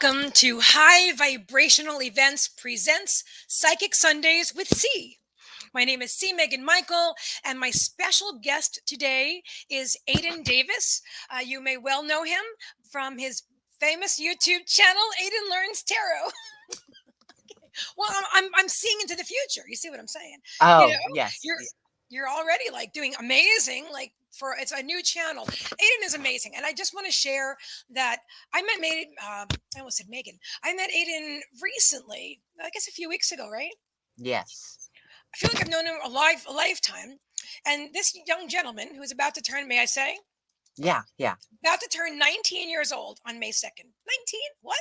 Welcome to High Vibrational Events presents Psychic Sundays with C. My name is C Meagan Michael, and my special guest today is Aiden Davis. You may well know him from his famous YouTube channel, Aiden Learns Tarot. Well, I'm seeing into the future. You see what I'm saying? You know, Oh, yes. you're already like doing amazing. Like for it's a new channel. Aiden is amazing, and I just want to share that I met Megan. I almost said Megan. I met Aiden recently. I guess a few weeks ago, right? Yes. I feel like I've known him a lifetime. And this young gentleman who is about to turn, may I say, Yeah. about to turn 19 years old on May 2nd. 19? What?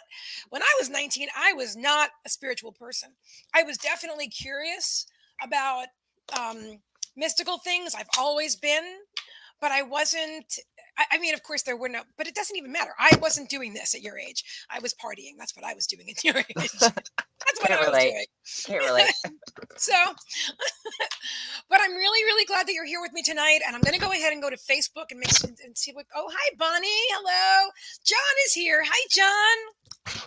When I was 19, I was not a spiritual person. I was definitely curious about mystical things. I've always been, but I wasn't. I mean, of course, there were no, but it doesn't even matter. I wasn't doing this at your age. I was partying. That's what I was doing at your age. That's what Can't I was relate. doing. Can't relate. So, but I'm really, really glad that you're here with me tonight. And I'm going to go ahead and go to Facebook and and see what. Oh, hi, Bonnie. Hello. John is here. Hi, John.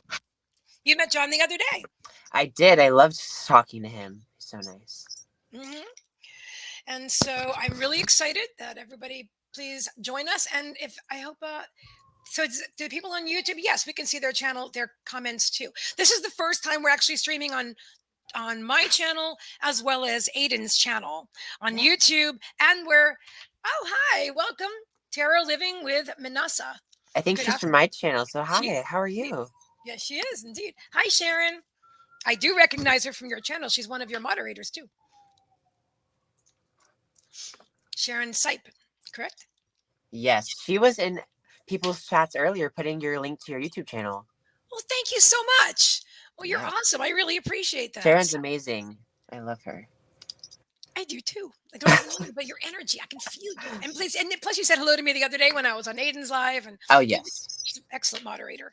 You met John the other day. I did. I loved talking to him. He's so nice. hmm And so I'm really excited that everybody please join us. And if I hope, so the people on YouTube, yes, we can see their channel, their comments too. This is the first time we're actually streaming on my channel as well as Aiden's channel on YouTube. And hi, welcome, Tarot Living with Manasa. I think Good she's from afternoon. my channel. So She hi. How are is. you? Yes, she is indeed. Hi, Sharon. I do recognize her from your channel. She's one of your moderators too. Sharon Sipe, correct? Yes. She was in people's chats earlier putting your link to your YouTube channel. Well, thank you so much. Well, you're Yeah. awesome. I really appreciate that. Sharon's amazing. I love her. I do too. I don't even know you, but your energy, I can feel you. And plus, you said hello to me the other day when I was on Aiden's live, and Oh, yes. she's an excellent moderator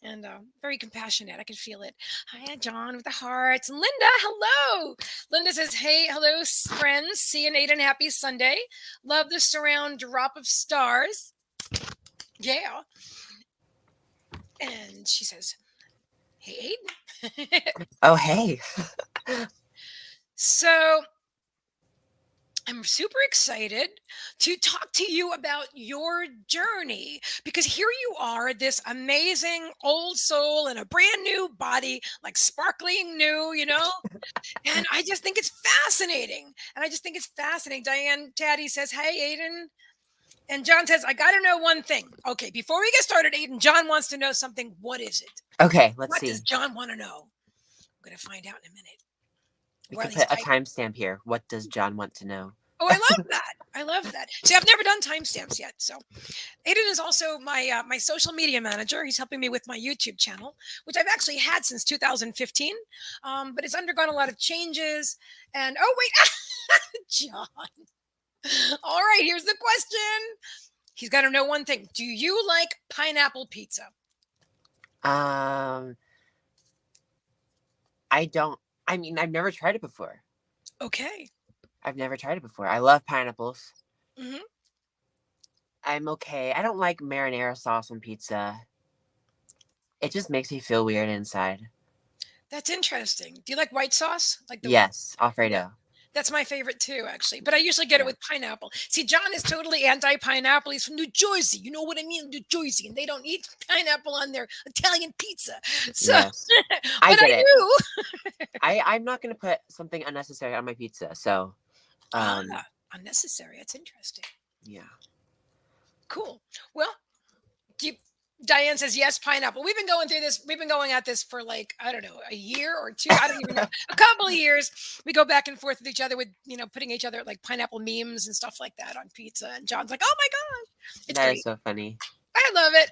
and very compassionate. I can feel it. Hi, John with the hearts. And Linda, hello. Linda says, "Hey, hello, friends. See you, Aiden. Happy Sunday. Love the surround drop of stars. Yeah." And she says, "Hey, Aiden." Oh, hey. So I'm super excited to talk to you about your journey because here you are, this amazing old soul in a brand new body, like sparkling new, And I just think it's fascinating. Diane Taddy says, "Hey, Aiden." And John says, "I got to know one thing." Okay, before we get started, Aiden, John wants to know something. What is it? Okay, let's What see. does John want to know? I'm going to find out in a minute. We While could he's put a typing. timestamp here. What does John want to know? Oh, I love that. I love that. See, I've never done timestamps yet. So Aiden is also my social media manager. He's helping me with my YouTube channel, which I've actually had since 2015, but it's undergone a lot of changes. And oh wait, John. All right, here's the question. He's got to know one thing. Do you like pineapple pizza? I don't. I mean, I've never tried it before. Okay. I've never tried it before. I love pineapples. hmm I'm okay. I don't like marinara sauce on pizza. It just makes me feel weird inside. That's interesting. Do you like white sauce? Like the Yes, yeah. Alfredo. That's my favorite too, actually. But I usually get it Yeah. with pineapple. See, John is totally anti-pineapple. He's from New Jersey. You know what I mean? New Jersey. And they don't eat pineapple on their Italian pizza. So, Yes. I but get I it. do. I'm not gonna put something unnecessary on my pizza. So, Ah, unnecessary. That's interesting. yeah. Cool. Well, do you, Diane says yes, pineapple. We've been going through this. We've been going at this for like, I don't know, a year or two. I don't even know. A couple of years. We go back and forth with each other with, putting each other like pineapple memes and stuff like that on pizza. And John's like, "Oh my gosh, it's That is great. so funny. I love it."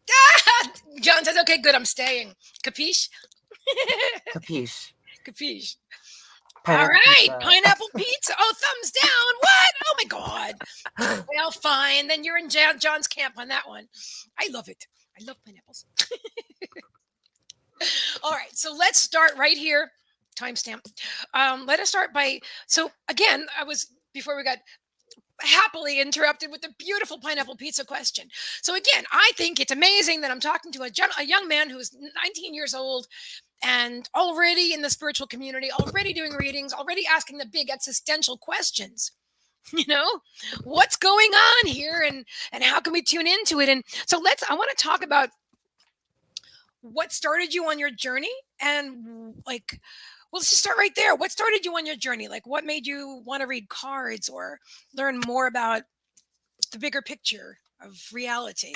Ah! John says, "Okay, good. I'm staying. Capiche?" Capiche. Capiche. All Pineapple right, pizza. pineapple pizza. Oh, thumbs down. What? Oh my God. Well, fine. Then you're in John's camp on that one. I love it. I love pineapples. All right, so let's start right here. Timestamp. Let us start by. So again, before we got. happily interrupted with the beautiful pineapple pizza question. So again, I think it's amazing that I'm talking to a young man who's 19 years old and already in the spiritual community, already doing readings, already asking the big existential questions. You know, what's going on here, and how can we tune into it? And so I want to talk about what started you on your journey, and like, well, let's just start right there. What started you on your journey? Like, what made you want to read cards or learn more about the bigger picture of reality?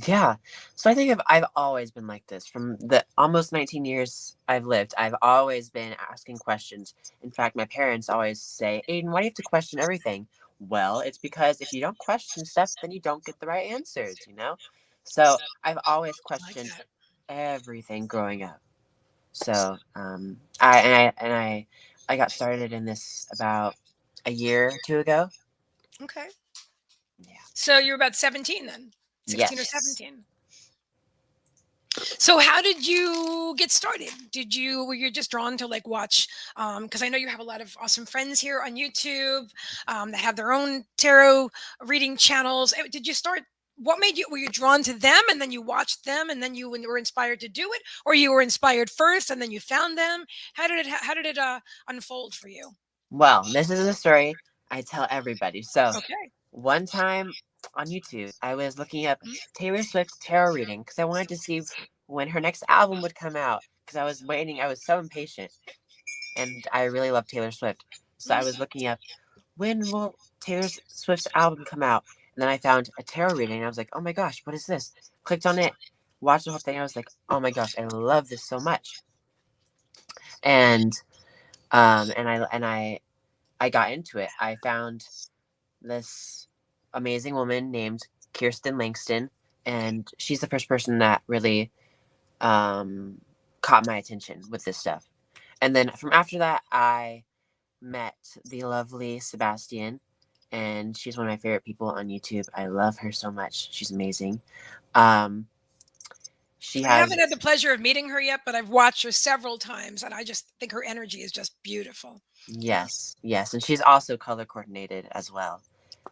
Yeah. So I think I've always been like this from the almost 19 years I've lived. I've always been asking questions. In fact, my parents always say, Aiden, why do you have to question everything? Well, it's because if you don't question stuff, then you don't get the right answers, you know? So I've always I like questioned that. everything growing up. So I got started in this about a year or two ago. Okay. Yeah. So you're about 17 then, 16 or Yes. 17. So how did you get started? Were you just drawn to like watch? Because I know you have a lot of awesome friends here on YouTube that have their own tarot reading channels. Did you start? What made you? Were you drawn to them, and then you watched them, and then you were inspired to do it, or you were inspired first, and then you found them? How did it unfold for you? Well, this is a story I tell everybody. So, Okay. one time on YouTube, I was looking up Taylor Swift tarot reading because I wanted to see when her next album would come out because I was waiting. I was so impatient and I really love Taylor Swift. So, I was looking up when will Taylor Swift's album come out? And then I found a tarot reading and I was like, oh my gosh, what is this? Clicked on it, watched the whole thing. I was like, oh my gosh, I love this so much. And, I got into it. I found this amazing woman named Kirsten Langston, and she's the first person that really caught my attention with this stuff. And then from after that, I met the lovely Sebastian, and she's one of my favorite people on YouTube. I love her so much. She's amazing. Um, she I haven't has had the pleasure of meeting her yet, but I've watched her several times, and I just think her energy is just beautiful. yes, yes, and she's also color coordinated as well,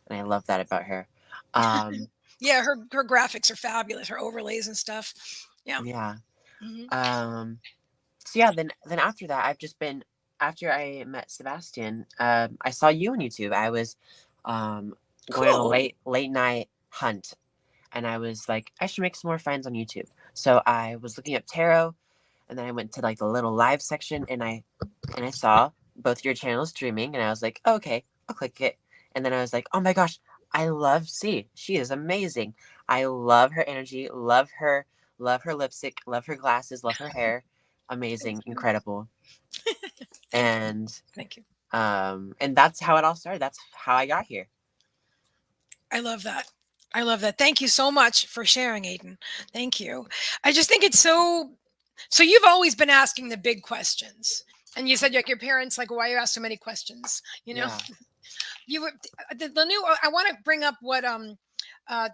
and I love that about her. Um, Yeah, her graphics are fabulous, her overlays and stuff. Yeah. yeah. Mhm. Um, so yeah, then after that, I've just been after I met Sebastian, I saw you on YouTube. I was um, going on a Cool. late night hunt, and I was like, I should make some more friends on YouTube. So I was looking up tarot, and then I went to like the little live section, and I saw both your channels streaming, and I was like, oh, okay, I'll click it. And then I was like, oh my gosh, I love C. She is amazing. I love her energy, love her lipstick, love her glasses, love her hair. Thank Amazing, you. incredible. Thank you. And Thank you. that's how it all started. That's how I got here. I love that. I love that. Thank you so much for sharing, Aiden. Thank you. I just think it's so you've always been asking the big questions. And you said like your parents like why you ask so many questions, you know? Yeah. You were the new I want to bring up what uh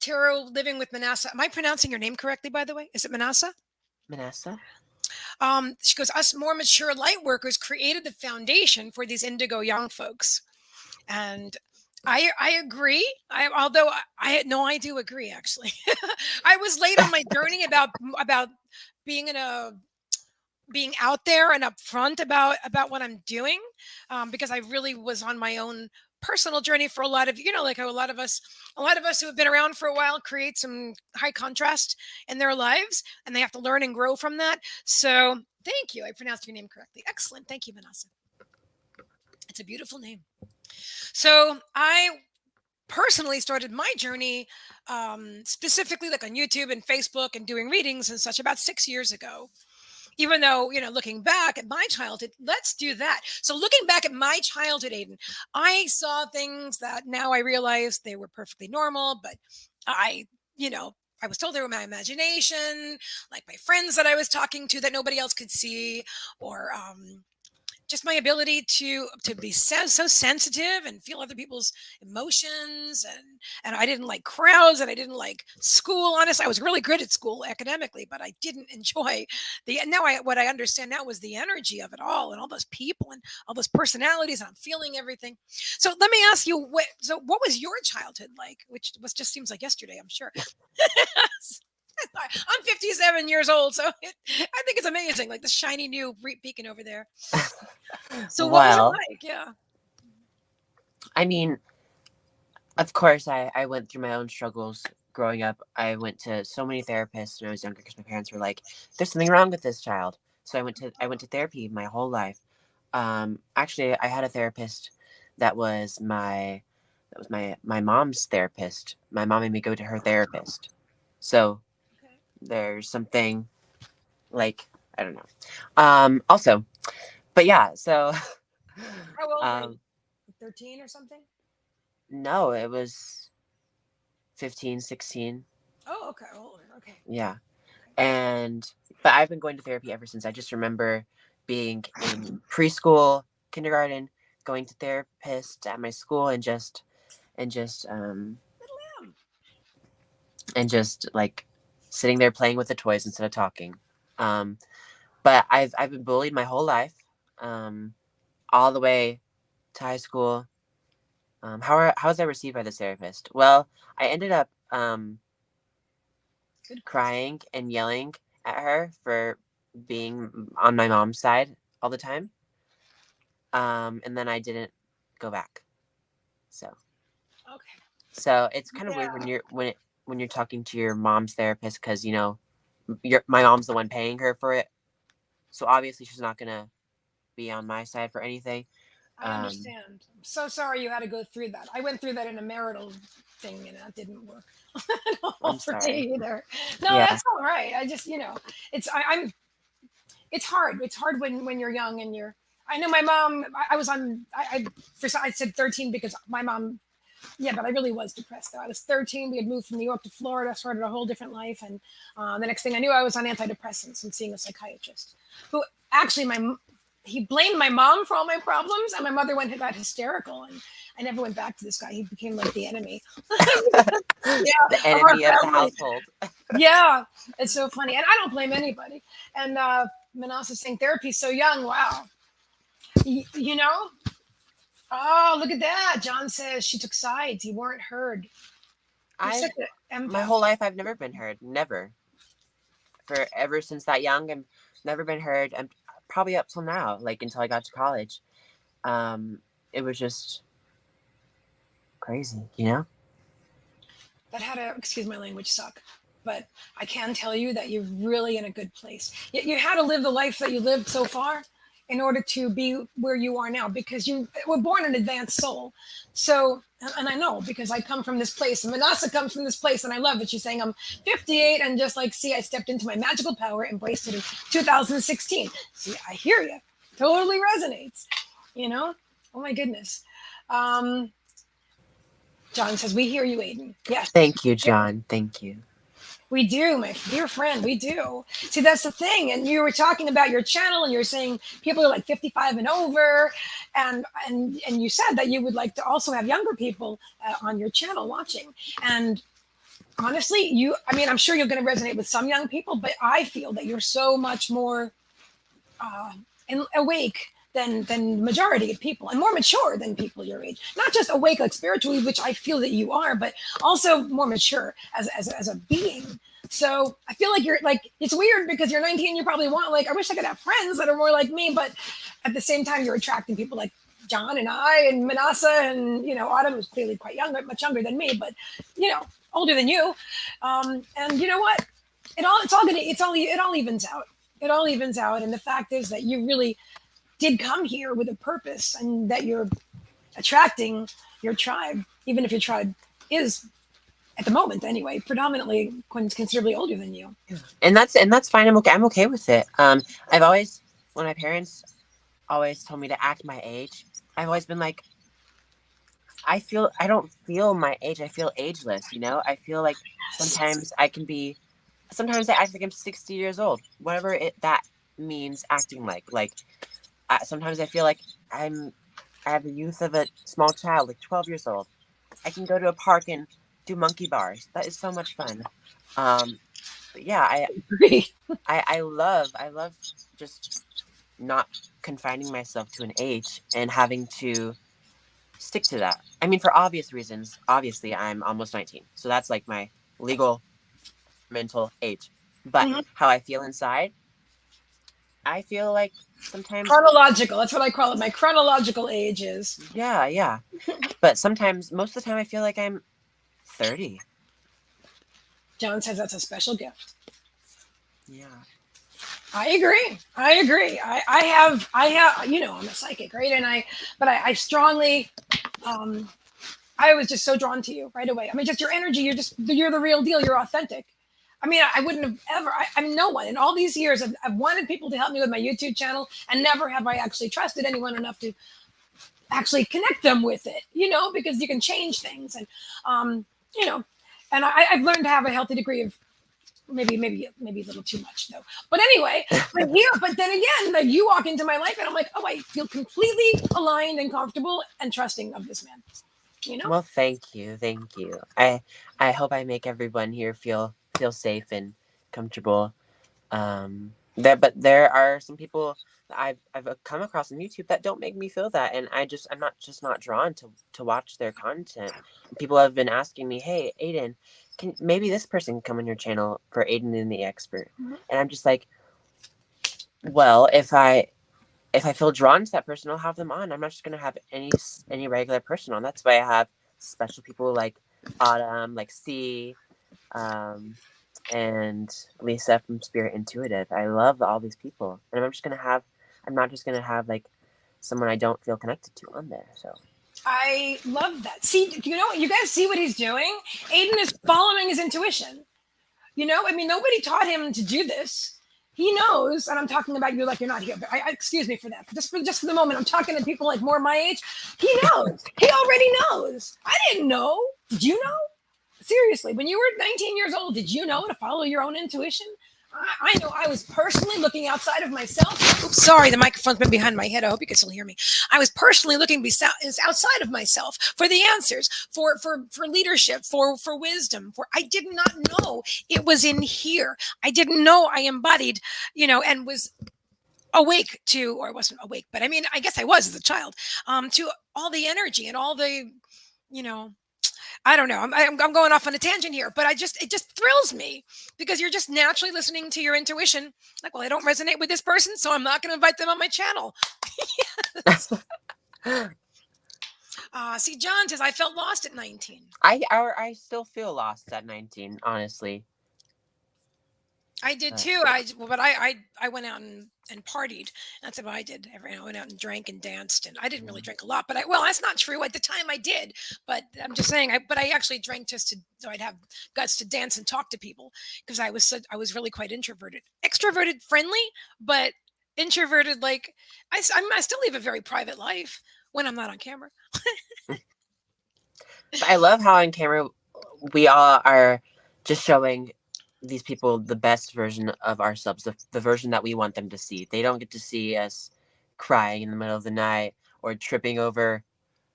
Tarot Living with Manassa. Am I pronouncing your name correctly, by the way? Is it Manassa? Vanessa? She goes, us more mature light workers created the foundation for these indigo young folks. And I agree. I do agree actually. I was late on my journey about being in a being out there and upfront about what I'm doing, because I really was on my own personal journey for a lot of like a lot of us who have been around for a while create some high contrast in their lives, and they have to learn and grow from that. So thank you. I pronounced your name correctly. Excellent. Thank you, Vanessa. It's a beautiful name. So I personally started my journey specifically like on YouTube and Facebook and doing readings and such about 6 years ago. Even though, looking back at my childhood, let's do that. So, looking back at my childhood, Aiden, I saw things that now I realize they were perfectly normal, but I, I was told they were my imagination, like my friends that I was talking to that nobody else could see, or just my ability to be so sensitive and feel other people's emotions, and I didn't like crowds, and I didn't like school. Honestly, I was really good at school academically, but I didn't enjoy the. And now what I understand now was the energy of it all, and all those people and all those personalities, and I'm feeling everything. So let me ask you, what was your childhood like? Which was just seems like yesterday, I'm sure. I'm 57 years old, so I think it's amazing, like the shiny new beacon over there. So what was it Well, like? Yeah. I mean, of course, I went through my own struggles growing up. I went to so many therapists when I was younger because my parents were like, "There's something wrong with this child." So I went to therapy my whole life. Actually, I had a therapist that was my mom's therapist. My mom made me go to her therapist. So Okay. there's something like I don't know. Also, but yeah. So How old were you? um, 13 or something? no, it was 15, 16. Oh, okay, older. Okay. Yeah. And but I've been going to therapy ever since. I just remember being in preschool, kindergarten, going to therapist at my school, and just Little M. and just like sitting there playing with the toys instead of talking. Um, but I've been bullied my whole life, all the way to high school. How was I received by the therapist? Well, I ended up Good question. crying and yelling at her for being on my mom's side all the time. And then I didn't go back. So Okay. so it's kind of weird Yeah. when you're talking to your mom's therapist because my mom's the one paying her for it. So obviously she's not gonna be on my side for anything. I Um, understand. I'm so sorry you had to go through that. I went through that in a marital thing, and that didn't work at all I'm for sorry. me either. No, Yeah, that's all right. I just, I'm. It's hard. It's hard when you're young and you're. I know my mom. I was on. I said 13 because my mom. Yeah, but I really was depressed though. I was 13. We had moved from New York to Florida, started a whole different life, and the next thing I knew, I was on antidepressants and seeing a psychiatrist who actually he blamed my mom for all my problems, and my mother got hysterical, and I never went back to this guy. He became like the enemy. Yeah, the of our enemy of the family. household. Yeah, it's so funny, and I don't blame anybody. And Manasseh's saying therapy so young. Wow, you know. Oh, look at that! John says she took sides. You weren't heard. You're I such an My empath. whole life I've never been heard. Never. For ever since that young, I've never been heard. And probably up till now, like until I got to college. It was just crazy. That had to, excuse my language, suck. But I can tell you that you're really in a good place. You had to live the life that you lived so far in order to be where you are now because you were born an advanced soul. So, and I know because I come from this place, and Manasa comes from this place, and I love it. She's saying I'm 58, and just like, see, I stepped into my magical power, embraced it in 2016. See, I hear you. Totally resonates, you know? Oh my goodness. Um, John says, we hear you, Aiden. Yes. Thank you, John. Thank you. We do, my dear friend, we do. See, that's the thing. And you were talking about your channel and you're saying people are like 55 and over. And you said that you would like to also have younger people on your channel watching. And honestly, I'm sure you're going to resonate with some young people, but I feel that you're so much more uh, awake than majority of people and more mature than people your age, not just awake like spiritually, which I feel that you are, but also more mature as a being. So I feel like you're like, it's weird because you're 19, you probably want, like, I wish I could have friends that are more like me, but at the same time you're attracting people like John and I and Manasa, and Autumn is clearly quite younger, much younger than me, but older than you. And you know what, it all evens out. It all evens out. And the fact is that you really did come here with a purpose, and that you're attracting your tribe, even if your tribe is, at the moment anyway, predominantly considerably older than you. And that's fine. I'm okay with it. I've always, when my parents always told me to act my age, I've always been like, I don't feel my age. I feel ageless. I feel like sometimes I act like I'm 60 years old, whatever that means acting like. sometimes I feel like I have the youth of a small child, like 12 years old. I can go to a park and do monkey bars. That is so much fun. But yeah, I love just not confining myself to an age and having to stick to that. I mean, for obvious reasons. Obviously, I'm almost 19, so that's like my legal mental age. But Mhm. how I feel inside, I feel like sometimes, Chronological. That's what I call it. My chronological age is. yeah, yeah. But sometimes, most of the time, I feel like I'm 30. John says that's a special gift. Yeah. I agree. I agree. I have, I'm a psychic, right? But I strongly, um, I was just so drawn to you right away. I mean, just your energy. You're the real deal. You're authentic. I mean, I wouldn't have ever, I mean, no one in all these years, I've wanted people to help me with my YouTube channel, and never have I actually trusted anyone enough to actually connect them with it, because you can change things. And, um, you know, and I've learned to have a healthy degree of maybe a little too much though. But anyway, but then again, like you walk into my life and I'm like, oh, I feel completely aligned and comfortable and trusting of this man. Well, thank you, thank you. I hope I make everyone here feel safe and comfortable. But there are some people that I've come across on YouTube that don't make me feel that, and I'm not drawn to watch their content. People have been asking me, "Hey, Aiden, can maybe this person come on your channel for Aiden and the Expert?" Mm-hmm. And I'm just like, well, if I feel drawn to that person, I'll have them on. I'm not just gonna have any regular person on. That's why I have special people like Autumn, like C, um, and Lisa from Spirit Intuitive. I love all these people, and I'm not just gonna have like someone I don't feel connected to on there. So I love that. See, you guys see what he's doing? Aiden is following his intuition. I mean, nobody taught him to do this. He knows, and I'm talking about you like you're not here, but excuse me for that. Just for the moment, I'm talking to people like more my age. He knows. He already knows. I didn't know. Did you know? Seriously, when you were 19 years old, did you know to follow your own intuition? I know I was personally looking outside of myself. Oops, sorry, the microphone's been behind my head. I hope you can still hear me. I was personally looking outside of myself for the answers, for leadership, for wisdom. I did not know it was in here. I didn't know I embodied, and was awake to, or I wasn't awake, but I mean, I guess I was as a child, to all the energy and all the, you know, I don't know. I'm going off on a tangent here, but it just thrills me because you're just naturally listening to your intuition. Like, well, I don't resonate with this person, so I'm not going to invite them on my channel. Yes. See, John says I felt lost at 19. I still feel lost at 19, honestly. I did too. But I went out and partied. That's what I did. I went out and drank and danced, and I didn't really drink a lot. But that's not true. At the time, I did. But I'm just saying. But I actually drank so I'd have guts to dance and talk to people because I was really quite introverted, extroverted, friendly, but introverted. Like I still live a very private life when I'm not on camera. But I love how on camera we all are just showing these people the best version of ourselves, the version that we want them to see. They don't get to see us crying in the middle of the night or tripping over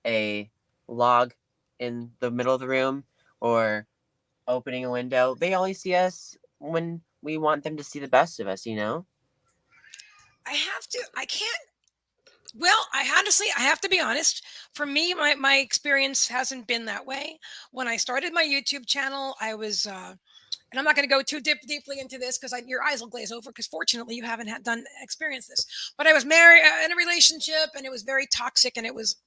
a log in the middle of the room or opening a window. They only see us when we want them to see the best of us, I can't. Well, I have to be honest. For me, my experience hasn't been that way. When I started my YouTube channel, I was, and I'm not going to go too deeply into this because your eyes will glaze over. Because fortunately, you haven't experienced this. But I was married in a relationship, and it was very toxic, and it was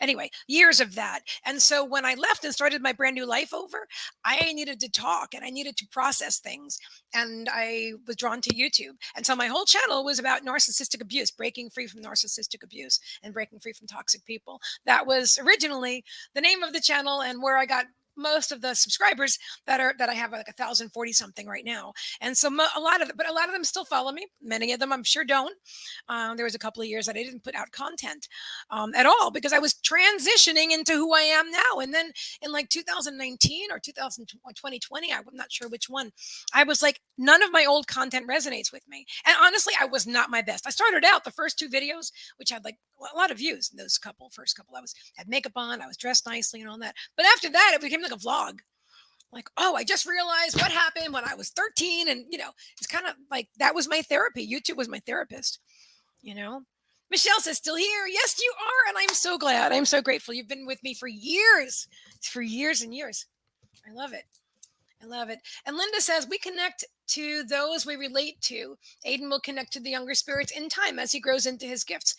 anyway, years of that. And so when I left and started my brand new life over, I needed to talk and I needed to process things. And I was drawn to YouTube. And so my whole channel was about narcissistic abuse, breaking free from narcissistic abuse and breaking free from toxic people. That was originally the name of the channel and where I got most of the subscribers that I have like 1,040 something right now. And so a lot of them still follow me. Many of them I'm sure don't. There was a couple of years that I didn't put out content at all because I was transitioning into who I am now. And then in like 2019 or 2020, I'm not sure which one, I was like, none of my old content resonates with me. And honestly, I was not my best. I started out the first 2 videos, which had like a lot of views. Those first couple, I had makeup on, I was dressed nicely and all that. But after that, it became like a vlog. Like, oh, I just realized what happened when I was 13. And, it's kind of like that was my therapy. YouTube was my therapist, you know. Michelle says, still here. Yes, you are. And I'm so glad. I'm so grateful. You've been with me for years and years. I love it. I love it. And Linda says, we connect to those we relate to. Aiden will connect to the younger spirits in time as he grows into his gifts.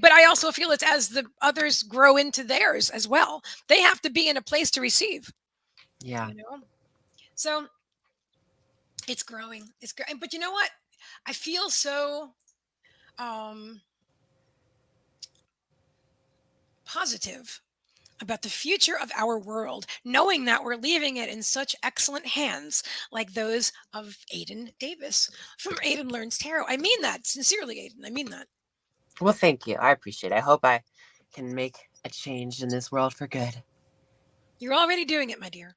But I also feel it's as the others grow into theirs as well. They have to be in a place to receive. Yeah. So it's growing. It's growing. But you know what? I feel so positive about the future of our world, knowing that we're leaving it in such excellent hands like those of Aiden Davis from Aiden Learns Tarot. I mean that sincerely, Aiden. I mean that. Well, thank you. I appreciate it. I hope I can make a change in this world for good. You're already doing it, my dear.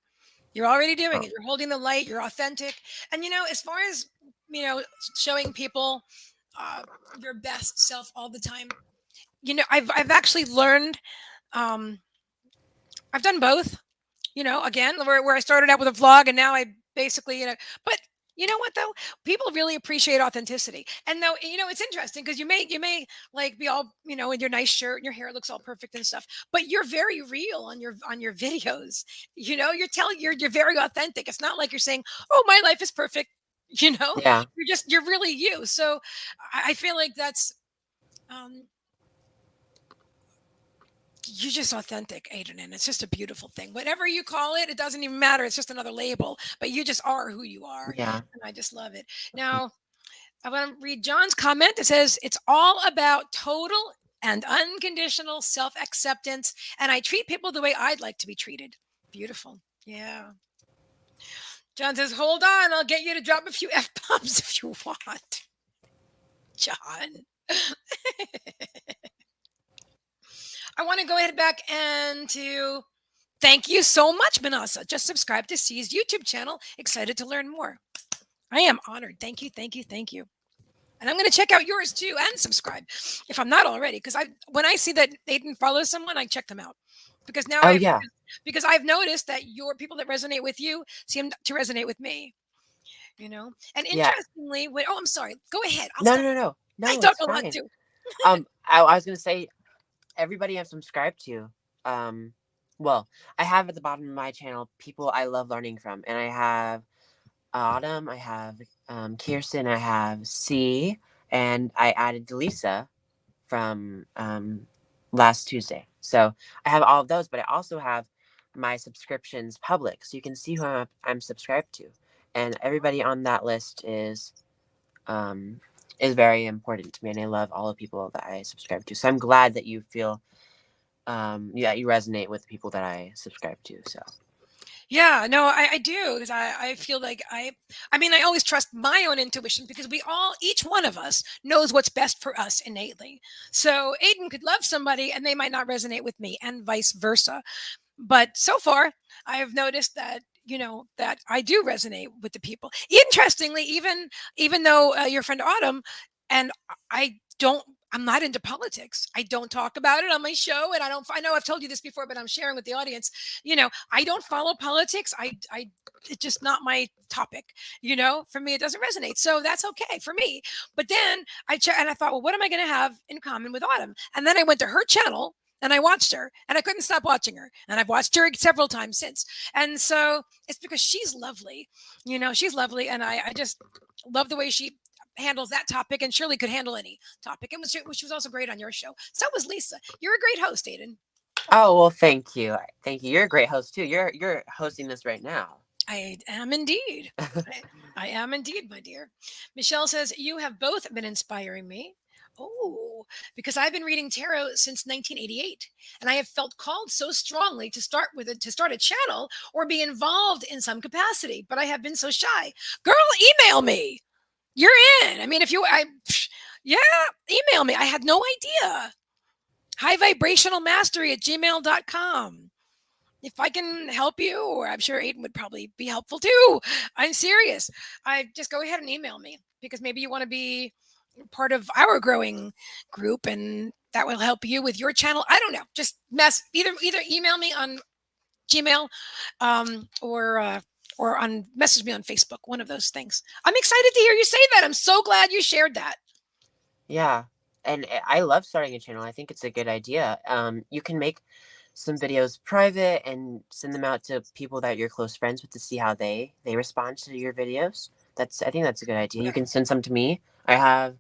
You're already doing Oh. it. You're holding the light. You're authentic. And, as far as, showing people your best self all the time, I've actually learned, I've done both. Again, where I started out with a vlog and now I basically, but you know what though? People really appreciate authenticity. And though, it's interesting because you may like be all, in your nice shirt and your hair looks all perfect and stuff, but you're very real on your videos. You're very authentic. It's not like you're saying, oh, my life is perfect. Yeah. You're really you. So I feel like that's, you're just authentic, Aiden, and it's just a beautiful thing. Whatever you call it, it doesn't even matter. It's just another label, but you just are who you are. Yeah. And I just love it. Now, I want to read John's comment. It says, it's all about total and unconditional self-acceptance, and I treat people the way I'd like to be treated. Beautiful. Yeah. John says, hold on. I'll get you to drop a few F-bombs if you want. John. I want to go ahead back and to thank you so much, Manasa. Just subscribe to C's YouTube channel. Excited to learn more. I am honored. Thank you, thank you, thank you. And I'm going to check out yours too and subscribe if I'm not already. Because when I see that Aiden follows someone, I check them out. Because now because I've noticed that your people that resonate with you seem to resonate with me. And interestingly, I'm sorry. Go ahead. No. I talk a lot too. I was gonna say, everybody I'm subscribed to, well, I have at the bottom of my channel people I love learning from, and I have Autumn, I have Kirsten, I have C, and I added Delisa from last Tuesday. So I have all of those, but I also have my subscriptions public, so you can see who I'm subscribed to, and everybody on that list is very important to me, and I love all the people that I subscribe to. So I'm glad that you feel you resonate with the people that I subscribe to. So yeah, no, I do, because I feel like I always trust my own intuition, because each one of us knows what's best for us innately. So Aiden could love somebody and they might not resonate with me, and vice versa. But so far, I have noticed that that I do resonate with the people. Interestingly, even though your friend Autumn and I'm not into politics. I don't talk about it on my show, and I know I've told you this before, but I'm sharing with the audience. I don't follow politics. It's just not my topic. For me, it doesn't resonate. So that's okay for me. But then I checked and I thought, well, what am I going to have in common with Autumn? And then I went to her channel and I watched her, and I couldn't stop watching her. And I've watched her several times since. And so it's because she's lovely. She's lovely. And I just love the way she handles that topic, and Shirley could handle any topic. And she was also great on your show. So was Lisa. You're a great host, Aiden. Oh, well, thank you. Thank you. You're a great host too. You're hosting this right now. I am indeed. I am indeed, my dear. Michelle says, you have both been inspiring me. Oh, because I've been reading tarot since 1988, and I have felt called so strongly to start a channel or be involved in some capacity, but I have been so shy. Girl, email me. You're in. I mean, if you, yeah, email me. I had no idea. High vibrational mastery at gmail.com. If I can help you, or I'm sure Aiden would probably be helpful too. I'm serious. I just go ahead and email me because maybe you want to be part of our growing group and that will help you with your channel. I don't know. Just either email me on Gmail or on message me on Facebook, one of those things. I'm excited to hear you say that. I'm so glad you shared that. Yeah. And I love starting a channel. I think it's a good idea. You can make some videos private and send them out to people that you're close friends with to see how they respond to your videos. I think that's a good idea. You can send some to me. I have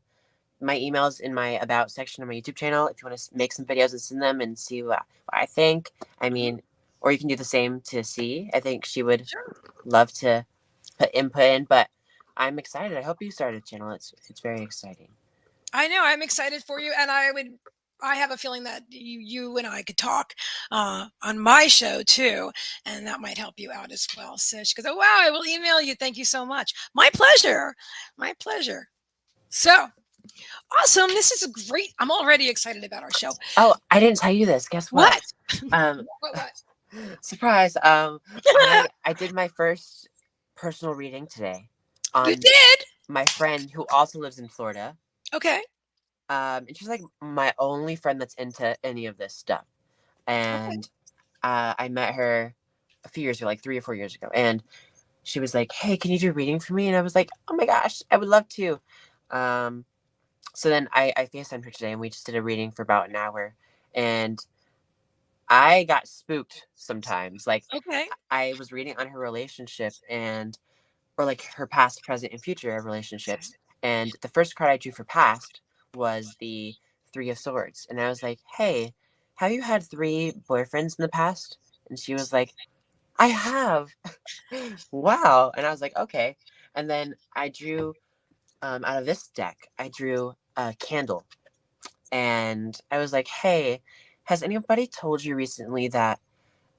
my emails in my about section of my YouTube channel if you want to make some videos and send them and see what I think. I mean, or you can do the same to C. I think she would love to put input in, but I'm excited. I hope you start a channel. It's very exciting. I know. I'm excited for you, and I have a feeling that you and I could talk on my show too, and that might help you out as well. So she goes, "Oh wow, I will email you. Thank you so much. My pleasure. My pleasure." So awesome! This is a great. I'm already excited about our show. Oh, I didn't tell you this. Guess what? What? Surprise! I did my first personal reading today. You did? My friend who also lives in Florida. Okay. And she's like my only friend that's into any of this stuff. And I met her a few years ago, like 3 or 4 years ago. And she was like, "Hey, can you do a reading for me?" And I was like, "Oh my gosh, I would love to." So then I FaceTimed her today and we just did a reading for about an hour. And I got spooked sometimes. Like, I was reading on her relationship or like her past, present, and future relationships. And the first card I drew for past was the Three of Swords. And I was like, "Hey, have you had 3 boyfriends in the past?" And she was like, "I have." Wow. And I was like, "Okay." And then I drew out of this deck, I drew a candle. And I was like, "Hey, has anybody told you recently that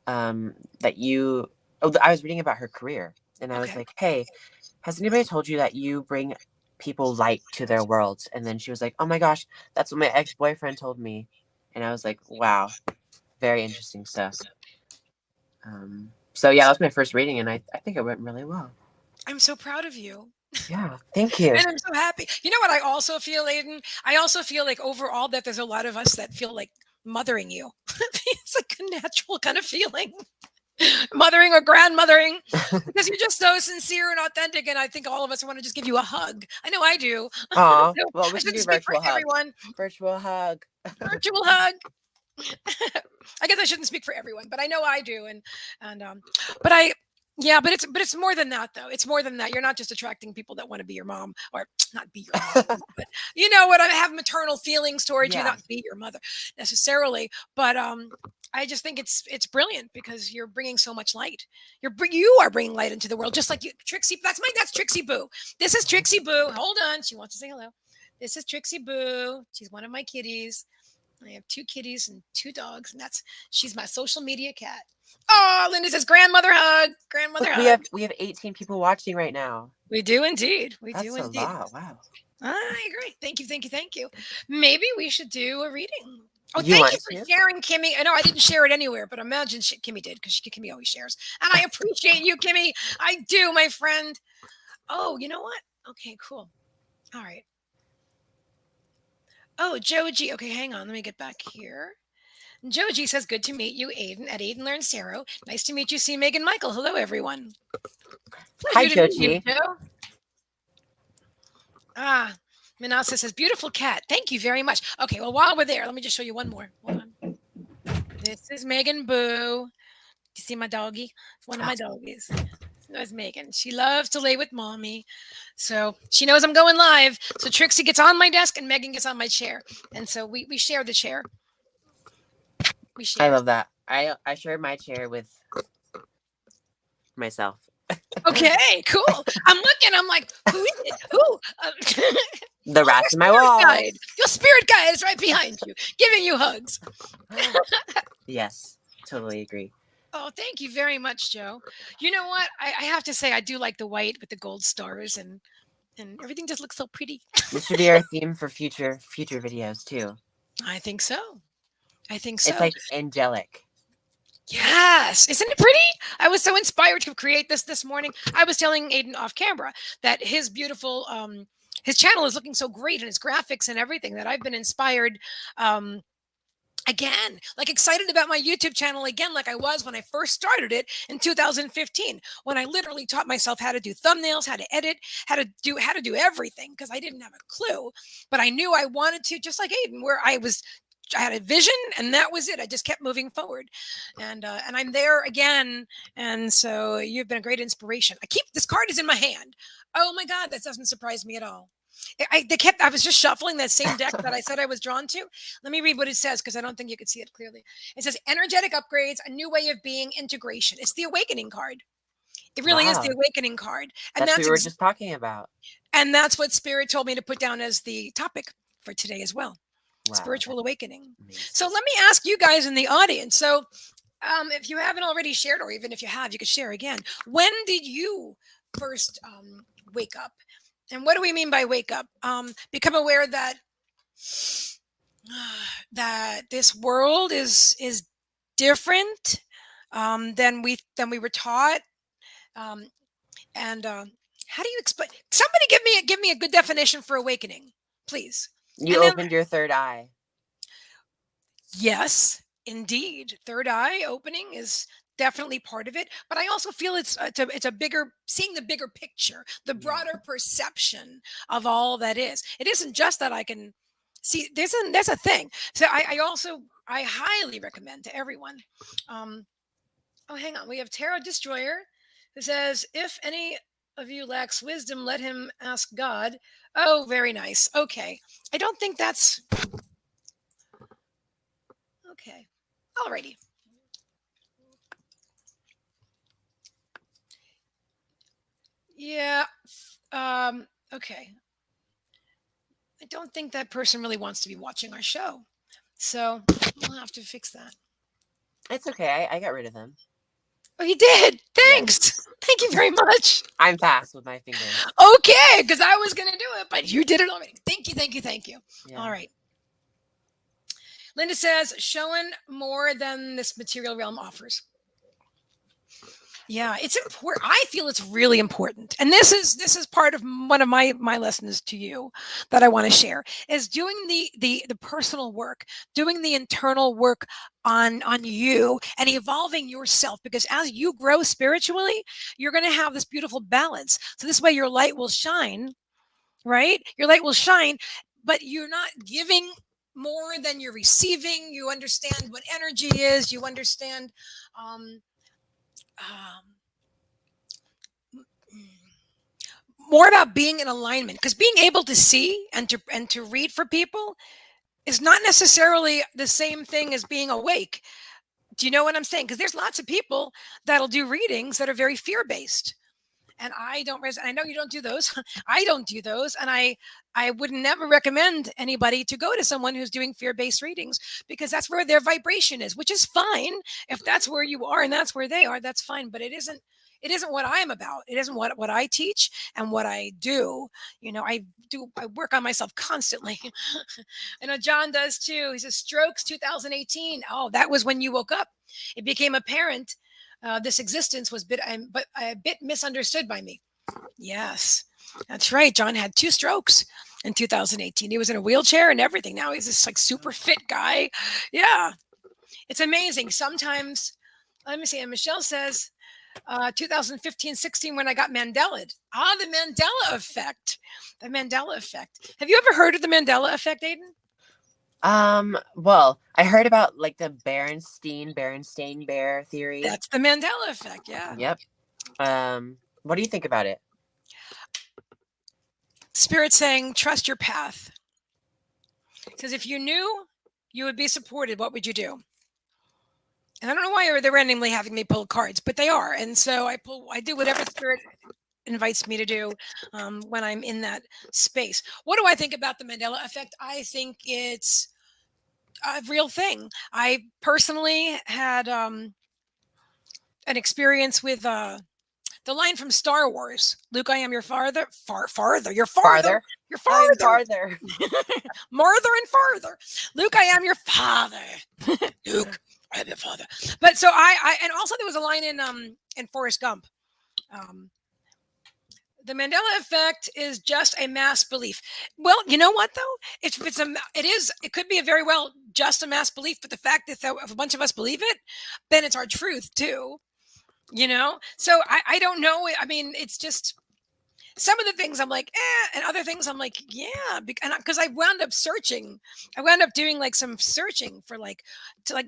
that you I was reading about her career, and I was like, "Hey, has anybody told you that you bring people light to their worlds?" And then she was like, "Oh my gosh, that's what my ex-boyfriend told me." And I was like, "Wow, very interesting stuff." So yeah, that was my first reading, and I think it went really well. I'm so proud of you. Yeah, thank you. And I'm so happy. You know what I also feel, Aiden? I also feel like overall that there's a lot of us that feel like mothering you. It's like a natural kind of feeling. Mothering or grandmothering, because you're just so sincere and authentic, and I think all of us want to just give you a hug. I know I do. Aw, well, we I can do shouldn't speak for virtual hug. everyone. Virtual hug. Virtual hug. I guess I shouldn't speak for everyone, but I know I do, but it's more than that though. It's more than that. You're not just attracting people that want to be your mom or not be your mom, but you know what? I have maternal feelings towards you, not be your mother necessarily, but I just think it's brilliant because you're bringing so much light. You are bringing light into the world, just like you, Trixie. That's Trixie Boo. This is Trixie Boo. Hold on, she wants to say hello. This is Trixie Boo. She's one of my kitties. I have 2 kitties and 2 dogs, and she's my social media cat. Oh, Linda says grandmother hug. Grandmother hug. We have 18 people watching right now. We do indeed. That's a lot. Wow. I agree. Thank you. Maybe we should do a reading. Oh, thank you for sharing, Kimmy. I know I didn't share it anywhere, but imagine Kimmy did because Kimmy always shares. And I appreciate you, Kimmy. I do, my friend. Oh, you know what? Okay, cool. All right. Oh, Joji. Okay, hang on. Let me get back here. Joji says, "Good to meet you, Aiden, at Aiden Learns Tarot. Nice to meet you, C Meagan Michael. Hello, everyone." Hi, Joji. Manasa says, "Beautiful cat. Thank you very much." Okay, well, while we're there, let me just show you one more. Hold on. This is Megan Boo. Do you see my doggie? It's one of my doggies. That's Megan. She loves to lay with mommy. So she knows I'm going live. So Trixie gets on my desk and Megan gets on my chair. And so we share the chair. I love that. I share my chair with myself. Okay, cool. I'm looking. I'm like, who is it? Who? The Oh, rats in my spirit walls. guide. Your spirit guide is right behind you, giving you hugs. Yes, totally agree. Oh, thank you very much, Joe. You know what? I have to say, I do like the white with the gold stars, and everything just looks so pretty. This should be our theme for future videos too. I think so. I think It's so. like angelic. Yes, isn't it pretty? I was so inspired to create this morning. I was telling Aiden off camera that his beautiful his channel is looking so great, and his graphics and everything, that I've been inspired again, like excited about my YouTube channel again, like I was when I first started it in 2015, when I literally taught myself how to do thumbnails, how to edit, how to do everything, because I didn't have a clue, but I knew I wanted to, just like Aiden, where I had a vision, and that was it. I just kept moving forward, and I'm there again. And so you've been a great inspiration. I keep this card is in my hand. Oh my God, that doesn't surprise me at all. I was just shuffling that same deck that I said I was drawn to. Let me read what it says, because I don't think you could see it clearly. It says energetic upgrades, a new way of being, integration. It's the awakening card. It really is the Wow. awakening card. And That's what we were just talking about. and that's what Spirit told me to put down as the topic for today as well. Wow. Spiritual awakening. Amazing. So let me ask you guys in the audience. So if you haven't already shared, or even if you have, you could share again. When did you first wake up? And what do we mean by wake up? Become aware that this world is different than we were taught. Um, and how do you explain? Somebody give me a good definition for awakening, please. You And then, opened your third eye. yes, indeed, third eye opening is definitely part of it, but I also feel it's a bigger, seeing the bigger picture, the broader perception of all that is. It isn't just that I can see. There's a thing. So I highly recommend to everyone. Oh, hang on, we have Tarot Destroyer, who says, if any of you lacks wisdom, let him ask God. Oh, very nice. Okay, I don't think that's okay. Alrighty. Yeah. Okay. I don't think that person really wants to be watching our show. So we'll have to fix that. It's okay. I got rid of them. Oh, you did? Thanks. Yes. Thank you very much. I'm fast with my fingers. Okay, because I was going to do it, but you did it already. Thank you, thank you, thank you. Yeah. All right. Linda says, showing more than this material realm offers. Yeah, it's important. I feel it's really important. And this is part of one of my lessons to you that I want to share, is doing the personal work, doing the internal work on you and evolving yourself, because as you grow spiritually, you're going to have this beautiful balance. So this way your light will shine, right? Your light will shine, but you're not giving more than you're receiving. You understand what energy is, you understand more about being in alignment, because being able to see and to read for people is not necessarily the same thing as being awake. Do you know what I'm saying? Because there's lots of people that'll do readings that are very fear-based, and I know you don't do those. I don't do those, and I would never recommend anybody to go to someone who's doing fear-based readings, because that's where their vibration is, which is fine. If that's where you are and that's where they are, that's fine, but it isn't what I'm about. It isn't what I teach and what I do. I work on myself constantly. I know John does too. He says strokes 2018. Oh, that was when you woke up. It became apparent this existence was a bit misunderstood by me. Yes, that's right. John had 2 strokes in 2018. He was in a wheelchair and everything. Now he's this like super fit guy. Yeah, it's amazing. Sometimes, let me see. And Michelle says, 2015-16 when I got Mandela. The Mandela effect. The Mandela effect. Have you ever heard of the Mandela effect, Aiden? Well, I heard about like the Berenstain Bear theory. That's the Mandela effect, yeah. Yep. What do you think about it? Spirit saying, trust your path. It says, if you knew you would be supported, what would you do? And I don't know why they're randomly having me pull cards, but they are. And so I do whatever Spirit invites me to do when I'm in that space. What do I think about the Mandela effect? I think it's a real thing. I personally had an experience with the line from Star Wars, Luke, I am your father, farther, you're farther, Farther. you're I'm farther, farther. farther and farther. Luke, I am your father. Luke, I am your father. But so and also there was a line in Forrest Gump. Um, the Mandela effect is just a mass belief. Well, you know what though? It could be a very well just a mass belief, but the fact that if a bunch of us believe it, then it's our truth too. So I don't know. I mean, it's just some of the things I'm like, and other things I'm like, yeah, because I wound up searching. I wound up doing like some searching for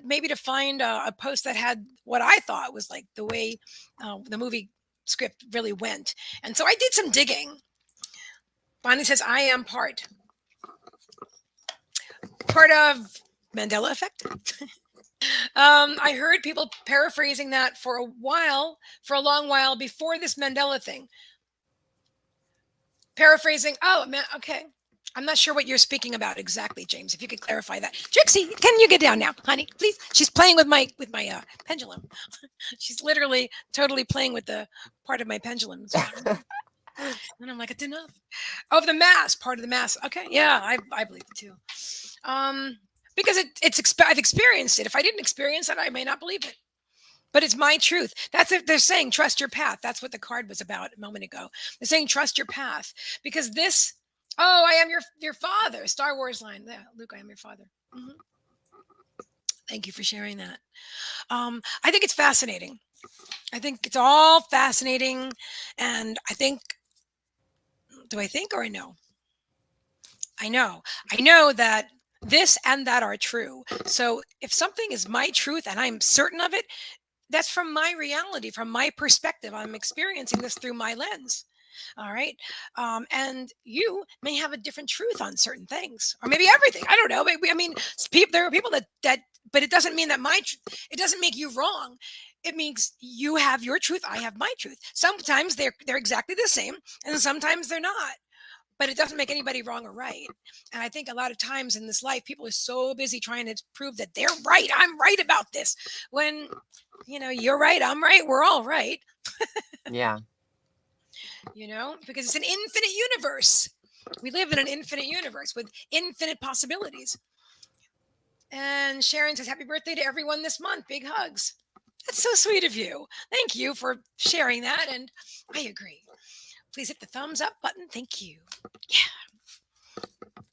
maybe to find a post that had what I thought was like the way the movie script really went. And so I did some digging. Bonnie says, I am part of Mandela effect. I heard people paraphrasing that for a long while before this Mandela thing. Paraphrasing. Oh, man. Okay. I'm not sure what you're speaking about exactly, James. If you could clarify that. Trixie, can you get down now, honey? Please. She's playing with my pendulum. She's literally totally playing with the part of my pendulum. And I'm like, it's enough. Oh, the mass, part of the mass. Okay. Yeah, I believe it too. Because I've experienced it. If I didn't experience it, I may not believe it. But it's my truth. That's if they're saying trust your path. That's what the card was about a moment ago. They're saying trust your path because I am your father. Star Wars line. Yeah, Luke, I am your father. Mm-hmm. Thank you for sharing that. I think it's fascinating. I think it's all fascinating, and do I think or I know? I know that this and that are true. So if something is my truth and I'm certain of it, that's from my reality, from my perspective. I'm experiencing this through my lens. All right. And you may have a different truth on certain things, or maybe everything. I don't know. I mean, there are people but it doesn't mean that it doesn't make you wrong. It means you have your truth. I have my truth. Sometimes they're exactly the same, and sometimes they're not. But it doesn't make anybody wrong or right. And I think a lot of times in this life, people are so busy trying to prove that they're right. I'm right about this. When you're right, I'm right, we're all right. Yeah. Because it's an infinite universe. We live in an infinite universe with infinite possibilities. And Sharon says, happy birthday to everyone this month. Big hugs. That's so sweet of you. Thank you for sharing that. And I agree. Please hit the thumbs up button. Thank you. Yeah.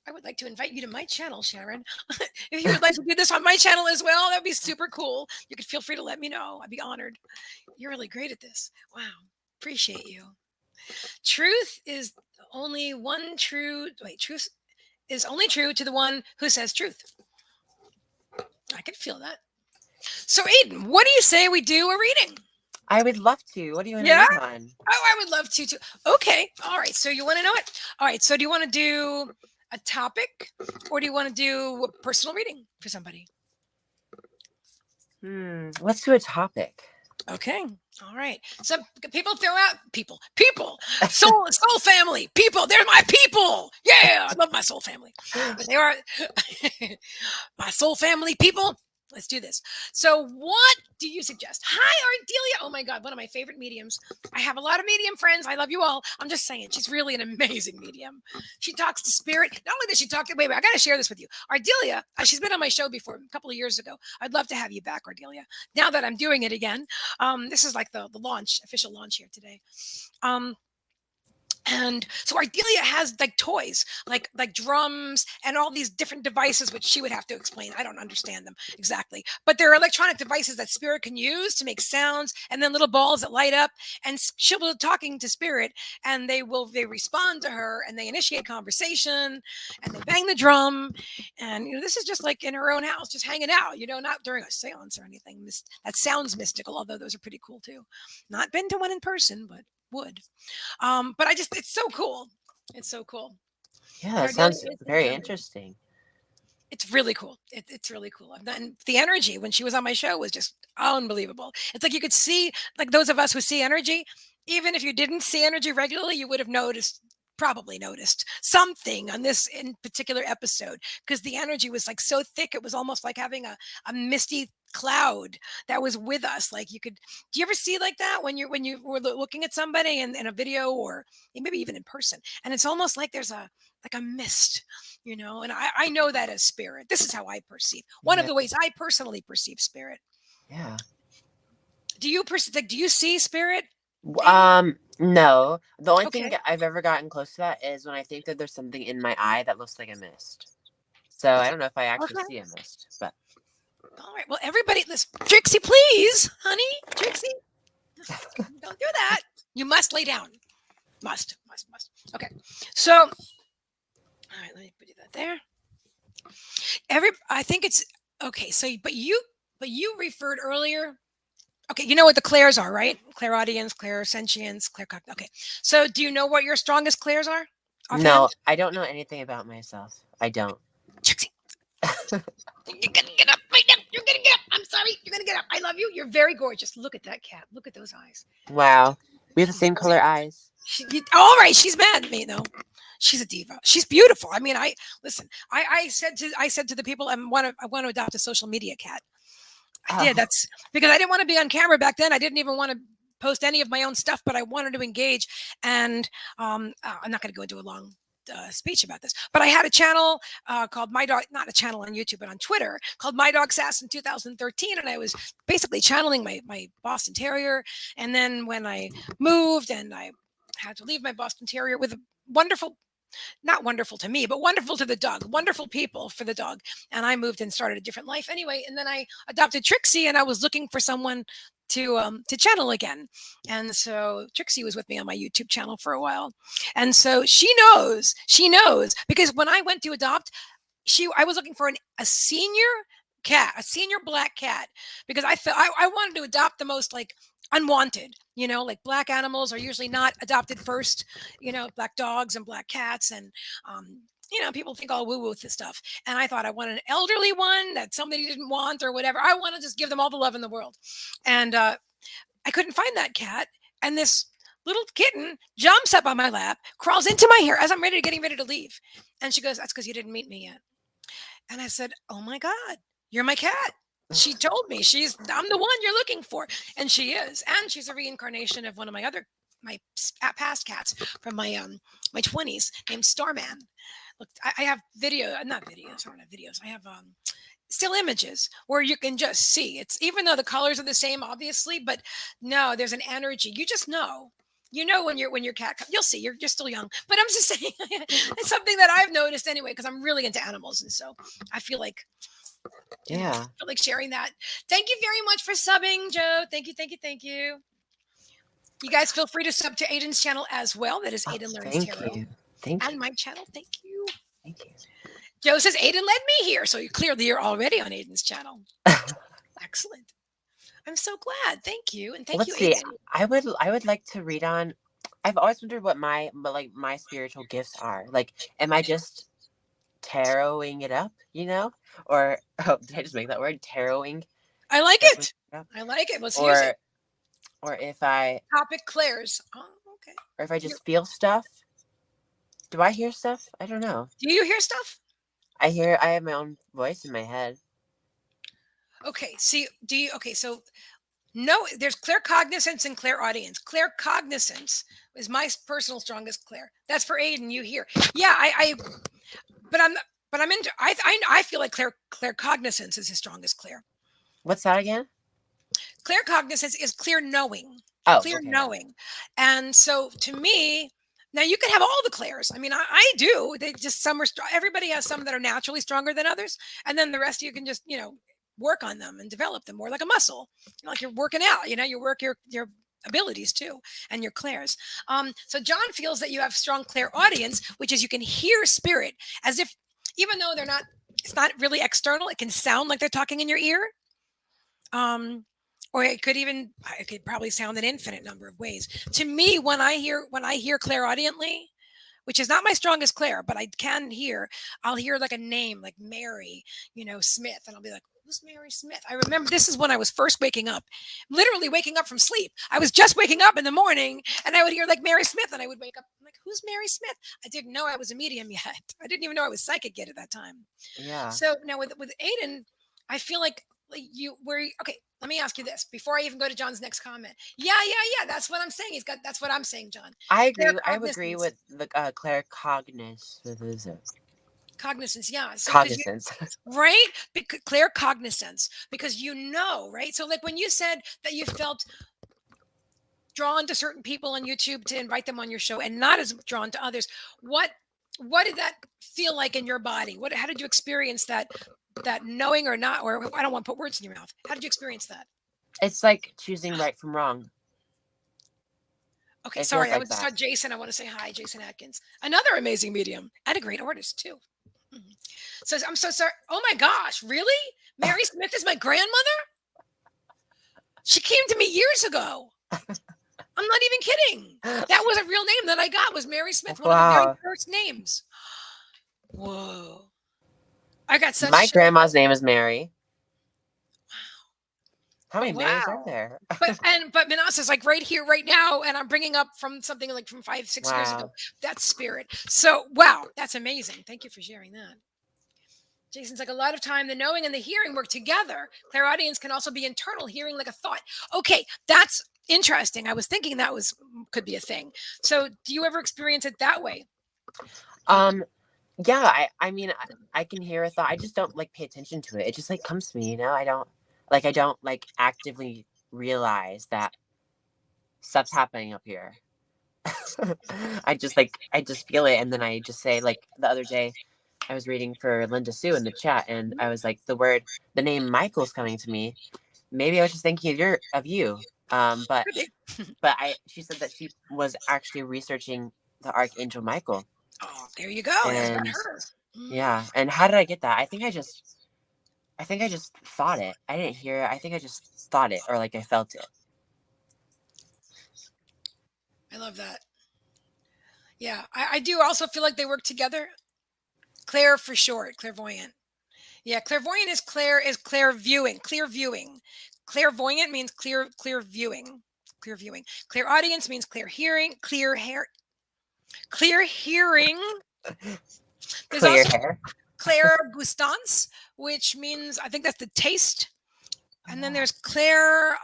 I would like to invite you to my channel, Sharon. If you would like to do this on my channel as well, that would be super cool. You could feel free to let me know. I'd be honored. You're really great at this. Wow. Appreciate you. Truth is only truth is only true to the one who says truth. I can feel that. So Aiden, what do you say we do a reading? I would love to. What do you want to Yeah? read on? Oh, I would love to too. Okay. All right. So you want to know it? All right. So do you want to do a topic or do you want to do a personal reading for somebody? Let's do a topic. Okay. All right. Some people throw out people, soul family, people. They're my people. Yeah. I love my soul family. But they are my soul family people. Let's do this. So what do you suggest? Hi, Ardelia. Oh my God, one of my favorite mediums. I have a lot of medium friends. I love you all. I'm just saying, she's really an amazing medium. She talks to spirit. Not only does she talk to, wait, I got to share this with you. Ardelia, she's been on my show before a couple of years ago. I'd love to have you back, Ardelia. Now that I'm doing it again, this is like the official launch here today. And so Ardelia has like toys, like drums and all these different devices, which she would have to explain. I don't understand them exactly, but they're electronic devices that spirit can use to make sounds, and then little balls that light up. And she'll be talking to spirit, and they respond to her, and they initiate conversation, and they bang the drum. And this is just like in her own house, just hanging out. Not during a séance or anything. That sounds mystical, although those are pretty cool too. Not been to one in person, but would. But it's so cool. It's so cool. Yeah, that sounds very interesting. It's really cool. It's really cool. And the energy when she was on my show was just unbelievable. It's like you could see, like those of us who see energy, even if you didn't see energy regularly, you would have probably noticed something on this in particular episode, because the energy was like so thick. It was almost like having a misty cloud that was with us. Like, you could, do you ever see like that when you were looking at somebody in a video, or maybe even in person, and it's almost like there's a mist, and I know that as spirit. This is how I perceive, one of Yeah. the ways I personally perceive spirit. Yeah. Do you like, do you see spirit, Aiden? No. The only thing Okay. I've ever gotten close to that is when I think that there's something in my eye that looks like a mist. So I don't know if I actually Okay. see a mist, but All right. Well, everybody, listen. Trixie, please, honey. Trixie, don't do that. You must lay down. Must. Okay. So, all right, let me put that there. I think it's okay. So, but you referred earlier. Okay, you know what the clairs are, right? Clairaudience, clairsentience, claircognition. Okay. So, do you know what your strongest clairs are? Offhand? no, I don't know anything about myself. I don't. Trixie, you're gonna get up right now. You're gonna get up. I'm sorry. You're gonna get up. I love you. You're very gorgeous. Look at that cat. Look at those eyes. Wow. We have the She's same color eyes. all right. She's mad at me though. She's a diva. She's beautiful. I mean, listen. I said to the people, I want to adopt a social media cat. I did. Oh, That's because I didn't want to be on camera back then. I didn't even want to post any of my own stuff, but I wanted to engage. And I'm not going to go into a long speech about this, but I had a channel called My Dog, not a channel on YouTube, but on Twitter, called My Dog Sass in 2013. And I was basically channeling my Boston Terrier. And then when I moved and I had to leave my Boston Terrier with a wonderful, not wonderful to me, but wonderful to the dog, wonderful people for the dog. And I moved and started a different life anyway. And then I adopted Trixie, and I was looking for someone to channel again. And so Trixie was with me on my YouTube channel for a while. And so she knows because when I went to adopt, I was looking for a senior cat, a senior black cat, because I felt I wanted to adopt the most like unwanted, like black animals are usually not adopted first, black dogs and black cats. And people think all woo woo with this stuff. And I thought I wanted an elderly one that somebody didn't want or whatever. I want to just give them all the love in the world. And I couldn't find that cat. And this little kitten jumps up on my lap, crawls into my hair as I'm getting ready to leave. And she goes, "That's because you didn't meet me yet." And I said, "Oh my God, you're my cat." She told me I'm the one you're looking for. And she is. And she's a reincarnation of one of my past cats from my 20s named Starman. Look, I have not videos, I don't have videos. I have still images where you can just see it's, even though the colors are the same, obviously, but no, there's an energy. You just know. When your cat you'll see, you're still young, but I'm just saying it's something that I've noticed anyway, because I'm really into animals. And so I feel like, yeah. sharing that. Thank you very much for subbing, Joe. Thank you. You guys feel free to sub to Aiden's channel as well. That is Oh, Aiden Learns thank Tarot. you. Thank And you. my channel. Thank you. Thank you. Joe says Aiden led me here. So you're already on Aiden's channel. Excellent. I'm so glad. Thank you. And thank you, Let's see. Aiden. I would like to read on. I've always wondered what my spiritual gifts are. Like, am I just taroting it up, or did I just make that word, taroting? I like it. Up? I like it. Let's use it. Or if I Topic Claire's. Oh, okay. or if I just feel stuff. Do I hear stuff? I don't know. Do you hear stuff? I have my own voice in my head. Okay. See, so no, there's claircognizance and clairaudience. Claircognizance is my personal strongest clair. That's for Aiden. You hear? Yeah, but I'm into. I feel like claircognizance is his strongest clair. What's that again? Claircognizance is clear knowing. Oh, Clear okay. knowing. And so to me, now you can have all the clairs. I mean, I do. They just, some are everybody has some that are naturally stronger than others, and then the rest you can just work on them and develop them more like a muscle, like you're working out. You work your abilities too, and your clairs. So John feels that you have strong clairaudience, which is you can hear spirit as if, even though it's not really external, it can sound like they're talking in your ear. Or it could probably sound an infinite number of ways. To me, when I hear clairaudiently, which is not my strongest clair, but I can hear, I'll hear like a name like Mary, Smith, and I'll be like, who's Mary Smith? I remember this is when I was first waking up, literally waking up from sleep. I was just waking up in the morning and I would hear like Mary Smith and I would wake up. I'm like, who's Mary Smith? I didn't know I was a medium yet. I didn't even know I was psychic yet at that time. Yeah. So now with Aiden, I feel like okay, let me ask you this before I even go to John's next comment. Yeah. That's what I'm saying. That's what I'm saying, John. I agree. I would agree Claircognizance. with the claircognizance. What is it? Cognizance, yeah. So because you Cognizance. right, clear cognizance, because right. So like when you said that you felt drawn to certain people on YouTube to invite them on your show, and not as drawn to others, what did that feel like in your body? How did you experience that knowing or not? Or I don't want to put words in your mouth. How did you experience that? It's like choosing right from wrong. Okay, It sorry, feels I like was that. saw Jason. I want to say hi, Jason Atkins, another amazing medium and a great artist too. Mhm. So I'm so sorry. Oh my gosh, really? Mary Smith is my grandmother? She came to me years ago. I'm not even kidding. That was a real name that I got, was Mary Smith, one of the very Wow. first names. Whoa. I got My such grandma's name is Mary. How but many Marys are wow. there? But Manasseh's like right here, right now, and I'm bringing up from something like from 5-6 years ago. Wow. That's spirit. So wow, that's amazing. Thank you for sharing that. Jason's like, a lot of time the knowing and the hearing work together. Clairaudience can also be internal hearing, like a thought. Okay, that's interesting. I was thinking that could be a thing. So do you ever experience it that way? Um, yeah, I mean, I can hear a thought. I just don't like pay attention to it. It just like comes to me, you know? I don't like actively realize that stuff's happening up here. I just feel it, and then I just say, like, the other day I was reading for Linda Sue in the chat, and I was like, the name Michael's coming to me. Maybe I was just thinking of you. But she said that she was actually researching the Archangel Michael. Oh, there you go. That's about And her. yeah, and how did I get that? I think I just thought it. I didn't hear it. I think I just thought it, or like I felt it. I love that. Yeah, I do also feel like they work together. Clair for short, clairvoyant. Yeah, clairvoyant is clear viewing, clear viewing. Clairvoyant means clear viewing, clear viewing. Clairaudience means clear hearing, clear hearing. There's Clear also hair. clairgustance, which means I think that's the taste. Oh, And then yeah. there's clair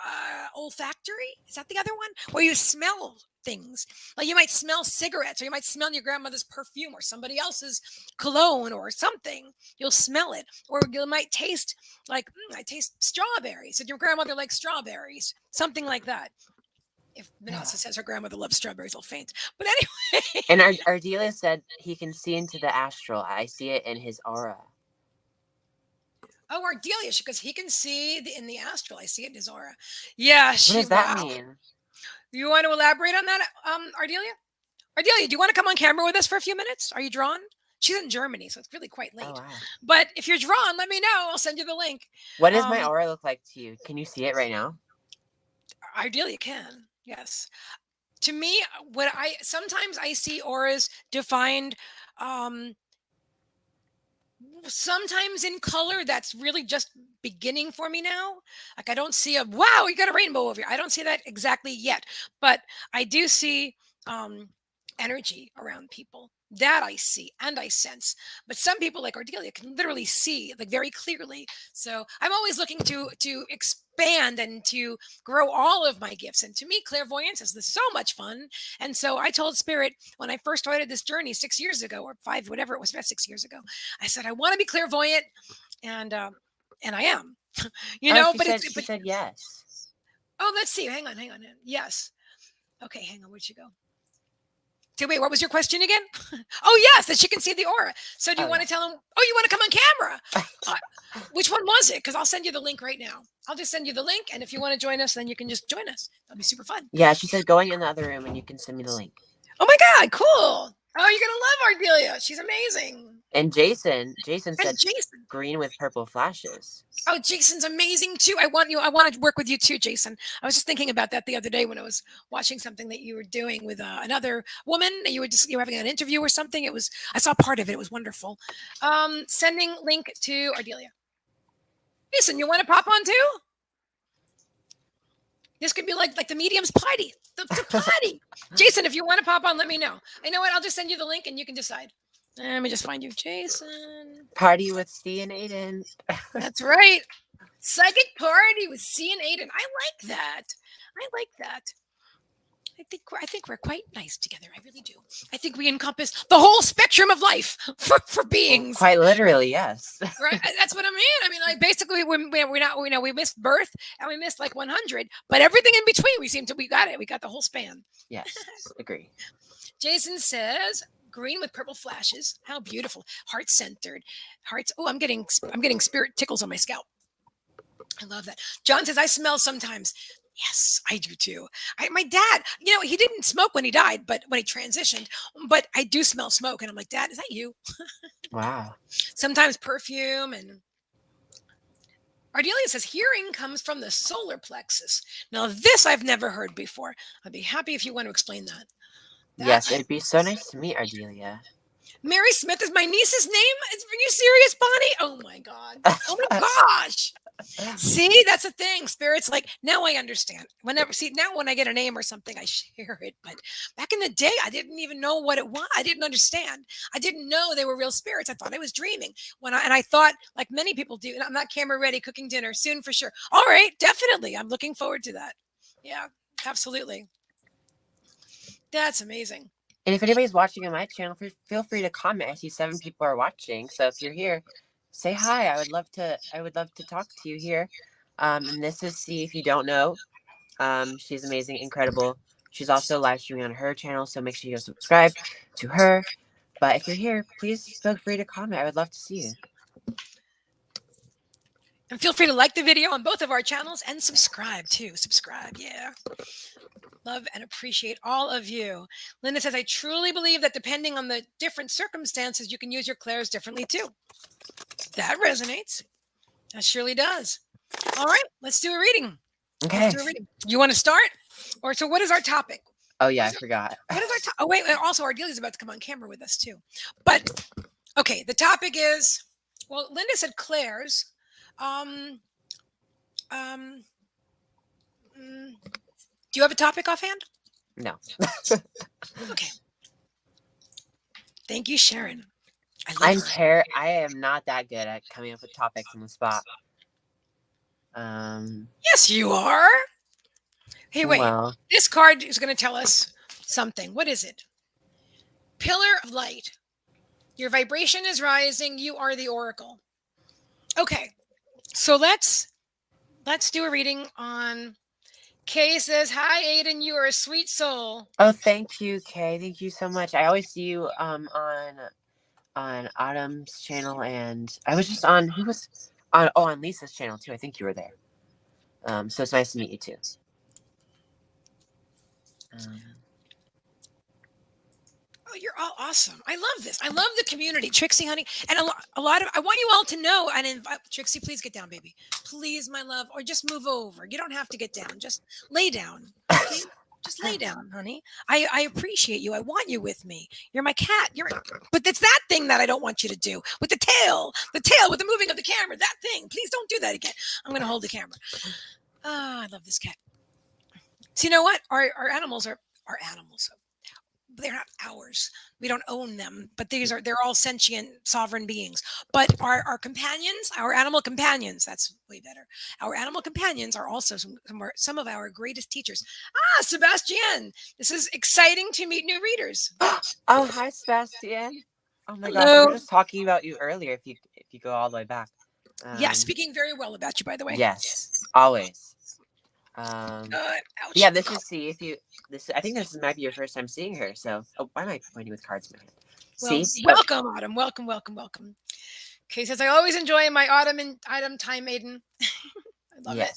olfactory. Is that the other one? Where you smell things. Like you might smell cigarettes, or you might smell your grandmother's perfume or somebody else's cologne or something. You'll smell it. Or you might taste like, I taste strawberries. And your grandmother likes strawberries. Something like that. If Manasa says her grandmother loves strawberries, I'll faint. But anyway. And Ardelia said he can see into the astral. I see it in his aura. Oh, Ardelia, because he can see in the astral. I see it in his aura. Yeah, What does that mean? You want to elaborate on that, Ardelia? Ardelia, do you want to come on camera with us for a few minutes? Are you drawn? She's in Germany, so it's really quite late. Oh, wow. But if you're drawn, let me know. I'll send you the link. What does my aura look like to you? Can you see it right now? Ideally, you can. Yes. To me, sometimes I see auras defined sometimes in color that's really just beginning for me now. Like I don't see wow, you got a rainbow over here. I don't see that exactly yet, but I do see energy around people. That I see and I sense. But some people like Ardelia can literally see like very clearly. So I'm always looking to expand and to grow all of my gifts. And to me, clairvoyance is so much fun. And so I told Spirit when I first started this journey 6 years ago or 5, whatever it was, about 6 years ago, I said I want to be clairvoyant, and I am. She said yes. Oh, let's see. Hang on. Yes. Okay, hang on. Where'd she go? So wait, what was your question again? Oh, yes, that she can see the aura. So do you want to tell him? Oh, you want to come on camera? Which one was it? Because I'll send you the link right now. I'll just send you the link, and if you want to join us, then you can just join us. That'll be super fun. Yeah, she said going in the other room, and you can send me the link. Oh my God, cool! Oh, you're gonna love Ardelia. She's amazing. And Jason said green with purple flashes. Oh, Jason's amazing too. I want to work with you too, Jason. I was just thinking about that the other day when I was watching something that you were doing with another woman. You were having an interview or something. I saw part of it. It was wonderful. Sending link to Ardelia. Jason, you want to pop on too? This could be like the medium's party. The party. Jason, if you want to pop on, let me know. I know what, I'll just send you the link and you can decide. Let me just find you, Jason. Party with C and Aiden. That's right. Psychic party with C and Aiden. I like that. I like that. I think we're quite nice together. I really do. I think we encompass the whole spectrum of life for beings. Well, quite literally, yes. Right. That's what I mean. I mean, like basically, we're not. We know we missed birth and we missed like 100, but everything in between, we got it. We got the whole span. Yes, agree. Jason says green with purple flashes. How beautiful. Heart centered. Hearts. Oh, I'm getting spirit tickles on my scalp. I love that. John says I smell sometimes. Yes, I do too. My dad, he didn't smoke when he died, but when he transitioned, but I do smell smoke. And I'm like, Dad, is that you? Wow. Sometimes perfume. And Ardelia says hearing comes from the solar plexus. Now, this I've never heard before. I'd be happy if you want to explain that. Yes, it'd be so nice to meet Ardelia. Mary Smith is my niece's name? Are you serious, Bonnie? Oh my God. Oh my gosh. See, that's the thing. Spirit's like, now I understand. Now when I get a name or something, I share it. But back in the day, I didn't even know what it was. I didn't understand. I didn't know they were real spirits. I thought I was dreaming. And I thought, like many people do, I'm not camera ready, cooking dinner soon for sure. All right, definitely. I'm looking forward to that. Yeah, absolutely. That's amazing. And if anybody's watching on my channel, feel free to comment. I see 7 people are watching. So if you're here, say hi. I would love to talk to you here. And this is C, if you don't know. She's amazing, incredible. She's also live streaming on her channel, so make sure you go subscribe to her. But if you're here, please feel free to comment. I would love to see you. And feel free to like the video on both of our channels and subscribe too. Subscribe, yeah. Love and appreciate all of you. Linda says, I truly believe that depending on the different circumstances, you can use your clairs differently too. That resonates. That surely does. All right, let's do a reading. Okay. Let's do a reading. You want to start? Or so what is our topic? Oh, yeah, I forgot. What is our topic? Oh, wait, also Ardelia's about to come on camera with us too. But, okay, the topic is, well, Linda said clairs. Do you have a topic offhand? No. Okay. Thank you, Sharon. I am not that good at coming up with topics on the spot. Yes, you are. Hey, wait. Well, This card is going to tell us something. What is it? Pillar of light. Your vibration is rising. You are the oracle. Okay. So let's do a reading on Kay says, hi, Aiden. You are a sweet soul. Oh, thank you, Kay. Thank you so much. I always see you on Autumn's channel, and I was just on on Lisa's channel too. I think you were there. So it's nice to meet you too. Oh, you're all awesome. I love this. I love the community, Trixie, honey, and a lot of. I want you all to know and invite Trixie. Please get down, baby. Please, my love, or just move over. You don't have to get down. Just lay down. Okay? Just lay down, honey. I appreciate you. I want you with me. You're my cat. But it's that thing that I don't want you to do with the tail with the moving of the camera. That thing. Please don't do that again. I'm going to hold the camera. Oh, I love this cat. So you know what? Our animals are animals. They're not ours. We don't own them, but they're all sentient sovereign beings. But our companions, our animal companions, that's way better. Our animal companions are also some of our greatest teachers. Sebastian, this is exciting to meet new readers. Oh, hi, Sebastian. Oh my gosh, we were just talking about you earlier. If you go all the way back. Yeah, speaking very well about you, by the way. Yes, always. Yeah, this is C. I think this might be your first time seeing her. So, why am I pointing with cards in my hand? Well, welcome, Autumn. Welcome. Kay says, I always enjoy my autumn time, Aiden. I love it.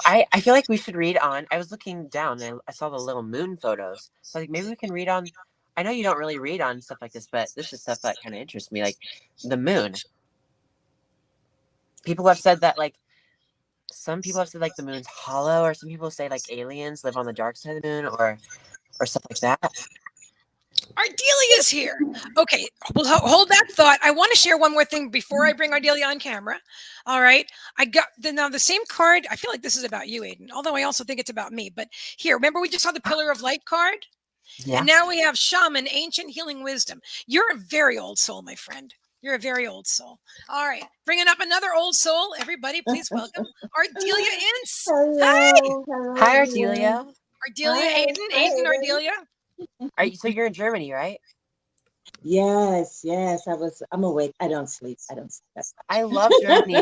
I feel like we should read on. I was looking down and I saw the little moon photos. So like maybe we can read on. I know you don't really read on stuff like this, but this is stuff that kind of interests me, like the moon. People have said that some people have said the moon's hollow, or some people say aliens live on the dark side of the moon, or stuff like that. Ardelia's here. Okay, well, hold that thought. I want to share one more thing before I bring Ardelia on camera. All right, I got now the same card. I feel like this is about you, Aiden, although I also think it's about me. But here, remember we just saw the Pillar of Light card, Yeah. and now we have Shaman, Ancient Healing Wisdom. You're a very old soul, my friend. You're a very old soul. All right, bringing up another old soul. Everybody, please welcome Ardelia Ince. Hi, Hello, hello Hi, everyone. Ardelia. Ardelia, Hi, Aiden, hi Aiden, Aiden. Ardelia. So you're in Germany, right? Yes, yes. I'm awake. I don't sleep. I don't sleep. I love Germany.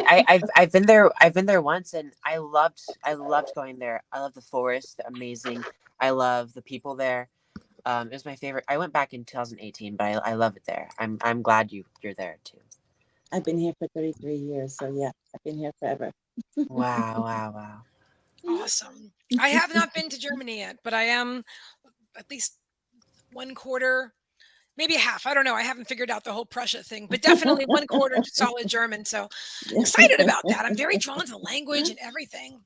I've been there. I've been there once, and I loved going there. I love the forest, amazing. I love the people there. It was my favorite. I went back in 2018, but I love it there. I'm glad you're there too. I've been here for 33 years, so yeah, I've been here forever. Wow, wow, wow. Awesome. I have not been to Germany yet, but I am at least one quarter, maybe a half. I don't know. I haven't figured out the whole Prussia thing, but definitely one quarter solid German. So excited about that. I'm very drawn to the language and everything,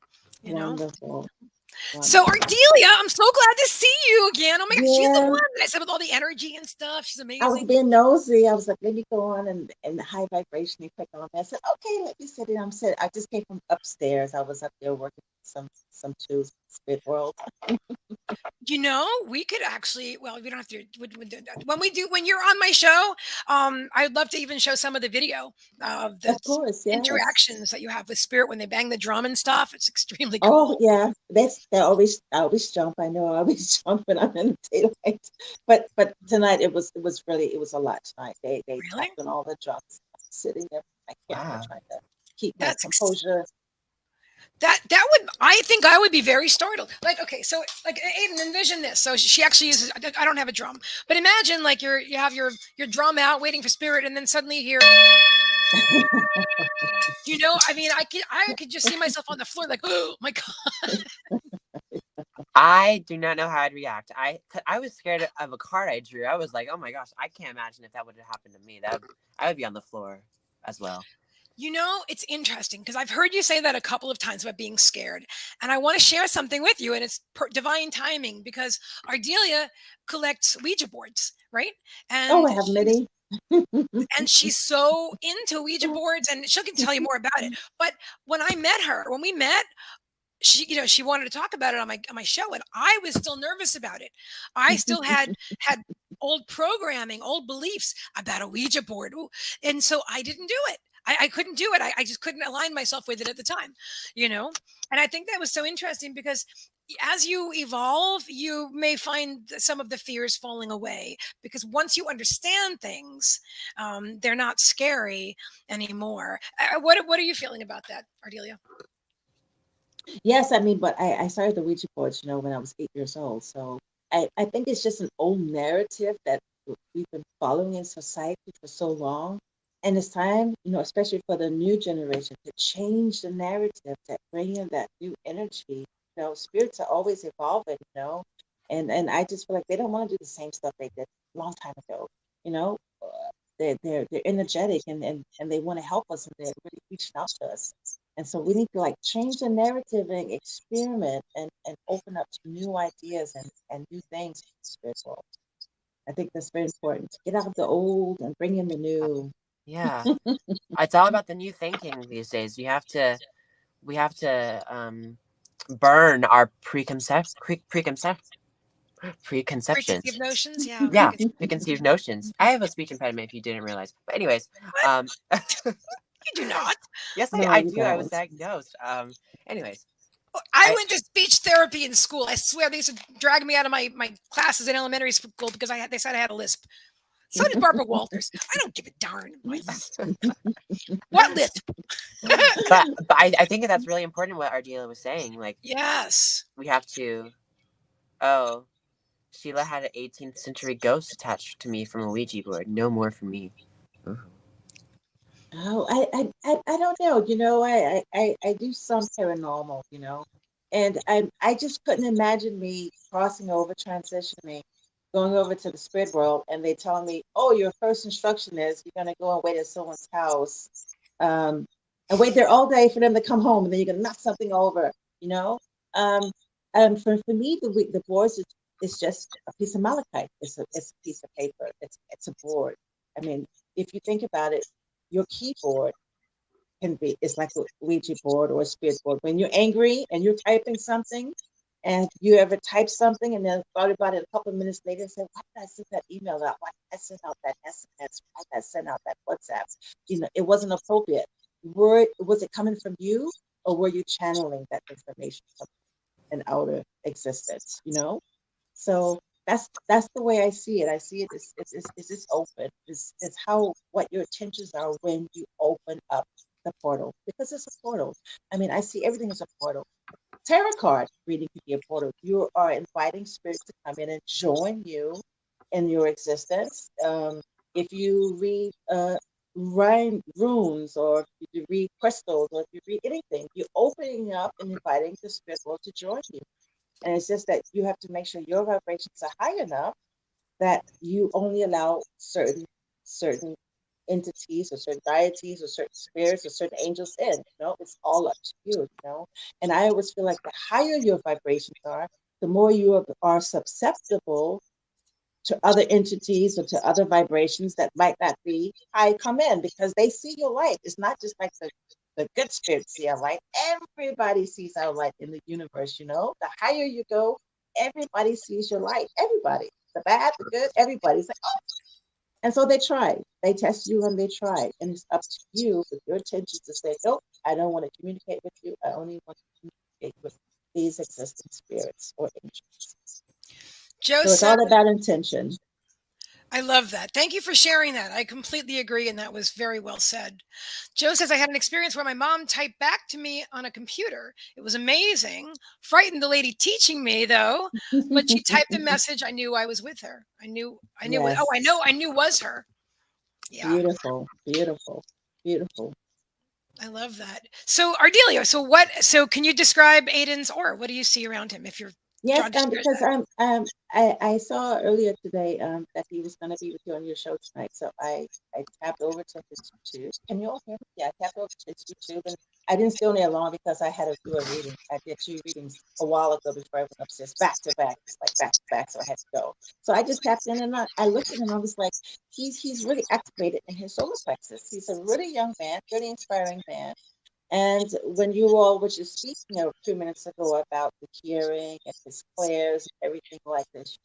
you know. Wonderful, So wonderful. Ardelia, I'm so glad to see you again. Oh my God, she's the Yeah, one that I said with all the energy and stuff. She's I was amazing. being nosy. I was like, let me go on and the high vibration and click on. I said, okay, let me sit in. I'm sitting. I just came from upstairs. I was up there working with some tools, Spirit World. You know, we could actually, well, we don't have to, when you're on my show, I'd love to even show some of the video of the Of course, yes. interactions that you have with spirit when they bang the drum and stuff. It's extremely Oh cool. yeah, I always jump. I know I always jump when I'm in the daylight. But tonight it was a lot tonight. They Really? tapped on all the drums. I'm sitting there with my camera Wow. trying to keep my That's composure. that would, I think I would be very startled. Like, okay, so like Aiden, envision this. So she actually uses, I don't have a drum, but imagine like you have your drum out waiting for spirit, and then suddenly you hear, I mean, I could just see myself on the floor like, oh my God. I do not know how I'd react. I was scared of a card I drew. I was like, oh my gosh, I can't imagine if that would have happened to me. I would be on the floor as well. It's interesting because I've heard you say that a couple of times about being scared. And I want to share something with you. And it's divine timing because Ardelia collects Ouija boards, right? Oh, And I have many. she's so into Ouija boards, and she can tell you more about it. But when we met, she wanted to talk about it on my show, and I was still nervous about it. I still had old programming, old beliefs about a Ouija board. Ooh, and so I didn't do it. I couldn't do it. I just couldn't align myself with it at the time, you know. And I think that was so interesting because as you evolve, you may find some of the fears falling away because once you understand things, they're not scary anymore. What are you feeling about that, Ardelia? Yes, I mean, but I started the Ouija boards, when I was 8 years old. So I think it's just an old narrative that we've been following in society for so long. And it's time, especially for the new generation, to change the narrative, that bring in that new energy. Spirits are always evolving. And I just feel like they don't want to do the same stuff they did a long time ago. You know, uh, they're energetic and they want to help us and they're really reaching out to us. And so we need to like change the narrative and experiment and open up to new ideas and new things in the spirit world. I think that's very important. Get out of the old and bring in the new. Yeah. It's all about the new thinking these days. We have to burn our Preconceived preconceptions. notions, yeah. Yeah, preconceived notions. I have a speech impediment if you didn't realize. But anyways, What? um You do not. yes, No, I you do. I was don't. diagnosed. Anyways, I I went to speech therapy in school. I swear they used to drag me out of my classes in elementary school because they said I had a lisp. So did Barbara Walters. I don't give a darn. What lisp? but I think that's really important what Ardila was saying. Like Yes. we have to. Oh, Sheila had an 18th century ghost attached to me from a Ouija board. No more for me. Ooh. Oh, I don't know. I do some paranormal. And I just couldn't imagine me crossing over, transitioning, going over to the spirit world, and they telling me, "Oh, your first instruction is you're gonna go and wait at someone's house, um, and wait there all day for them to come home, and then you're gonna knock something over." You know, um, and for me, the boards it's just a piece of malachite. It's a piece of paper. It's a board. I mean, if you think about it, your keyboard can be, it's like a Ouija board or a spirit board. When you're angry and you're typing something, and you ever type something and then thought about it a couple of minutes later and said, why did I send that email out? Why did I send out that SMS? Why did I send out that WhatsApp? It wasn't appropriate. Was it coming from you, or were you channeling that information from an outer existence? So that's the way I see it. I see it as it's open. It's how, what your intentions are when you open up the portal, because it's a portal. I mean, I see everything as a portal. Tarot card reading could be a portal. You are inviting spirits to come in and join you in your existence. If you read runes, or if you read crystals, or if you read anything, you're opening up and inviting the spirit world to join you. And it's just that you have to make sure your vibrations are high enough that you only allow certain entities, or certain deities, or certain spirits, or certain angels in. It's all up to you. And I always feel like the higher your vibrations are, the more you are susceptible to other entities or to other vibrations that might not be high come in, because they see your light. It's not just like the good spirits see our light. Everybody sees our light in the universe. The higher you go, everybody sees your light. Everybody, the bad, the good, everybody's like, oh. And so they tried. They tested you and they tried. And it's up to you with your intentions to say, nope, I don't want to communicate with you. I only want to communicate with these existing spirits or angels. Joe So it's said, all about intention. I love that. Thank you for sharing that. I completely agree, and that was very well said. Joe says, I had an experience where my mom typed back to me on a computer. It was amazing. Frightened the lady teaching me, though. When she typed a message, I knew I was with her. Yes. I knew was her. Yeah. Beautiful, beautiful, beautiful. I love that. So Ardelia, so can you describe Aiden's aura? What do you see around him if you're Yes, drawn to share because that? I saw earlier today that he was going to be with you on your show tonight. So I tapped over to his YouTube. Can you all hear me? Yeah, I tapped over to his YouTube, and I didn't stay on there long because I had to do a reading. I did 2 readings a while ago before I went upstairs, back to back, just like back to back. So I had to go. So I just tapped in, and I looked at him. I was like, he's really activated in his solar plexus. He's a really young man, really inspiring man. And when you all were just speaking a few minutes ago about the hearing and his clairs and everything like this,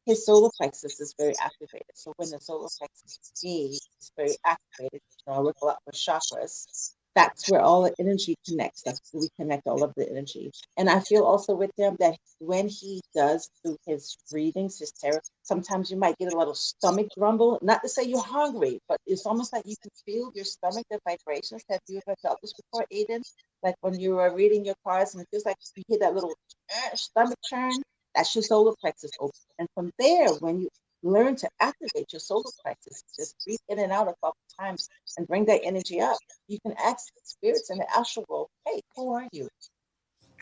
his solar plexus is very activated. So when the solar plexus for me is very activated, I work a lot with chakras. That's where all the energy connects. That's where we connect all of the energy. And I feel also with him that when he does do his readings, his tarot, sometimes you might get a little stomach grumble. Not to say you're hungry, but it's almost like you can feel your stomach, the vibrations. Have you ever felt this before, Aiden? Like when you are reading your cards and it feels like you hear that little stomach churn, that's your solar plexus open. And from there, when you learn to activate your solar plexus, just breathe in and out a couple times and bring that energy up, you can ask spirits in the astral world, hey, who are you?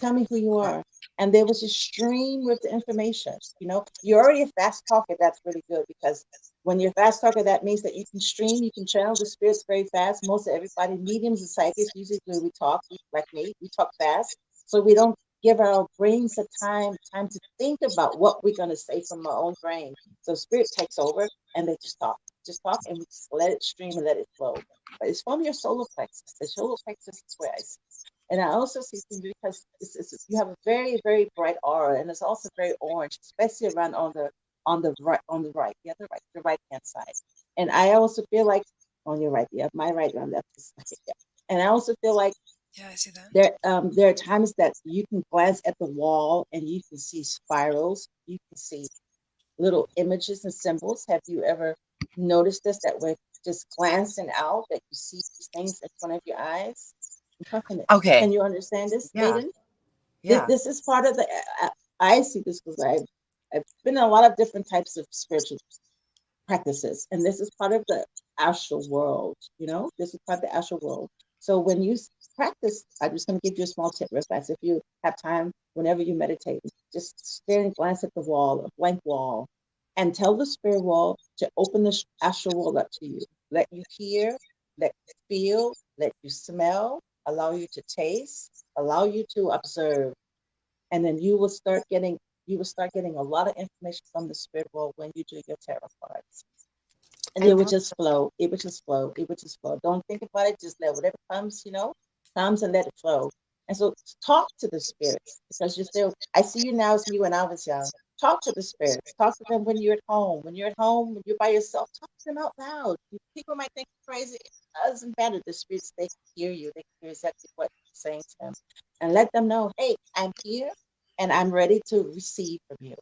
Tell me who you are. And there was a stream with the information. You're already a fast talker. That's really good, because when you're a fast talker, that means that you can stream, you can channel the spirits very fast. Most of everybody, mediums and psychics, usually when we talk, like me, we talk fast. So we don't give our brains the time to think about what we're going to say from our own brain. So spirit takes over and they just talk, and we just let it stream and let it flow. But it's from your solar plexus. The solar plexus is where I see. And I also see things because you have a very, very bright aura, and it's also very orange, especially around on the right, yeah, the right hand side. And I also feel like on your right, yeah, my right and left is yeah. And I also feel like Yeah, I see that. there are times that you can glance at the wall and you can see spirals, you can see little images and symbols. Have you ever noticed this, that we're just glancing out, that you see these things in front of your eyes? Okay. Can you understand this, Yeah. Aiden? Yeah. This is part of the. I see this because I've been in a lot of different types of spiritual practices, and this is part of the astral world. This is part of the astral world. So when you practice, I'm just going to give you a small tip real fast. If you have time, whenever you meditate, just stare and glance at the wall, a blank wall, and tell the spirit wall to open the astral world up to you. Let you hear, let you feel, let you smell, allow you to taste, allow you to observe. And then you will start getting You will start getting a lot of information from the spirit world when you do your tarot cards. And I it would love just flow. It would just flow. It would just flow. Don't think about it. Just let whatever comes, comes and let it flow. And so talk to the spirits because you're still, I see you now as me when I was young. Talk to the spirits. Talk to them when you're at home. When you're at home, when you're by yourself, talk to them out loud. People might think you're crazy. It doesn't matter. The spirits, they can hear you. They can hear exactly what you're saying to them. And let them know, hey, I'm here and I'm ready to receive from you.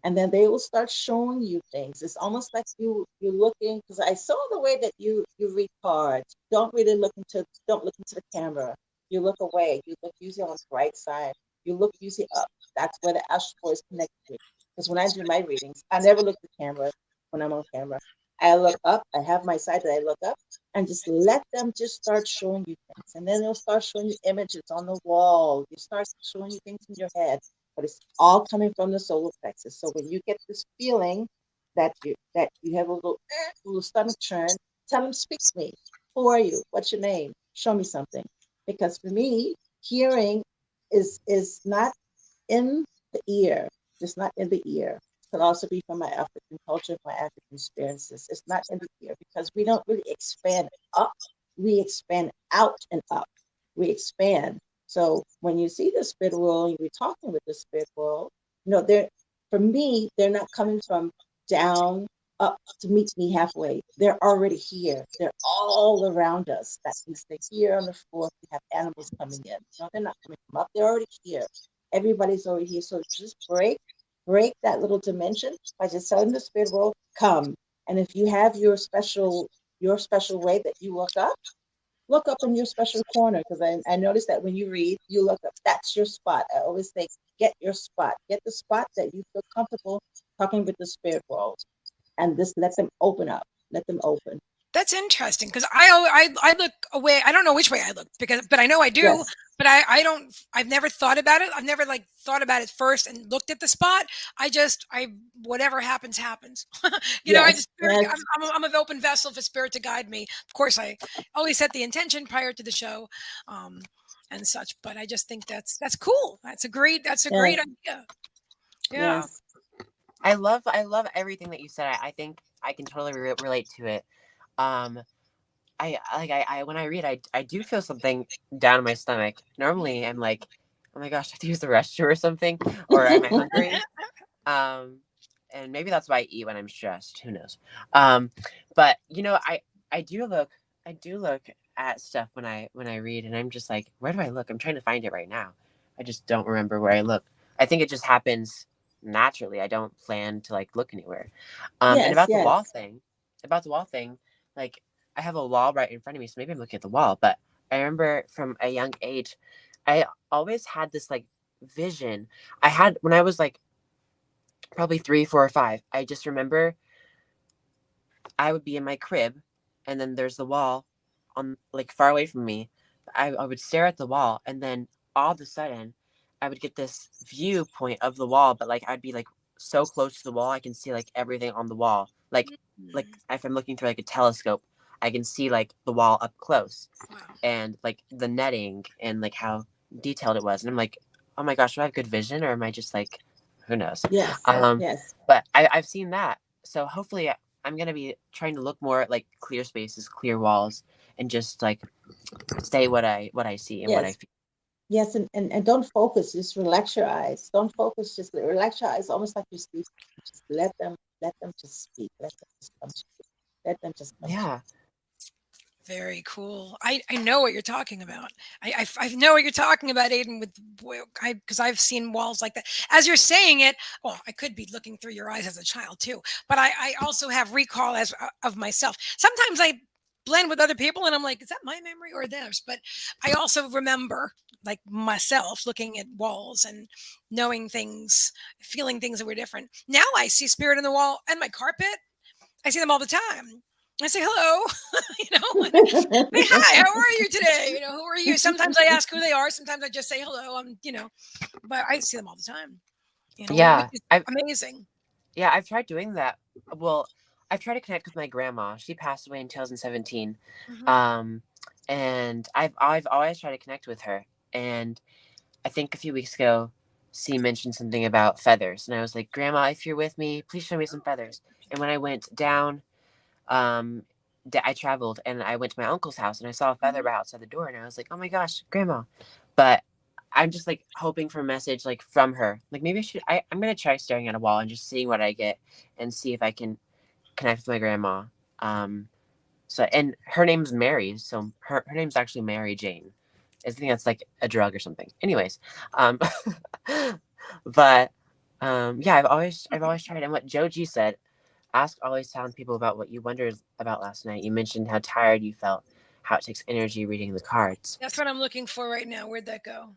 And then they will start showing you things. It's almost like you're looking, because I saw the way that you read cards. Don't look into the camera. You look away. You look usually on the right side. You look usually up. That's where the astral is connected with. Because when I do my readings, I never look at the camera when I'm on camera. I look up. I have my side that I look up and just let them just start showing you things. And then they'll start showing you images on the wall. You start showing you things in your head, but it's all coming from the solar plexus. So when you get this feeling that you have a little stomach churn, tell them, speak to me. Who are you? What's your name? Show me something. Because for me, hearing is not in the ear. It's not in the ear. It could also be from my African culture, my African experiences. It's not in the ear because we don't really expand up. We expand out and up. We expand. So when you see the spirit world, you're talking with the spirit world, they're, for me, they're not coming from down up to meet me halfway. They're already here. They're all around us. That means they're here on the floor. We have animals coming in. No, they're not coming from up. They're already here. Everybody's already here. So just break that little dimension by just telling the spirit world, come. And if you have your special way that you look up in your special corner, because I noticed that when you read, you look up. That's your spot. I always say, get your spot. Get the spot that you feel comfortable talking with the spirit world, and just let them open up. Let them open. That's interesting because I look away. I don't know which way I look but I know I do. Yes. But I don't. I've never thought about it. I've never thought about it first and looked at the spot. I whatever happens happens. I Yes. just Yes. I'm an open vessel for spirit to guide me. Of course, I always set the intention prior to the show, and such. But I just think that's cool. That's a great Yes. idea. Yeah. Yes. I love everything that you said. I think I can totally relate to it. Um, I when I read, I do feel something down in my stomach. Normally, I'm like, oh my gosh, I have to use the restroom or something, or am I hungry? And maybe that's why I eat when I'm stressed. Who knows? But I do look at stuff when I read, and I'm just like, where do I look? I'm trying to find it right now. I just don't remember where I look. I think it just happens naturally. I don't plan to look anywhere. And Yes. Yes. about the wall thing, like I have a wall right in front of me, so maybe I'm looking at the wall. But I remember from a young age, I always had this vision. I had when I was probably 3, 4, or 5. I just remember I would be in my crib, and then there's the wall on far away from me. I would stare at the wall, and then all of a sudden, I would get this viewpoint of the wall, but I'd be so close to the wall, I can see everything on the wall. If I'm looking through a telescope, I can see the wall up close, Wow. and the netting and how detailed it was. And I'm like, oh my gosh, do I have good vision, or am I just who knows? Yes. Yes. But I've seen that, so hopefully I'm gonna be trying to look more at clear spaces, clear walls, and just say what I see and what I Yes. feel. Yes. And don't focus. Just relax your eyes. Don't focus. Just relax your eyes, almost like you're sleeping. Just let them just speak. Let them just come to you. Let them just come to you. Yeah, Very cool. I know what you're talking about. I know what you're talking about, Aiden. Because I've seen walls like that. As you're saying it, well, I could be looking through your eyes as a child too. But I also have recall of myself. Sometimes I blend with other people, and I'm like, is that my memory or theirs? But I also remember myself looking at walls and knowing things, feeling things that were different. Now I see spirit in the wall and my carpet. I see them all the time. I say hello, say hi. How are you today? Who are you? Sometimes I ask who they are. Sometimes I just say hello. But I see them all the time. Which yeah. is I've amazing. I've tried doing that. Well, I've tried to connect with my grandma. She passed away in 2017, Mhm. and I've always tried to connect with her. And I think a few weeks ago, C mentioned something about feathers, and I was like, Grandma, if you're with me, please show me some feathers. And when I went down, I traveled and I went to my uncle's house and I saw a feather right outside the door, and I was like, oh my gosh, Grandma. But I'm just like hoping for a message like from her. Like maybe I'm gonna try staring at a wall and just seeing what I get and see if I can connect with my grandma. So, and her name's Mary, so her name's actually Mary Jane. I think that's like a drug or something. Anyways, um, but yeah, I've always tried. And what Joji said, ask always telling people about what you wondered about last night. You mentioned how tired you felt, how it takes energy reading the cards. That's what I'm looking for right now. Where'd that go?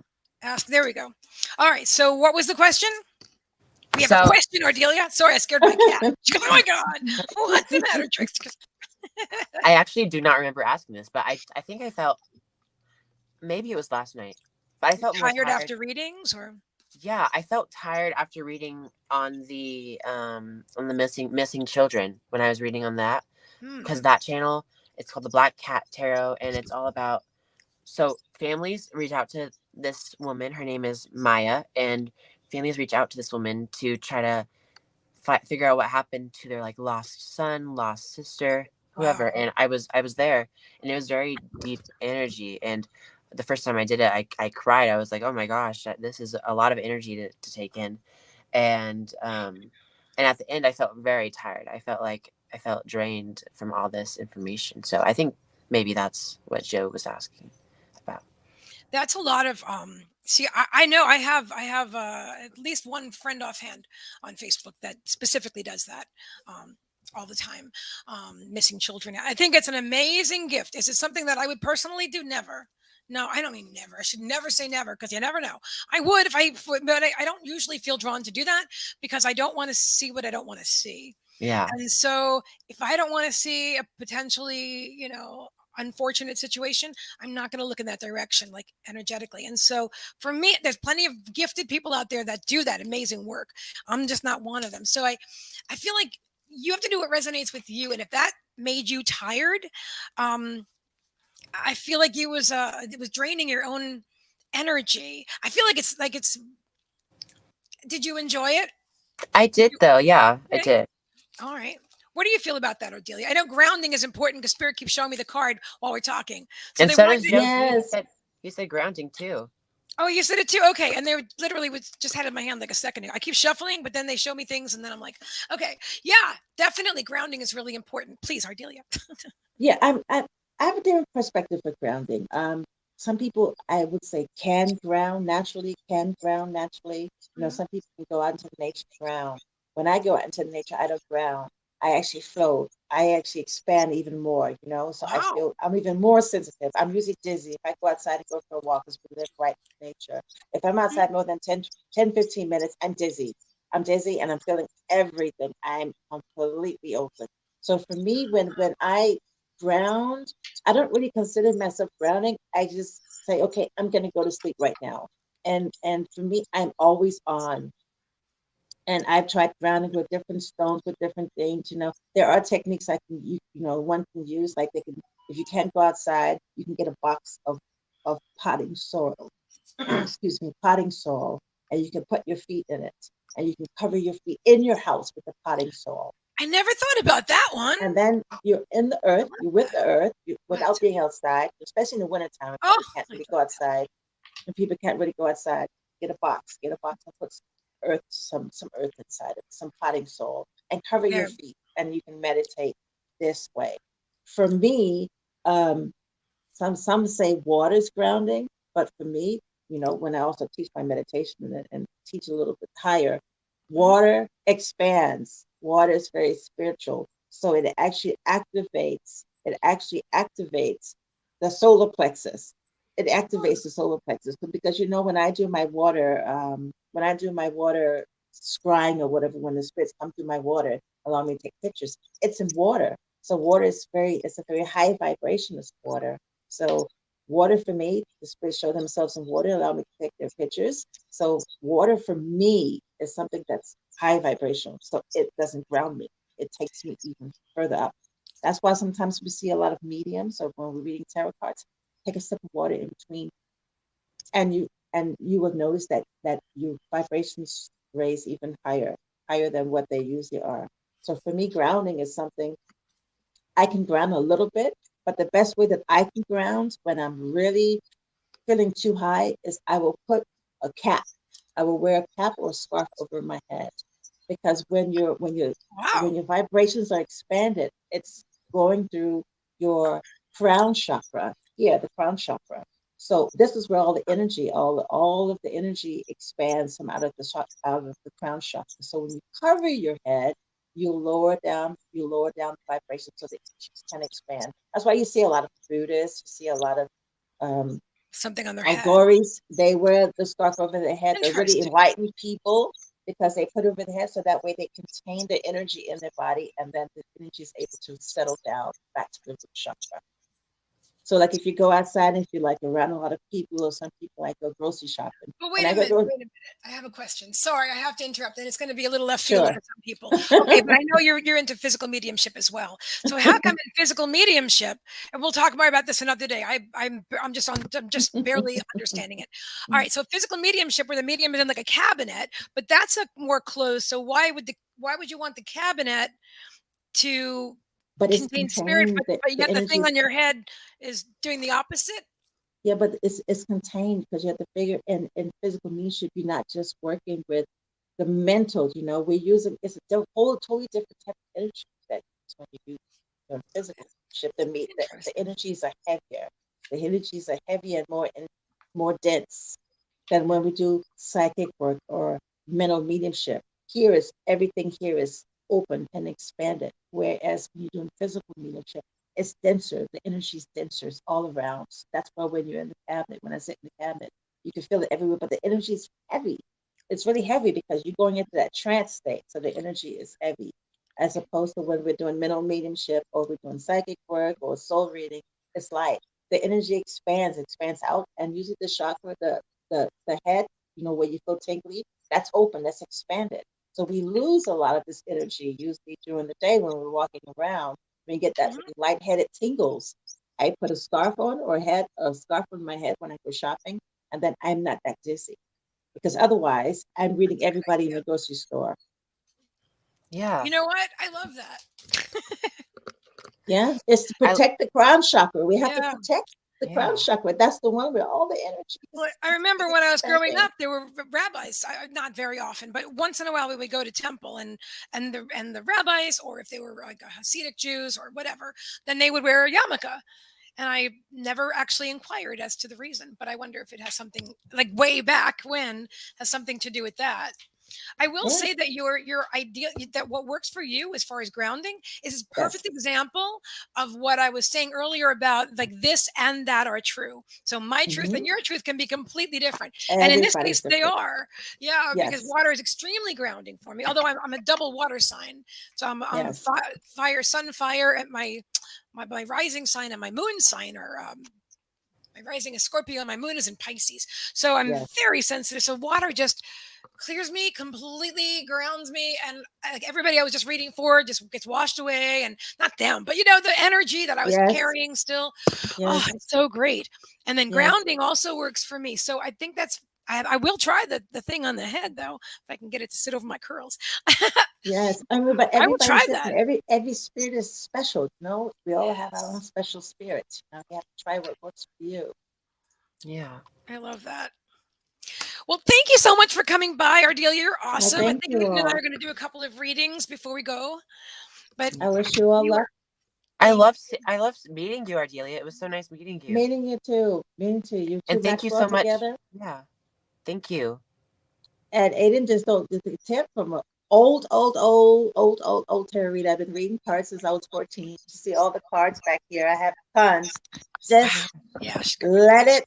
Ask. There we go. All right. So what was the question? We have a So question, Ardelia. Sorry, I scared my cat. She goes, oh my God. What's the matter, Trix? I actually do not remember asking this, but I think I felt, maybe it was last night, but I felt more Tired tired. after readings, or Yeah, I felt tired after reading on the missing children when I was reading on that, because that channel, it's called the Black Cat Tarot, and it's all about, so families reach out to this woman, her name is Maya, and families reach out to this woman to try to figure out what happened to their like lost son, lost sister, whoever. wow. And I was there, and it was very deep energy. And the first time I did it, I cried. I was like, oh my gosh, this is a lot of energy to take in. And at the end, I felt very tired. I felt drained from all this information. So I think maybe that's what Joe was asking about. That's a lot of see, I know I have at least one friend offhand on Facebook that specifically does that all the time. Missing children. I think it's an amazing gift. Is it something that I would personally do? Never. No, I don't mean never. I should never say never because you never know. I would if but I don't usually feel drawn to do that because I don't want to see what I don't want to see. Yeah. And so if I don't want to see a potentially, unfortunate situation, I'm not going to look in that direction, like energetically. And so for me, there's plenty of gifted people out there that do that amazing work. I'm just not one of them. So I feel like you have to do what resonates with you. And if that made you tired, um, I feel like it was draining your own energy. I feel like it's, did you enjoy it? I did though. Yeah, I Okay. did. All right. What do you feel about that, Odelia? I know grounding is important because Spirit keeps showing me the card while we're talking. So And they so want does you. Joe too. Yes. He said grounding too. Oh, you said it too. Okay, and they literally was just had it in my hand like a second ago. I keep shuffling, but then they show me things, and then I'm like, okay, yeah, definitely grounding is really important. Please, Ardelia. Yeah, I have a different perspective for grounding. Some people I would say can ground naturally, can ground naturally. You know, Mhm. some people can go out into the nature and ground. When I go out into the nature, I don't ground. I actually float. I actually expand even more, you know. So I Wow. feel I'm even more sensitive. I'm usually dizzy. If I go outside and go for a walk, because we live right in nature. If I'm outside more than 15 minutes, I'm dizzy. I'm dizzy and I'm feeling everything. I'm completely open. So for me, when I ground, I don't really consider myself grounding. I just say, okay, I'm going to go to sleep right now. And for me, I'm always on. And I've tried grounding with different stones, with different things. You know, there are techniques I can, one can use. Like they can, if you can't go outside, you can get a box of potting soil. Excuse me, potting soil, and you can put your feet in it, and you can cover your feet in your house with the potting soil, I never thought about that one. and then you're in the earth, you're with the earth, without What? being outside, especially in the wintertime when Oh, people can't my really go God. outside. When people can't really go outside, get a box and put some earth inside it, some potting soil, and cover your There. feet, and you can meditate this way. For me, um, some say water's grounding, but for me, when I also teach my meditation and teach a little bit higher, Mhm. water expands. Water is very spiritual. So it actually activates the solar plexus. It activates the solar plexus. Because when I do my water scrying or whatever, when the spirits come through my water, allow me to take pictures, it's in water. So water it's a very high vibrationist water. So water for me, the spirits show themselves in water, allow me to take their pictures. So water for me is something that's high vibrational. So it doesn't ground me. It takes me even further up. That's why sometimes we see a lot of mediums, or when we're reading tarot cards, take a sip of water in between, and and you will notice that your vibrations raise even higher than what they usually are. So for me, grounding is something I can ground a little bit, but the best way that I can ground when I'm really feeling too high is I will put a cap. I will wear a cap or a scarf over my head, because when Wow. your vibrations are expanded, it's going through your crown chakra. Yeah, the crown chakra. So this is where all the energy, all of the energy expands from out of the crown chakra. So when you cover your head, you lower down the vibration so the energies can expand. That's why you see a lot of Buddhists, you see a lot of um, Something on their head. Goris, they wear the scarf over their head. They're really Interesting. enlightened people because they put it over their head so that way they contain the energy in their body, and then the energy is able to settle down back to the root chakra. So, like if you go outside and if you're like around a lot of people, or some people like go grocery shopping. But When wait I a go minute, grocery, wait a minute. I have a question. Sorry, I have to interrupt, and it's going to be a little left field sure. for some people. Okay, but I know you're into physical mediumship as well. So how come in physical mediumship, and we'll talk more about this another day. I'm just barely understanding it. All right, so physical mediumship where the medium is in like a cabinet, but that's a more closed. So why would you want the cabinet to But it's contain spirit, contained, but the yet the thing energies. on your head is doing the opposite? Yeah, but it's contained because you have to figure in physical mediumship, you're not just working with the mental, we're using it's a whole totally different type of energy that when you use physical mediumship. The Interesting. energies are heavier. The energies are heavier and more dense than when we do psychic work or mental mediumship. Everything here is open and expanded. Whereas when you're doing physical mediumship, it's denser. The energy is denser. It's all around. That's why when you're in the cabinet, when I sit in the cabinet, you can feel it everywhere. But the energy is heavy. It's really heavy because you're going into that trance state. So the energy is heavy, as opposed to when we're doing mental mediumship or we're doing psychic work or soul reading. It's light. The energy expands out, and usually the chakra, the head, where you feel tingly, that's open, that's expanded. So we lose a lot of this energy usually during the day when we're walking around. We get that Mhm. really lightheaded tingles. I put a scarf on or had a scarf on my head when I go shopping, and then I'm not that dizzy. Because otherwise, I'm reading That's a good everybody in idea. the grocery store. Yeah. You know what? I love that. Yeah, it's to I protect the crown chakra. We have to Yeah. protect the crown yeah. chakra. That's the one where all the energy Well, is, I remember is when I was growing expanding. up, there were rabbis. Not very often, but once in a while we would go to temple, and the rabbis, or if they were like a Hasidic Jews or whatever, then they would wear a yarmulke. And I never actually inquired as to the reason, but I wonder if it has something like way back when has something to do with that. I will Yeah, say that your idea that what works for you as far as grounding is a yes. perfect example of what I was saying earlier about like this and that are true. So my truth Hmm. and your truth can be completely different. And in this Everybody's case, they different. are. Yeah, because Yes, water is extremely grounding for me. Although I'm a double water sign. So I'm yes, fire, sun, fire at my rising sign and my moon sign are my rising is Scorpio and my moon is in Pisces. So I'm yes, very sensitive. So water just clears me completely, grounds me, and like everybody I was just reading for just gets washed away, and not them, but the energy that I was yes, carrying still. Oh, yes, it's so great. And then yes, grounding also works for me. So I think I will try the thing on the head though, if I can get it to sit over my curls. yes. I mean, but I will try everybody's that. different. Every spirit is special. We all have our own Yes. special spirits. We have to try what works for you. Yeah. I love that. Well, thank you so much for coming by, Ardelia. You're Well, awesome. I thank think you Newton and I all. are going to do a couple of readings before we go. But I wish you all you luck. are thank I love meeting you, Ardelia. It was so nice meeting you. Meeting you too. Meeting too. You two And thank match you well so much. together. Yeah. Thank you. And Aiden just don't just a tip from an old tarot reader. I've been reading cards since I was 14. You see all the cards back here. I have tons. Just yeah, she's got really let good.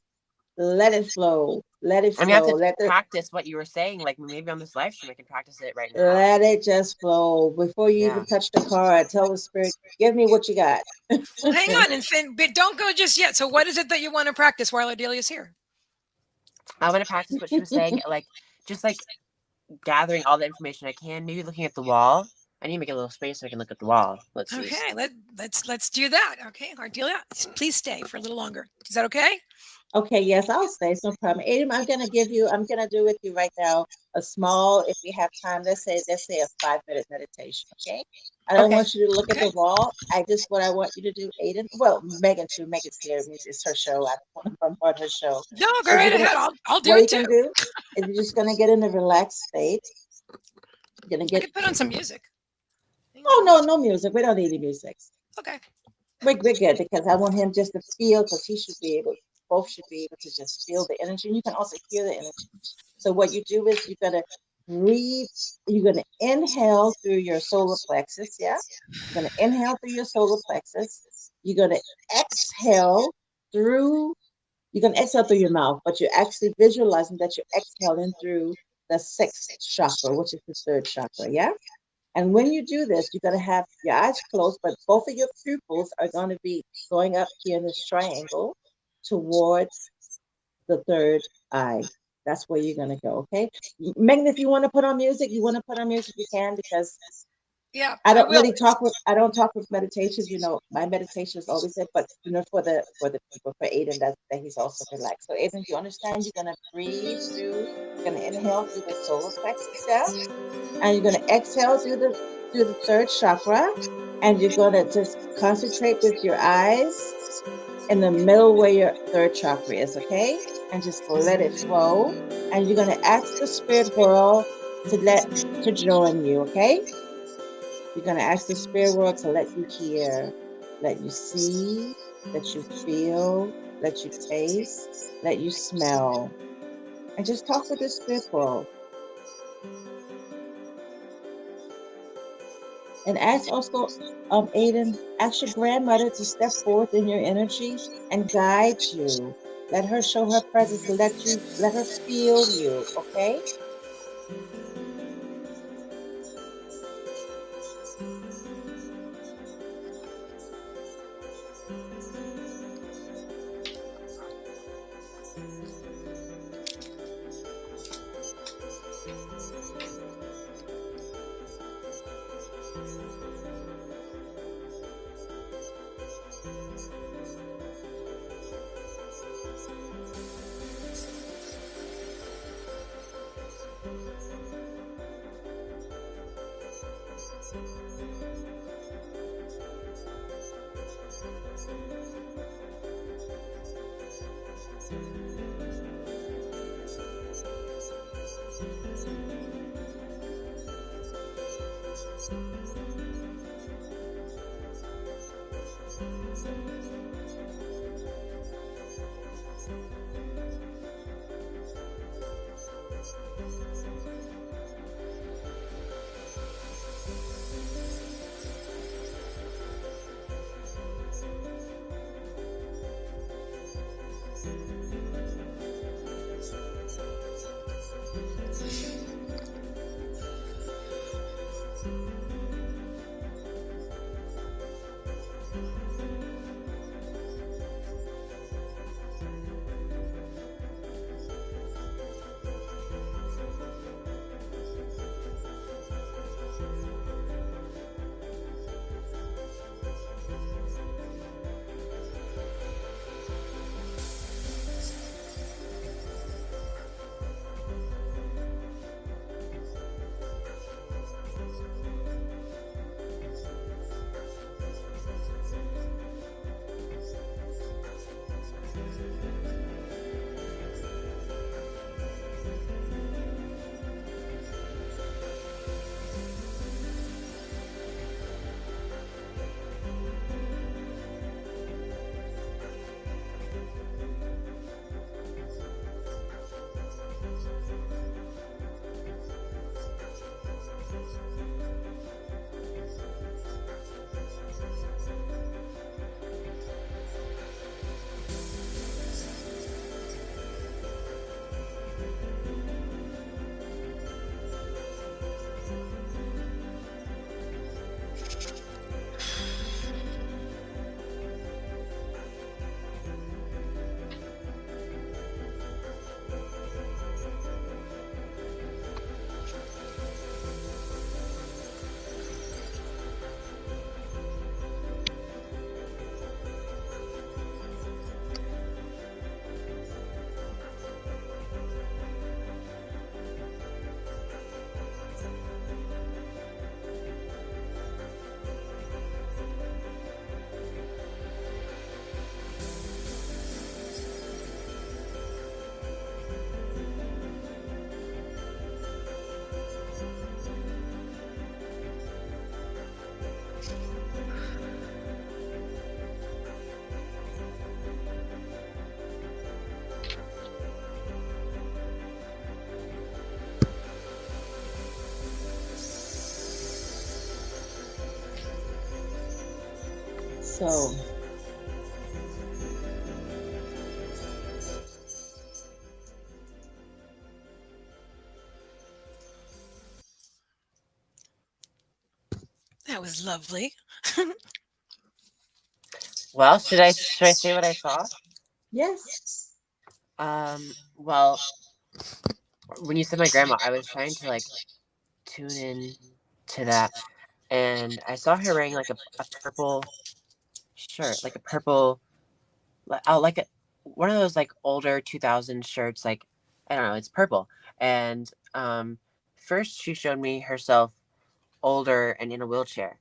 it flow. Let it I'm gonna have flow. to practice what you were saying. Like maybe on this live stream, I can practice it right now. Let it just flow. Before you Yeah. even touch the card, tell the spirit, give me what you got. Well, hang on, and but don't go just yet. So, what is it that you want to practice while Adelia's here? I want to practice what she was saying. Like just like gathering all the information I can. Maybe looking at the wall. I need to make a little space so I can look at the wall. Let's see. Okay, let's do that. Okay, Ardelia, please stay for a little longer. Is that okay? Okay, yes, I'll stay. It's no problem. Aiden, I'm gonna do with you right now a small, if we have time, let's say a 5 minute meditation, okay? I don't Okay. want you to look at Okay. the wall. What I want you to do, Aiden, well, Megan too, Megan's here. It's her show. I don't want to bombard her show. No, go Is right you're gonna, ahead. I'll do what are it you too. gonna do? Is you're just gonna get in a relaxed state. You're gonna I get, could put on some music. Hang oh on. no, no music. We don't need any music. Okay. We're good because I want him just to feel, because he should be able, both should be able to just feel the energy. And you can also hear the energy. So what you do is you're gonna breathe, you're gonna inhale through your solar plexus, yeah? You're gonna inhale through your solar plexus. You're gonna exhale through, you're gonna exhale through your mouth, but you're actually visualizing that you're exhaling through the sixth chakra, which is the third chakra, yeah? And when you do this, you're going to have your eyes closed, but both of your pupils are going to be going up here in this triangle towards the third eye. That's where you're going to go. Okay. Megan, if you want to put on music, you can, because Yeah, I I don't will. really talk with, I don't talk with meditations. My meditation is always it, but for the people, for Aiden, that he's also relaxed. So Aiden, you understand? You're going to breathe through, you're going to inhale through the solar plexus, yeah? And you're going to exhale through the third chakra, and you're going to just concentrate with your eyes in the middle where your third chakra is, okay? And just let it flow. And you're going to ask the spirit world to join you, okay? You're going to ask the spirit world to let you hear, let you see, let you feel, let you taste, let you smell, and just talk with the spirit world. And ask also, Aiden, ask your grandmother to step forth in your energy and guide you. Let her show her presence. Let her feel you. Okay. So That was lovely. Well, should I say what I saw? yes. Well, when you said my grandma, I was trying to like tune in to that, and I saw her wearing like a purple shirt, like a purple, like a one of those like older 2000 shirts, like I don't know, it's purple. And first she showed me herself older and in a wheelchair,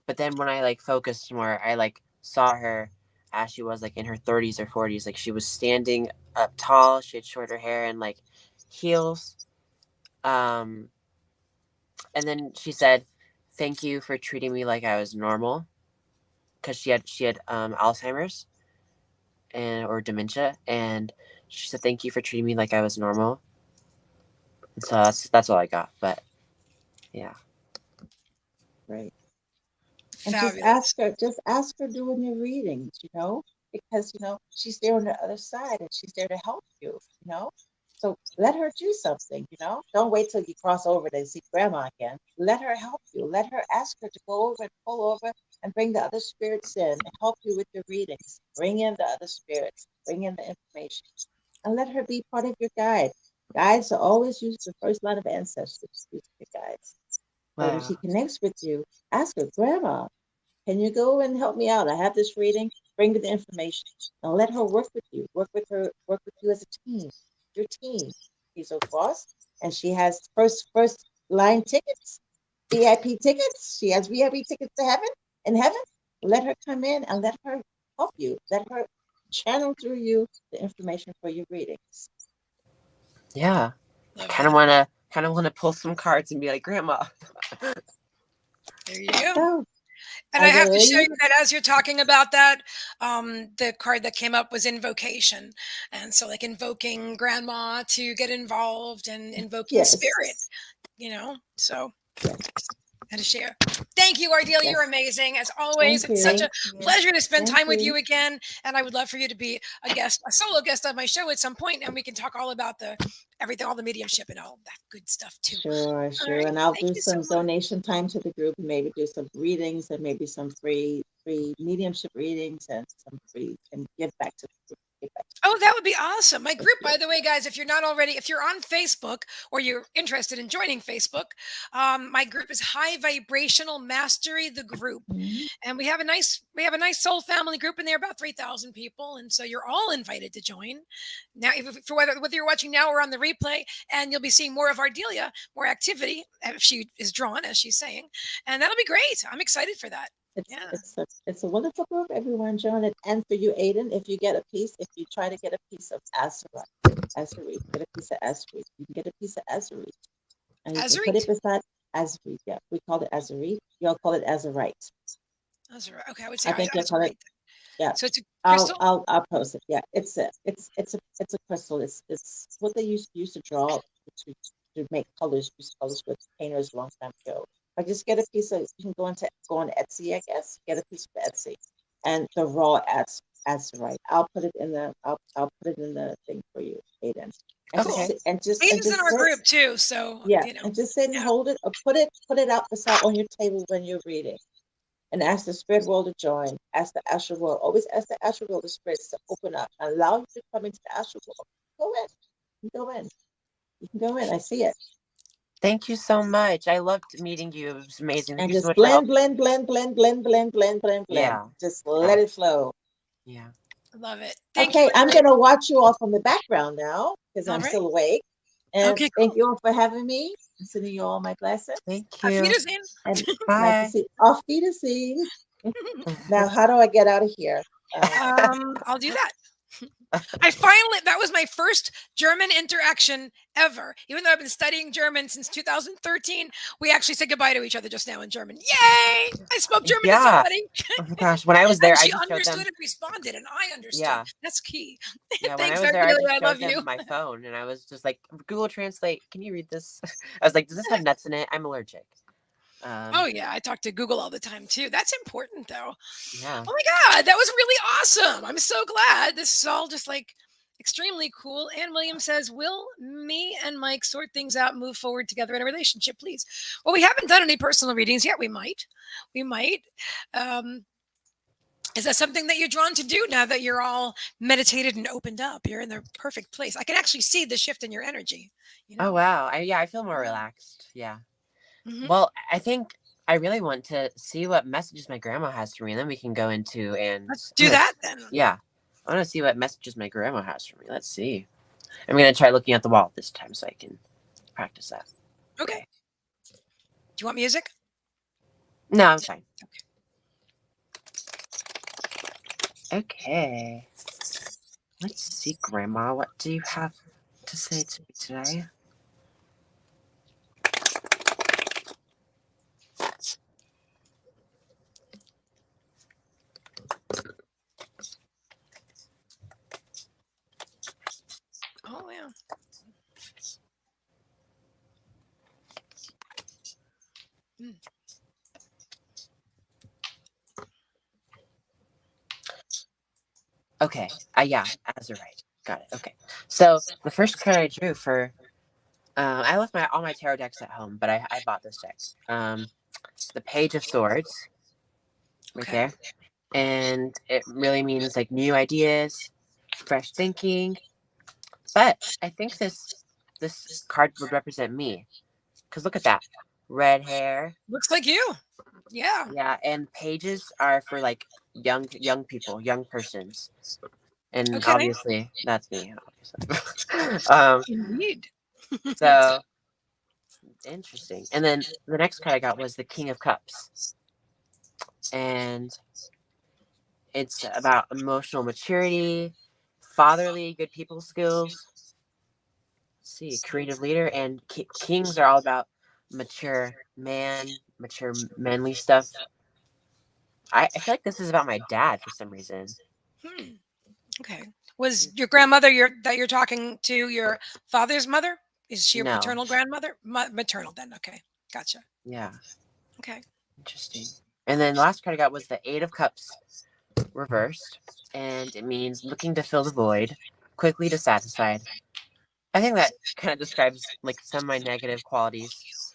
but then when I like focused more, I like saw her as she was like in her 30s or 40s, like she was standing up tall, she had shorter hair and like heels. Um, and then she said, "Thank you for treating me like I was normal," because she had Alzheimer's and or dementia, and she said, "Thank you for treating me like I was normal." And so that's all I got. But yeah, Right. And Fabulous. just ask her doing your readings, because she's there on the other side and she's there to help you. So let her do something. Don't wait till you cross over to see grandma again. Let her help you. Let her ask her to go over and pull over and bring the other spirits in and help you with your readings. Bring in the other spirits, bring in the information, and let her be part of your guide. Guides are always used the first line of ancestors, use your guides. So when wow, she connects with you, ask her, Grandma, can you go and help me out? I have this reading. Bring me the information. And let her work with you. Work with you as a team. Your team. She's a boss, and she has first line tickets, VIP tickets. She has VIP tickets to heaven. In heaven, let her come in and let her help you. Let her channel through you the information for your readings. yeah. I Love kind of wanna pull some cards and be like, "Grandma." There you go. So, And I are have there to show any? you that as you're talking about that, the card that came up was invocation. And so, like, invoking grandma to get involved and invoking spirit, Yes. So Yes. and to share. Thank you, Ardelia. You're Yes. amazing. As always, Thank it's such you. a pleasure to spend Thank time with you. you again. And I would love for you to be a solo guest on my show at some point, and we can talk all about everything, all the mediumship and all that good stuff too. Sure, All sure. right. And I'll Thank do you so some much. donation time to the group and maybe do some readings and maybe some free mediumship readings and some free and give back to the group. Give back to Oh, that would be awesome. My the group, by group. the way, guys, if you're on Facebook or you're interested in joining Facebook, my group is High Vibrational Mastery, the group. Mhm. And we have a nice soul family group in there, about 3,000 people. And so you're all invited to join. Now, for whether you're watching now or on the replay, and you'll be seeing more of Ardelia, more activity if she is drawn, as she's saying. And that'll be great. I'm excited for that. It's Yeah. it's a it's a wonderful group. Everyone join it. And for you, Aiden, if you try to get a piece of azurite, get a piece of azurite. You can get a piece of azurite, and you can put it Azurite. beside azurite. Yeah, we call it azurite. Y'all call it azurite. Azurite. Okay, I would say I think you'll call it. azurite. Yeah, So it's a I'll crystal? I'll I'll post it. Yeah, it's a crystal. It's what they used to draw to make colors, use colors with painters a long time ago. But just get a piece of. You can go on Etsy, I guess. Get a piece of Etsy, and the raw azurite. I'll put it in the thing for you, Aiden. And just Cool. Okay. sit and Aiden's in just our sit. group too, so Yeah, and just sit and yeah. hold it or put it out beside on your table when you're reading and ask the spirit world to join. Ask the astral world. Always ask the astral world, the spirits to open up and allow you to come into the astral world. Go in. You can go in. You can go in. I see it. Thank you so much. I loved meeting you. It was amazing. Thank And you so just much for helping. blend. Yeah, Just yeah, let it flow. yeah. Love it. Thank you, Okay, I'm Ardelia. gonna watch you all from the background now because All I'm right. still awake. And Okay, thank cool. you all for having me. I'm sending you all my blessings. Thank Auf you. Wiedersehen. And nice to Bye. see. Auf Wiedersehen. Now, how do I get out of here? I'll do that. That was my first German interaction ever. Even though I've been studying German since 2013, we actually said goodbye to each other just now in German. Yay! I spoke German to Yeah. somebody. Oh my gosh. When I was there, And I she just showed understood them. and responded, and I understood. Yeah. That's key. Yeah. When I Thanks, was there, I Ardelia. just I showed love them you. my phone and I was just like, Google Translate. Can you read this? I was like, does this have nuts in it? I'm allergic. Oh yeah, I talk to Google all the time too. That's important though. Yeah. Oh my God, that was really awesome. I'm so glad. This is all just like extremely cool. Ann Williams says, will me and Mike sort things out, move forward together in a relationship, please? Well, we haven't done any personal readings yet. We might. We might. Um, is that something that you're drawn to do now that you're all meditated and opened up? You're in the perfect place. I can actually see the shift in your energy, you Oh know? wow. I feel more Yeah. relaxed. Yeah. Mhm. Well, I think I really want to see what messages my grandma has for me, and then we can go into and Let's I'm do gonna that then. yeah. I want to see what messages my grandma has for me. Let's see. I'm gonna try looking at the wall this time so I can practice that. Okay. Okay. Do you want music? No, I'm fine. Okay. Let's see, Grandma. What do you have to say to me today? Oh yeah. Mm. Okay. Yeah, as a right. Got it. Okay. So the first card I drew for I left all my tarot decks at home, but I bought this deck. The Page of Swords, right Okay. there, and it really means like new ideas, fresh thinking. But I think this card would represent me, because look at that, red hair. Looks like you. Yeah. Yeah, and pages are for like young people, young persons, and Okay. obviously that's me. Obviously. Indeed. So interesting. And then the next card I got was the King of Cups, and it's about emotional maturity, fatherly, good people skills. Let's see, creative leader, and kings are all about mature man, mature manly stuff. I feel like this is about my dad for some reason. Hmm. Okay. Was your grandmother that you're talking to your father's mother? Is she your No. paternal grandmother? Maternal then. Okay. Gotcha. Yeah. Okay. Interesting. And then the last card I got was the Eight of Cups reversed, and it means looking to fill the void, quickly dissatisfied. I think that kind of describes like some of my negative qualities.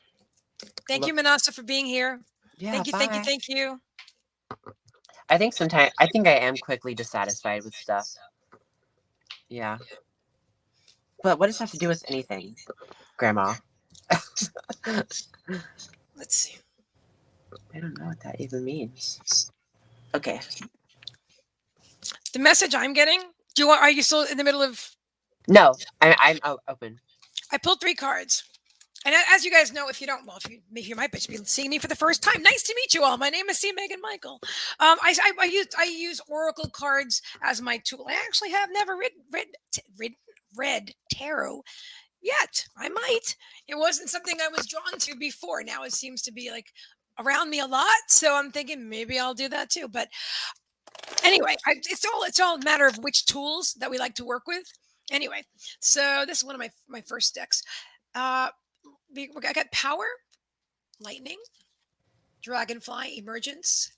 Thank you, Look, Manasa, for being here. yeah, Thank you. Thank you. bye. Thank you. I think I am quickly dissatisfied with stuff. Yeah. But what does that have to do with anything, Grandma? Let's see. I don't know what that even means. Okay. The message I'm getting. Do you want? Are you still in the middle of? No, I'm open. I pulled 3 cards. And as you guys know, if you don't, well, if you might be seeing me for the first time, nice to meet you all. My name is C Meagan Michael. I use oracle cards as my tool. I actually have never read tarot yet. I might. It wasn't something I was drawn to before. Now it seems to be like around me a lot. So I'm thinking maybe I'll do that too. But anyway, it's all a matter of which tools that we like to work with. Anyway, so this is one of my first decks. Uh, I got power, lightning, dragonfly, emergence,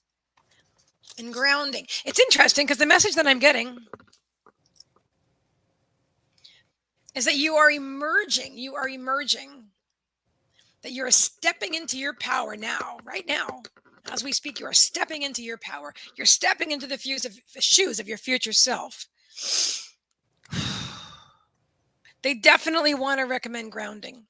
and grounding. It's interesting because the message that I'm getting is that you are emerging. You are emerging. That you're stepping into your power now, right now. As we speak, you are stepping into your power. You're stepping into the shoes of your future self. They definitely want to recommend grounding.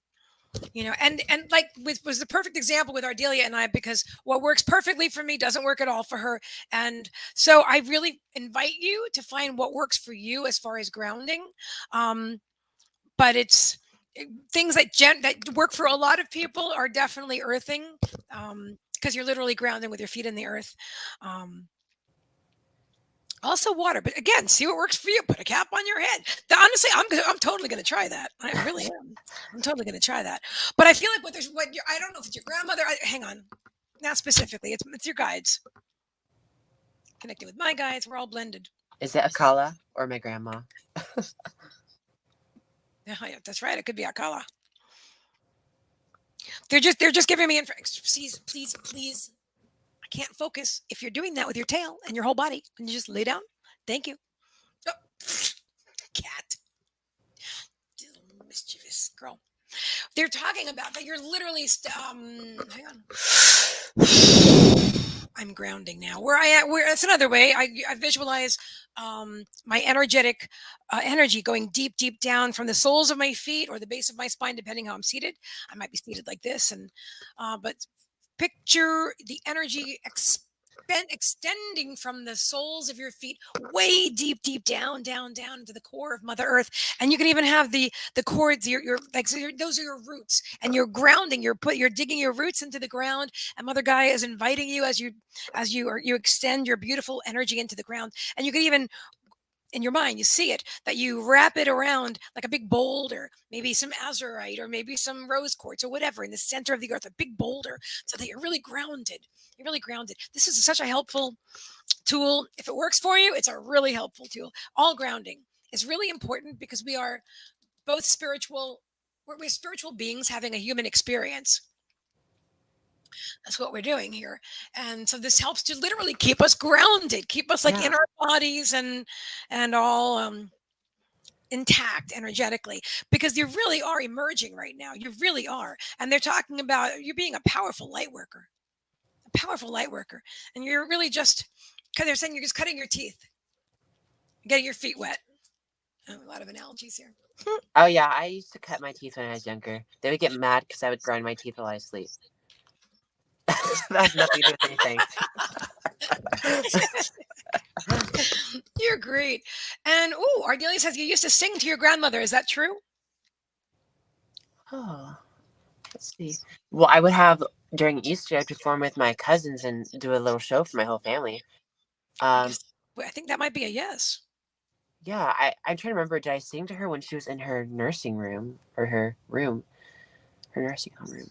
And like was the perfect example with Ardelia and I, because what works perfectly for me doesn't work at all for her. And so I really invite you to find what works for you as far as grounding. But it's things that work for a lot of people are definitely earthing, because you're literally grounding with your feet in the earth. Also water, but again, see what works for you. Put a cap on your head. Honestly, I'm totally going to try that. I really am. I'm totally going to try that. But I feel like I don't know if it's your grandmother. Hang on, not specifically. It's your guides. Connecting with my guides, we're all blended. Is it Akala or my grandma? Yeah, that's right. It could be Akala. They're just giving me please. I can't focus if you're doing that with your tail and your whole body. Can you just lay down? Thank you. Oh, cat. Mischievous girl. They're talking about that you're literally hang on. I'm grounding now. Where that's another way. I visualize my energetic energy going deep down from the soles of my feet or the base of my spine, depending how I'm seated. I might be seated like this, and but picture the energy extending from the soles of your feet way deep down into the core of Mother Earth. And you can even have the cords, your like so those are your roots, and you're grounding, you're digging your roots into the ground, and Mother Gaia is inviting you as you extend your beautiful energy into the ground. And you can even, in your mind, you see it, that you wrap it around like a big boulder, maybe some azurite or maybe some rose quartz or whatever in the center of the earth, a big boulder, so that you're really grounded. You're really grounded. This is such a helpful tool. If it works for you, it's a really helpful tool. All grounding is really important because we are both spiritual. We're spiritual beings having a human experience. That's what we're doing here. And so this helps to literally keep us grounded, keep us like in our bodies and all intact energetically, because you really are emerging right now. You really are. And they're talking about you being a powerful light worker. A powerful light worker. And you're really just, because they're saying you're just cutting your teeth, getting your feet wet. A lot of analogies here. Oh yeah, I used to cut my teeth when I was younger. They would get mad because I would grind my teeth while I sleep. That has nothing to do with anything. You're great. And Ardelia says you used to sing to your grandmother. Is that true? Oh, let's see. Well, I would have during Easter, I'd perform with my cousins and do a little show for my whole family. I think that might be a yes. Yeah, I'm trying to remember. Did I sing to her when she was in her nursing room or her nursing home room?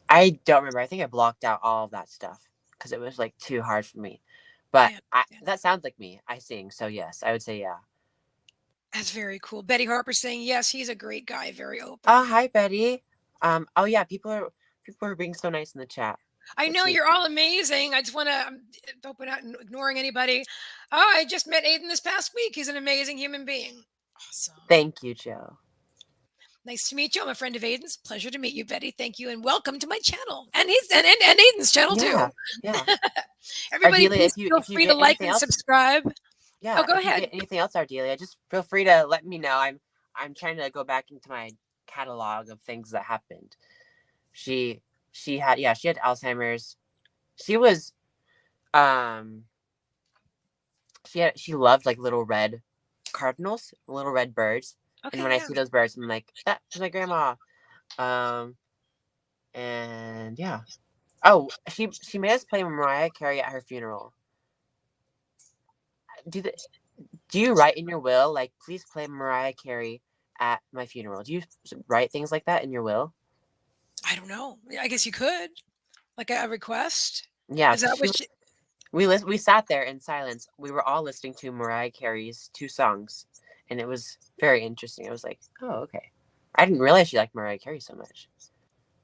I don't remember. I think I blocked out all of that stuff because it was like too hard for me. But that sounds like me. I sing, so yes, I would say yeah. That's very cool. Betty Harper saying yes, he's a great guy, very open. Oh, hi Betty. Oh yeah, people are being so nice in the chat. I know you're all amazing. I just want to open out and ignoring anybody. Oh, I just met Aiden this past week. He's an amazing human being. Awesome. Thank you, Joe. Nice to meet you. I'm a friend of Aiden's. Pleasure to meet you, Betty. Thank you, and welcome to my channel. And Aiden's channel too. Yeah. Everybody, Ardelia, please feel free to like and subscribe. Yeah. Go ahead. If you get anything else, Ardelia, just feel free to let me know. I'm trying to go back into my catalog of things that happened. She had Alzheimer's. She was she loved like little red cardinals, little red birds. Okay, and when I see those birds, I'm like, that's my grandma. And yeah. Oh, she made us play Mariah Carey at her funeral. Do you write in your will, like, please play Mariah Carey at my funeral? Do you write things like that in your will? I don't know. I guess you could, like a request. Yeah. Is that what we sat there in silence. We were all listening to Mariah Carey's 2 songs, and it was very interesting. I was like, oh, okay. I didn't realize she liked Mariah Carey so much.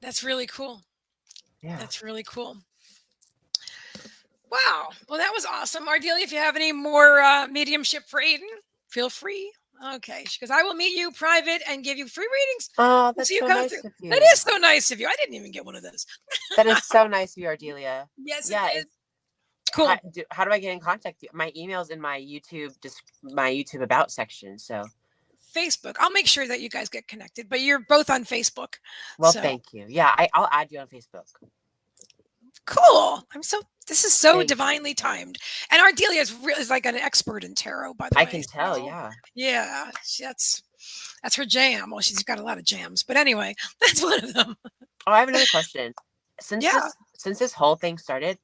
That's really cool. Yeah. That's really cool. Wow. Well, that was awesome. Ardelia, if you have any more mediumship for Aiden, feel free. Okay. She goes, I will meet you private and give you free readings. Oh, that's so nice of you. That is so nice of you. I didn't even get one of those. That is so nice of you, Ardelia. Yes, it is. Cool. How do I get in contact with you? My email's in my YouTube about section. So Facebook. I'll make sure that you guys get connected, but you're both on Facebook. Well, thank you. Yeah, I'll add you on Facebook. Cool. This is so divinely timed. And Ardelia is like an expert in tarot, by the way. I can tell, yeah. Yeah, that's her jam. Well, she's got a lot of jams, but anyway, that's one of them. Oh, I have another question. Since this whole thing started,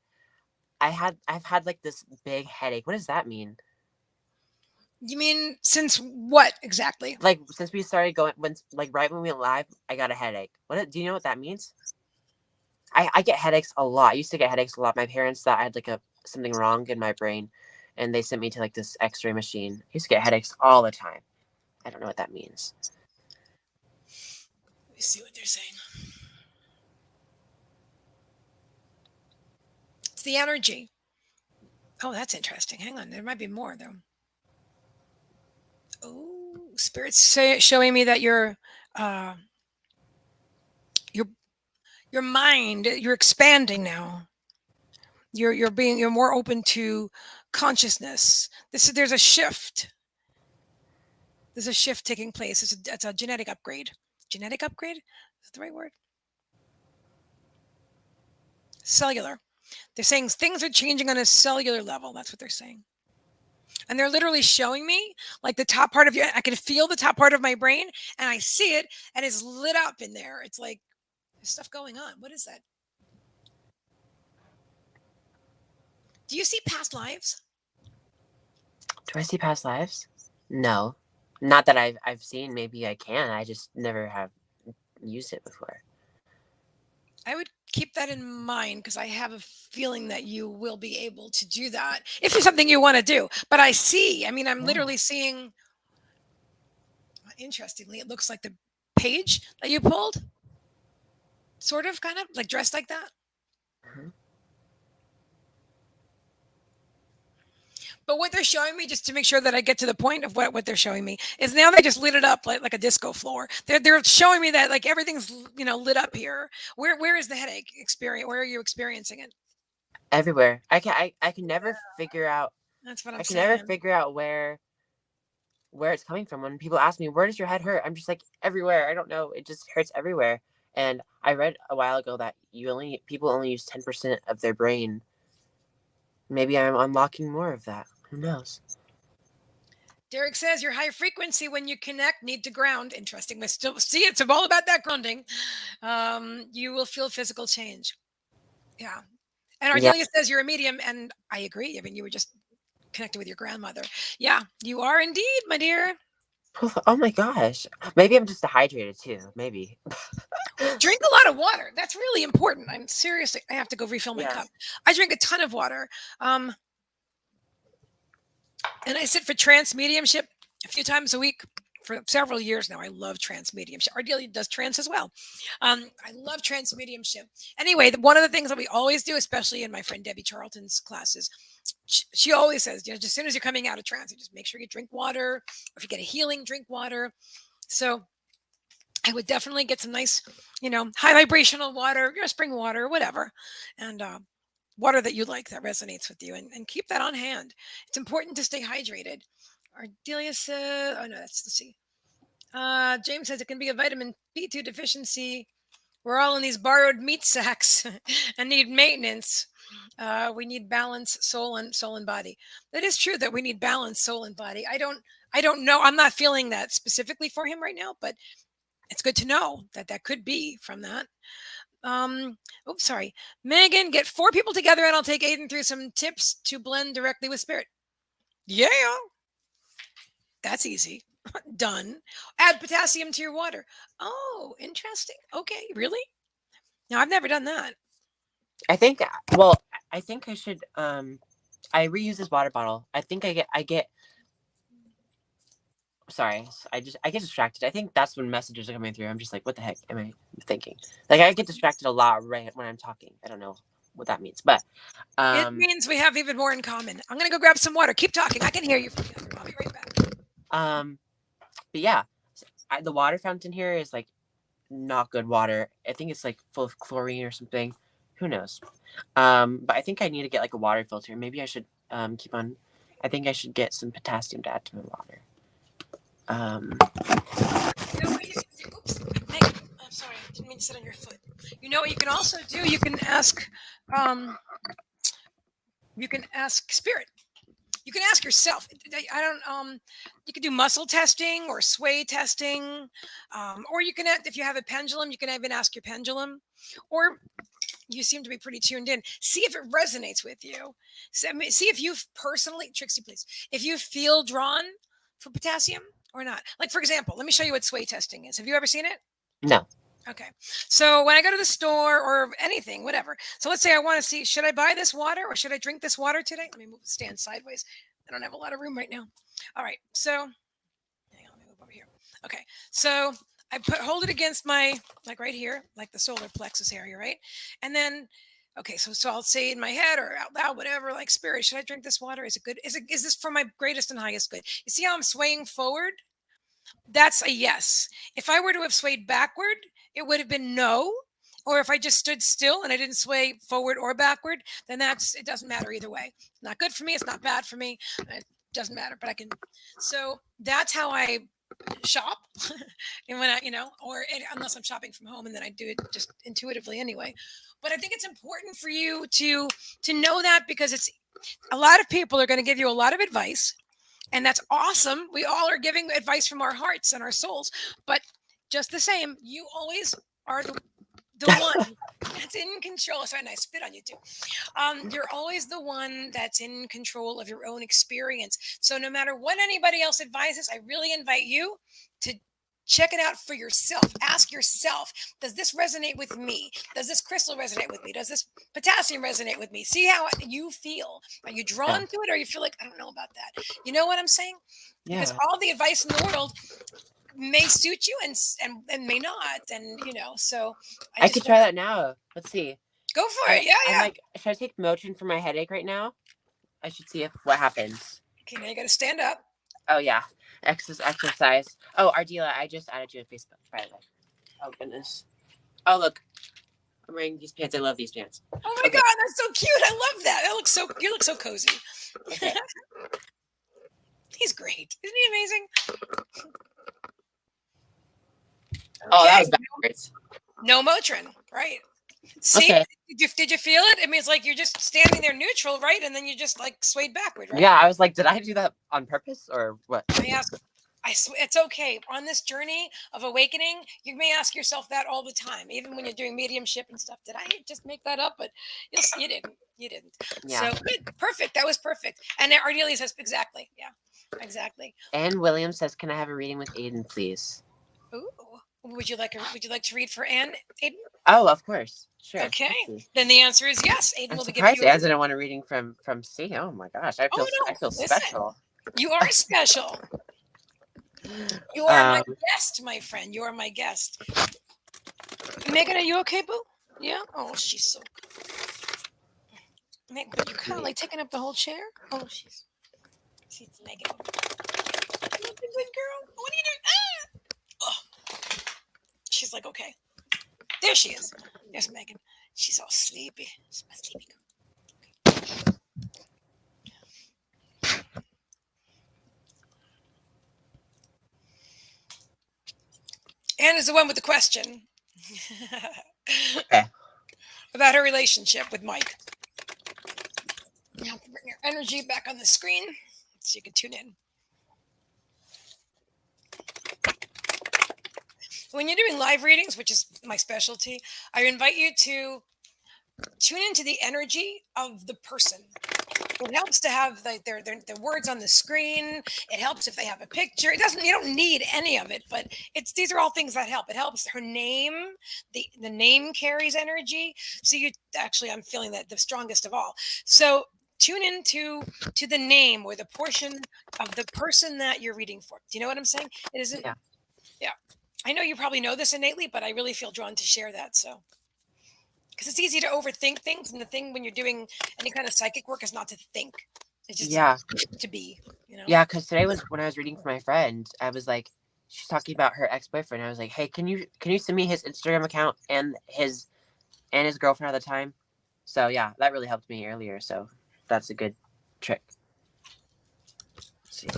I've had like this big headache. What does that mean? You mean since what exactly? Like since we started going, right when we went live, I got a headache. Do you know what that means? I get headaches a lot. I used to get headaches a lot. My parents thought I had like something wrong in my brain, and they sent me to like this X-ray machine. I used to get headaches all the time. I don't know what that means. me see what they're saying. It's the energy. Oh, that's interesting. Hang on. There might be more, though. Oh, Spirit's showing me that your mind, you're expanding now. You're more open to consciousness. There's a shift. There's a shift taking place. It's a genetic upgrade. Genetic upgrade? Is that the right word? Cellular. They're saying things are changing on a cellular level. That's what they're saying. And they're literally showing me like the top part of you. I can feel the top part of my brain and I see it and it's lit up in there. It's like there's stuff going on. What is that? Do you see past lives? Do I see past lives? No. Not that I've seen. Maybe I can. I just never have used it before. I would keep that in mind because I have a feeling that you will be able to do that if it's something you want to do. But I'm literally seeing, interestingly, it looks like the page that you pulled, sort of, kind of like dressed like that. Mhm. But what they're showing me, just to make sure that I get to the point of what they're showing me, is now they just lit it up like a disco floor. They're showing me that like everything's lit up here. Where is the headache experience? Where are you experiencing it? Everywhere. I can never figure out. That's what I'm I can saying. never figure out where it's coming from. When people ask me, where does your head hurt? I'm just like, everywhere. I don't know. It just hurts everywhere. And I read a while ago that people only use 10% of their brain. Maybe I'm unlocking more of that. Who knows? Derek says your high frequency when you connect need to ground. Interesting. But still, see, it's all about that grounding. You will feel physical change. Yeah. And Yeah. Ardelia says you're a medium, and I agree. I mean, you were just connected with your grandmother. Yeah, you are indeed, my dear. Oh my gosh. Maybe I'm just dehydrated too. Maybe. Drink a lot of water. That's really important. I'm seriously, I have to go refill my cup. I drink a ton of water. And I sit for trance mediumship a few times a week for several years now. I love trance mediumship. Ardelia does trance as well. I love trance mediumship. Anyway, one of the things that we always do, especially in my friend Debbie Charlton's classes, she always says, just as soon as you're coming out of trance, you just make sure you drink water. Or if you get a healing, drink water. So I would definitely get some nice, high vibrational water, spring water, whatever. And water that you like, that resonates with you, and keep that on hand. It's important to stay hydrated. Ardelia says, oh no, let's see. James says it can be a vitamin B2 deficiency. We're all in these borrowed meat sacks and need maintenance. We need balance, soul and body. That is true that we need balance, soul and body. I don't know. I'm not feeling that specifically for him right now, but it's good to know that could be from that. Oops, sorry. Megan, get 4 people together and I'll take Aiden through some tips to blend directly with spirit. Yeah. That's easy. Done. Add potassium to your water. Oh, interesting. Okay, really? Now I've never done that. I think I should I reuse this water bottle. I think I get sorry, I get distracted. I think that's when messages are coming through. I'm just like, what the heck am I thinking? Like I get distracted a lot right when I'm talking. I don't know what that means, but It means we have even more in common. I'm gonna go grab some water. Keep talking. I can hear you from the other. I'll be right back. But yeah, the water fountain here is like not good water. I think it's like full of chlorine or something. Who knows? But I think I need to get like a water filter. Maybe I should keep on. I think I should get some potassium to add to my water. Oops, Megan, I'm sorry. I didn't mean to sit on your foot. You know what you can also do? You can ask spirit. You can ask yourself. I don't. You can do muscle testing or sway testing, or you can, if you have a pendulum, you can even ask your pendulum. Or you seem to be pretty tuned in. See if it resonates with you. See if you personally, Trixie, please, if you feel drawn for potassium or not. Like for example, let me show you what sway testing is. Have you ever seen it? No. Okay. So when I go to the store or anything, whatever. So let's say I want to see, should I buy this water or should I drink this water today? Let me stand sideways. I don't have a lot of room right now. All right. So hang on, let me move over here. Okay. So hold it against my, like right here, like the solar plexus area, right? And then, okay, so I'll say in my head or out loud, whatever, like, spirit, should I drink this water? Is it good? Is this for my greatest and highest good? You see how I'm swaying forward? That's a yes. If I were to have swayed backward, it would have been no. Or if I just stood still and I didn't sway forward or backward, then it doesn't matter either way. It's not good for me. It's not bad for me. It doesn't matter, but I can. So that's how I shop. And when unless I'm shopping from home, and then I do it just intuitively anyway. But I think it's important for you to know that, because it's a lot of people are going to give you a lot of advice. And that's awesome. We all are giving advice from our hearts and our souls. But just the same, you always are the one that's in control. Sorry, and I spit on you too. You're always the one that's in control of your own experience. So no matter what anybody else advises, I really invite you to check it out for yourself. Ask yourself, does this resonate with me? Does this crystal resonate with me? Does this potassium resonate with me? See how you feel. Are you drawn to it, or you feel like, I don't know about that? You know what I'm saying? Because all the advice in the world may suit you and may not. And, so I could try that now. Let's see. Go for it. Yeah. I'm like, should I take Motrin for my headache right now? I should see what happens. Okay, now you got to stand up. Oh, yeah. Exercise. Oh, Ardila, I just added you on Facebook, by the way. Oh, goodness. Oh, look. I'm wearing these pants. I love these pants. Oh, my God. That's so cute. I love that. You look so cozy. Okay. He's great. Isn't he amazing? Oh, that was backwards. No Motrin, right? See, okay. Did you feel it? I mean, it's like you're just standing there neutral, right? And then you just like swayed backward, right? Yeah, I was like, did I do that on purpose or what? It's okay. On this journey of awakening, you may ask yourself that all the time, even when you're doing mediumship and stuff. Did I just make that up? But you didn't. You didn't. Yeah. So good. Perfect. That was perfect. And Ardelia says, exactly. Yeah, exactly. Anne Williams says, can I have a reading with Aiden, please? Ooh. Would you like to read for Anne, Aiden? Oh, of course. Sure. Okay. Then the answer is yes. Aiden will be giving you. Anne didn't want a reading from C. Oh my gosh, I feel special. You are special. You are my guest, my friend. You are my guest. Megan, are you okay, boo? Yeah. Oh, she's so good. But you're kind of like taking up the whole chair. Oh, she's Megan. You're a good girl. What are you doing? Ah! Oh. She's like, okay. There she is. There's Megan. She's all sleepy. She's my sleepy girl. Okay. Anne is the one with the question. Okay. About her relationship with Mike. Now bring your energy back on the screen so you can tune in. When you're doing live readings, which is my specialty, I invite you to tune into the energy of the person. It helps to have their words on the screen. It helps if they have a picture. You don't need any of it, but these are all things that help. It helps her name. The name carries energy. So I'm feeling that the strongest of all. So tune into the name or the portion of the person that you're reading for. Do you know what I'm saying? It isn't. Yeah. I know you probably know this innately, but I really feel drawn to share that. So. Because it's easy to overthink things, and the thing when you're doing any kind of psychic work is not to think; it's just to be. Yeah, because today when I was reading for my friend, I was like, she's talking about her ex-boyfriend. I was like, hey, can you send me his Instagram account and his girlfriend at the time? So yeah, that really helped me earlier. So that's a good trick. Let's see.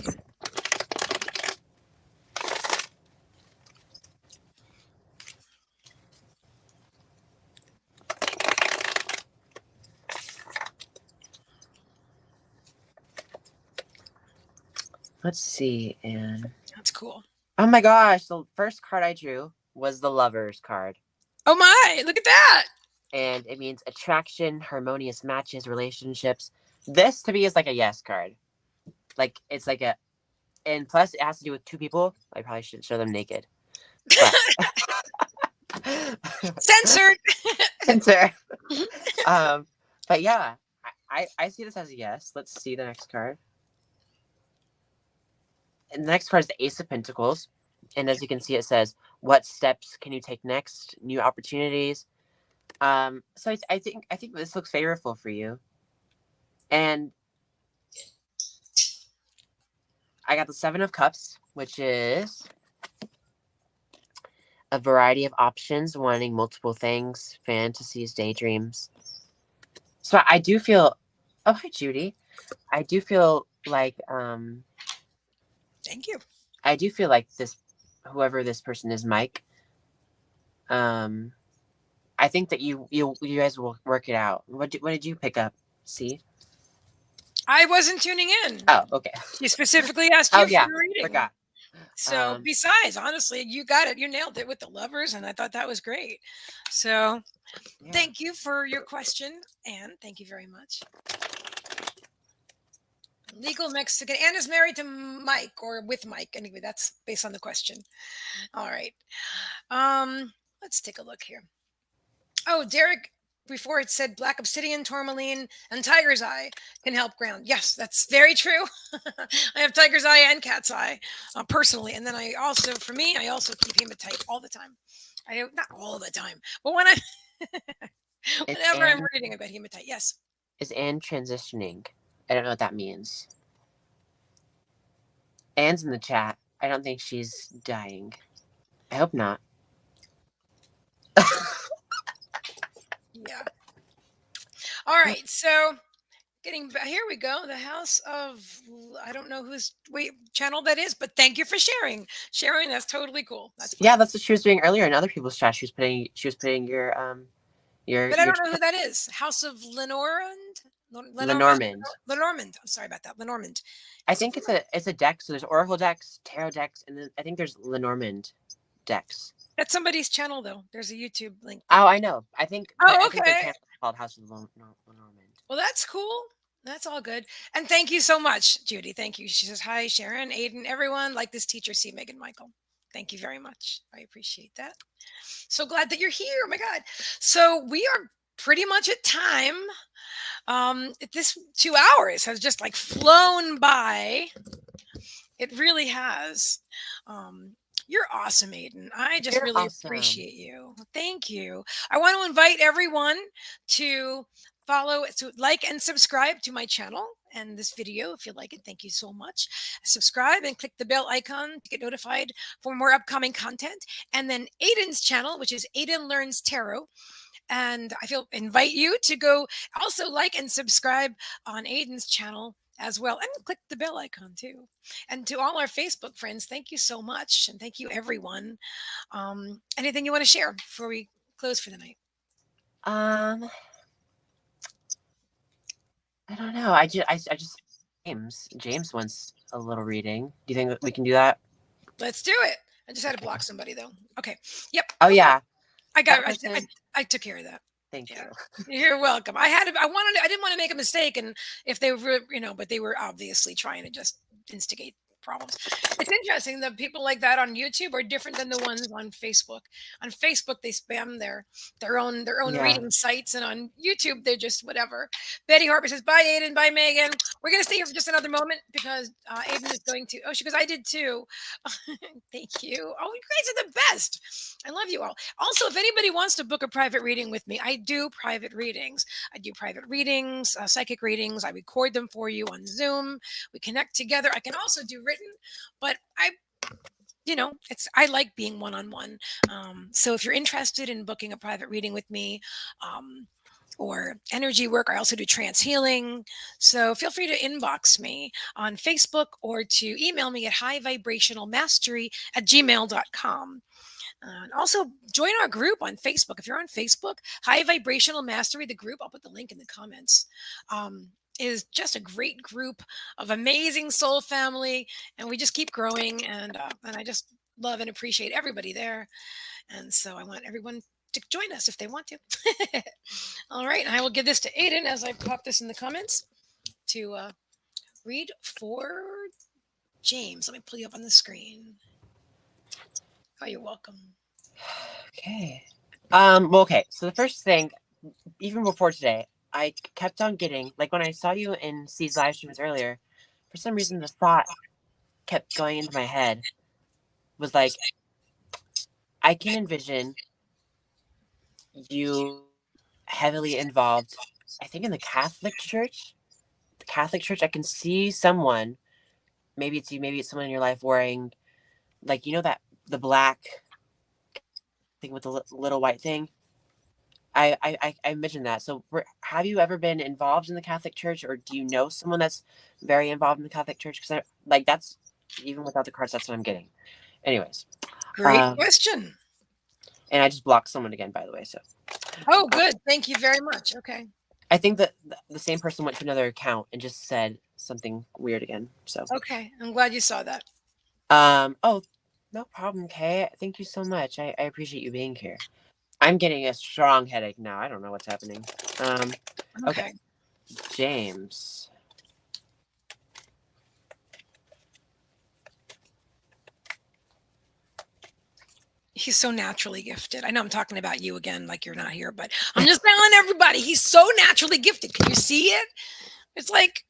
Let's see, and that's cool. Oh my gosh, the first card I drew was the Lover's card. Oh my, look at that. And it means attraction, harmonious matches, relationships. This to me is like a yes card. Like it's like and plus it has to do with two people. I probably shouldn't show them naked. Censored. Censor. But yeah, I see this as a yes. Let's see the next card. And the next card is the Ace of Pentacles. And as you can see, it says, what steps can you take next? New opportunities. So I think this looks favorable for you. And I got the 7 of Cups, which is a variety of options, wanting multiple things, fantasies, daydreams. So I do feel, oh, hi, Judy. I do feel like, Thank you. I do feel like this, whoever this person is, Mike, I think that you guys will work it out. What did you pick up? See? I wasn't tuning in. Oh, okay. She specifically asked you Oh, yeah. for a reading. Forgot. So besides, honestly, you got it. You nailed it with the lovers, and I thought that was great. So Yeah. thank you for your question, Anne. Thank you very much. Legal Mexican. Anne is married to Mike or with Mike. Anyway, that's based on the question. All right. Let's take a look here. Oh, Derek, before it said black obsidian, tourmaline, and tiger's eye can help ground. Yes, that's very true. I have tiger's eye and cat's eye personally. And then I also, for me, I also keep hematite all the time. Not all the time, but when whenever I'm reading about hematite, yes. Is Anne transitioning? I don't know what that means. Anne's in the chat. I don't think she's dying. I hope not. Yeah. All right. So here we go. The house of, I don't know whose channel that is, but thank you for sharing. Sharing, that's totally cool. That's fun. Yeah, that's what she was doing earlier in other people's chat. She was putting your But I don't know who that is. House of Lenormand? Lenormand. Lenormand. I'm sorry about that. Lenormand. I think it's a deck. So there's Oracle decks, Tarot decks, and then I think there's Lenormand decks. That's somebody's channel, though. There's a YouTube link. Oh, I know. I think. Oh, okay. I think their channel is called House of Lenormand. Well, that's cool. That's all good. And thank you so much, Judy. Thank you. She says, hi, Sharon, Aiden, everyone. Like this teacher, C Meagan Michael. Thank you very much. I appreciate that. So glad that you're here. Oh, my God. So we are pretty much at time. This 2 hours has just like flown by. It really has. You're awesome, Aiden. I just really appreciate you. Thank you. I want to invite everyone to follow, to like and subscribe to my channel and this video if you like it. Thank you so much. Subscribe and click the bell icon to get notified for more upcoming content. And then Aiden's channel, which is Aiden Learns Tarot. And I invite you to go also like and subscribe on Aiden's channel as well, and click the bell icon too. And to all our Facebook friends, thank you so much, and thank you everyone. Anything you want to share before we close for the night? I don't know. I just James wants a little reading. Do you think that we can do that? Let's do it. I just had to block somebody though. Okay. Yep. Oh yeah. I took care of that. Thank you. You're welcome. I didn't want to make a mistake, and if they were, but they were obviously trying to just instigate problems. It's interesting that people like that on YouTube are different than the ones on Facebook. On Facebook, they spam their own reading sites, and on YouTube, they're just whatever. Betty Harper says, "Bye, Aiden. Bye, Megan. We're gonna stay here for just another moment because Aiden is going to." Oh, she goes, "I did too." Thank you. Oh, you guys are the best. I love you all. Also, if anybody wants to book a private reading with me, I do private readings. I do private readings, psychic readings. I record them for you on Zoom. We connect together. I can also do written, but I like being one-on-one. So if you're interested in booking a private reading with me, or energy work, I also do trance healing. So feel free to inbox me on Facebook or to email me at highvibrationalmastery@gmail.com. And also join our group on Facebook. If you're on Facebook, High Vibrational Mastery, the group, I'll put the link in the comments, is just a great group of amazing soul family. And we just keep growing. And I just love and appreciate everybody there. And so I want everyone to join us if they want to. All right. And I will give this to Aiden as I pop this in the comments to read for James. Let me pull you up on the screen. Oh, you're welcome. Okay. Well, okay. So the first thing, even before today, I kept on getting, like when I saw you in C's live streams earlier, for some reason the thought kept going into my head. was like, I can envision you heavily involved, I think, in the Catholic Church. The Catholic Church, I can see someone, maybe it's you, maybe it's someone in your life wearing, like, you know, that the black thing with the little white thing. I envision that. So, have you ever been involved in the Catholic Church, or do you know someone that's very involved in the Catholic Church? Because like that's even without the cards, that's what I'm getting. Anyways, Great question. and I just blocked someone again, by the way. So, Oh, good. Thank you very much. Okay. I think that the same person went to another account and just said something weird again. So, okay, I'm glad you saw that. Oh, no problem, Kay. Thank you so much. I appreciate you being here. I'm getting a strong headache now. I don't know what's happening. Okay. James. He's so naturally gifted. I know I'm talking about you again, like you're not here, but I'm just telling everybody he's so naturally gifted. Can you see it? It's like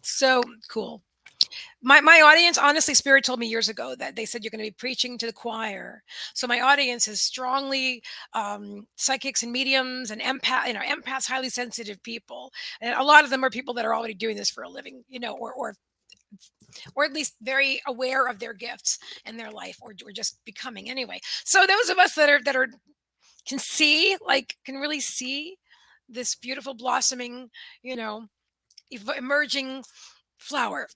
so cool. My audience, honestly, Spirit told me years ago that they said you're going to be preaching to the choir. So my audience is strongly psychics and mediums and empaths, highly sensitive people, and a lot of them are people that are already doing this for a living, or at least very aware of their gifts in their life, or just becoming anyway. So those of us that are can really see this beautiful blossoming, emerging flower.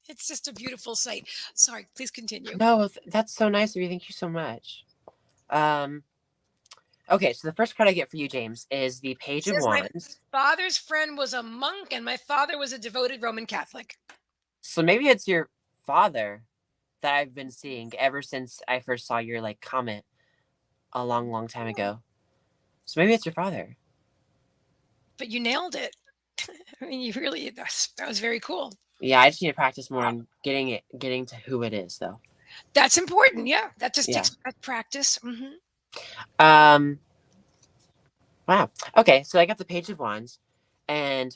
It's just a beautiful sight. Sorry, please continue. No, that's so nice of you. Thank you so much. Okay, so the first card I get for you, James, is the Page of Wands. My father's friend was a monk, and my father was a devoted Roman Catholic. So maybe it's your father that I've been seeing ever since I first saw your comment a long time ago. So maybe it's your father. But you nailed it. I mean, you really, that was very cool. Yeah, I just need to practice more on getting to who it is, though. That's important. Yeah, that just takes practice. Wow. Okay, so I got the Page of Wands, and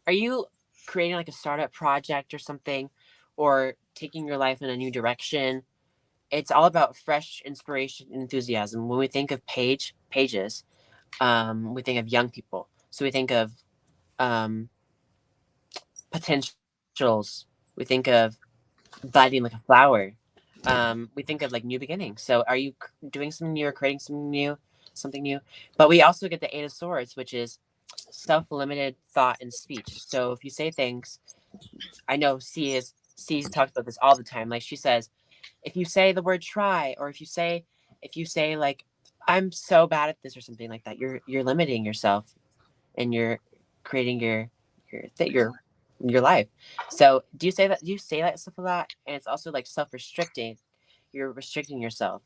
are you creating like a startup project or something, or taking your life in a new direction? It's all about fresh inspiration and enthusiasm. When we think of pages, we think of young people. So we think of potentials. We think of budding like a flower. We think of like new beginnings. So are you doing something new or creating something new? But we also get the Eight of Swords, which is self-limited thought and speech. So if you say things, I know C talks about this all the time. Like she says, if you say the word try, or if you say like, I'm so bad at this or something like that, you're limiting yourself, and you're creating your life. So do you say that stuff a lot? And it's also like self-restricting. You're restricting yourself.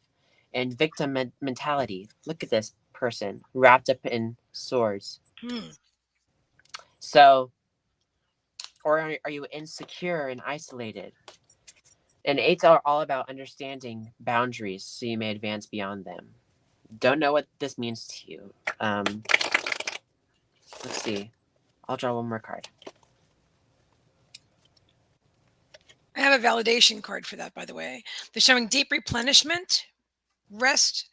And victim mentality. Look at this person wrapped up in swords. So, or are you insecure and isolated? And eights are all about understanding boundaries so you may advance beyond them. Don't know what this means to you. Let's see. I'll draw one more card. I have a validation card for that, by the way. They're showing deep replenishment, rest,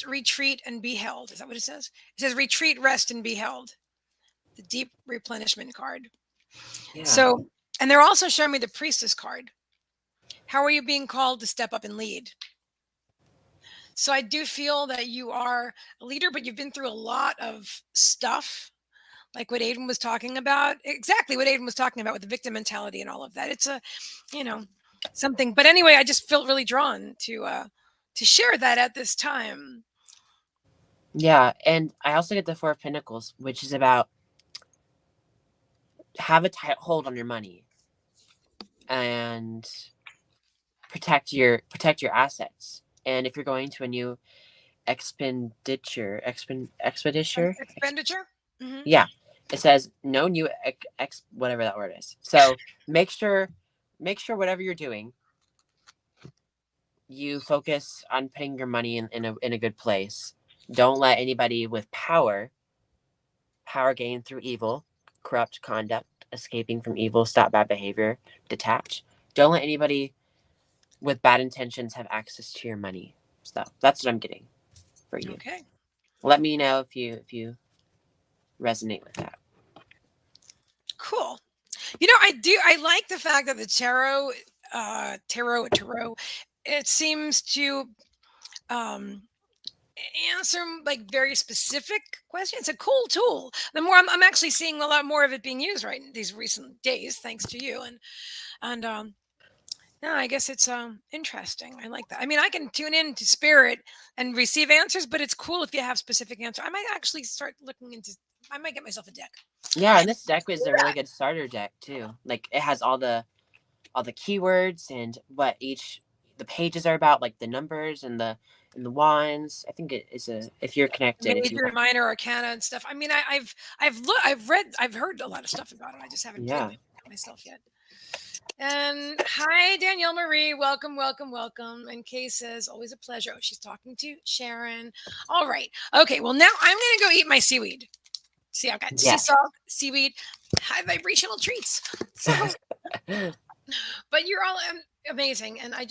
retreat, and be held. Is that what it says? It says retreat, rest, and be held. The deep replenishment card. Yeah. So, and they're also showing me the priestess card. How are you being called to step up and lead? So I do feel that you are a leader, but you've been through a lot of stuff, like what Aiden was talking about. Exactly what Aiden was talking about with the victim mentality and all of that. It's a, something. But anyway, I just felt really drawn to share that at this time. Yeah, and I also get the Four of Pentacles, which is about have a tight hold on your money and protect your assets. And if you're going to a new expenditure, Mm-hmm. Yeah, it says no new whatever that word is. So make sure whatever you're doing, you focus on putting your money in a good place. Don't let anybody with power gained through evil, corrupt conduct, escaping from evil, stop bad behavior, detach. Don't let anybody with bad intentions have access to your money. So that's what I'm getting for you. Okay. Let me know if you resonate with that. Cool. I like the fact that the tarot, it seems to um, answer like very specific questions. It's a cool tool. The more I'm actually seeing a lot more of it being used right in these recent days, thanks to you. And no, I guess it's interesting. I like that. I mean, I can tune in to spirit and receive answers, but it's cool if you have specific answers. I might actually start looking into. I might get myself a deck. Yeah, and this deck is a really good starter deck too. Like it has all the keywords and what the pages are about, like the numbers and the wands. I think it is if you're connected. Major and minor arcana and stuff. I mean, I've heard a lot of stuff about it. I just haven't played with it myself yet. And hi, Danielle Marie. Welcome, welcome, welcome. And Kay says, always a pleasure. Oh, she's talking to Sharon. All right. Okay. Well, now I'm going to go eat my seaweed. See, I've got sea salt, seaweed, high vibrational treats. So, but you're all amazing. And I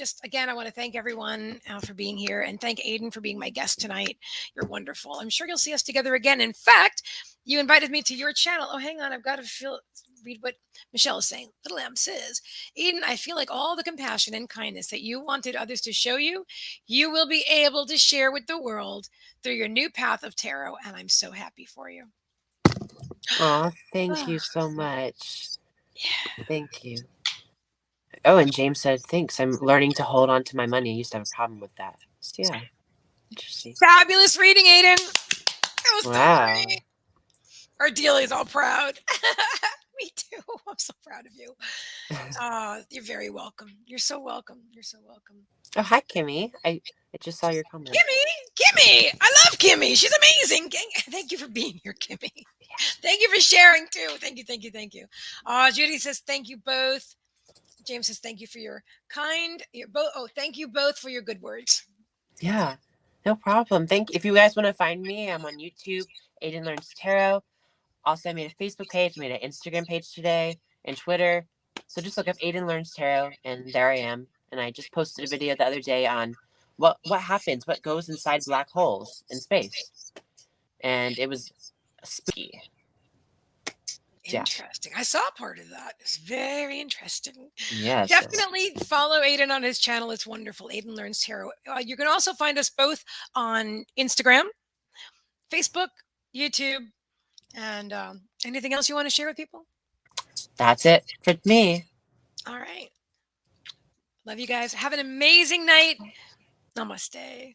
want to thank everyone for being here and thank Aiden for being my guest tonight. You're wonderful. I'm sure you'll see us together again. In fact, you invited me to your channel. Oh, hang on. I've got to read what Michelle is saying. Little M says, Aiden, I feel like all the compassion and kindness that you wanted others to show you, you will be able to share with the world through your new path of tarot. And I'm so happy for you. Oh, thank you so much. Yeah. Thank you. Oh, and James said, thanks. I'm learning to hold on to my money. I used to have a problem with that. So, yeah. Interesting. Fabulous reading, Aiden. That was wow. great. Ardelia's all proud. Me too. I'm so proud of you. You're very welcome. You're so welcome. You're so welcome. Oh, hi, Kimmy. I just saw your comment. Kimmy. I love Kimmy. She's amazing. Thank you for being here, Kimmy. Yeah. Thank you for sharing too. Thank you. Judy says, thank you both. James says, thank you for your thank you both for your good words. Yeah, no problem. If you guys want to find me, I'm on YouTube, Aiden Learns Tarot. Also, I made a Facebook page, made an Instagram page today, and Twitter. So just look up Aiden Learns Tarot, and there I am. And I just posted a video the other day on what happens, what goes inside black holes in space. And it was spooky. Interesting. Yeah. I saw part of that. It's very interesting. Yes. Definitely follow Aiden on his channel. It's wonderful. Aiden Learns Tarot. You can also find us both on Instagram, Facebook, YouTube, and anything else you want to share with people? That's it for me. All right. Love you guys. Have an amazing night. Namaste.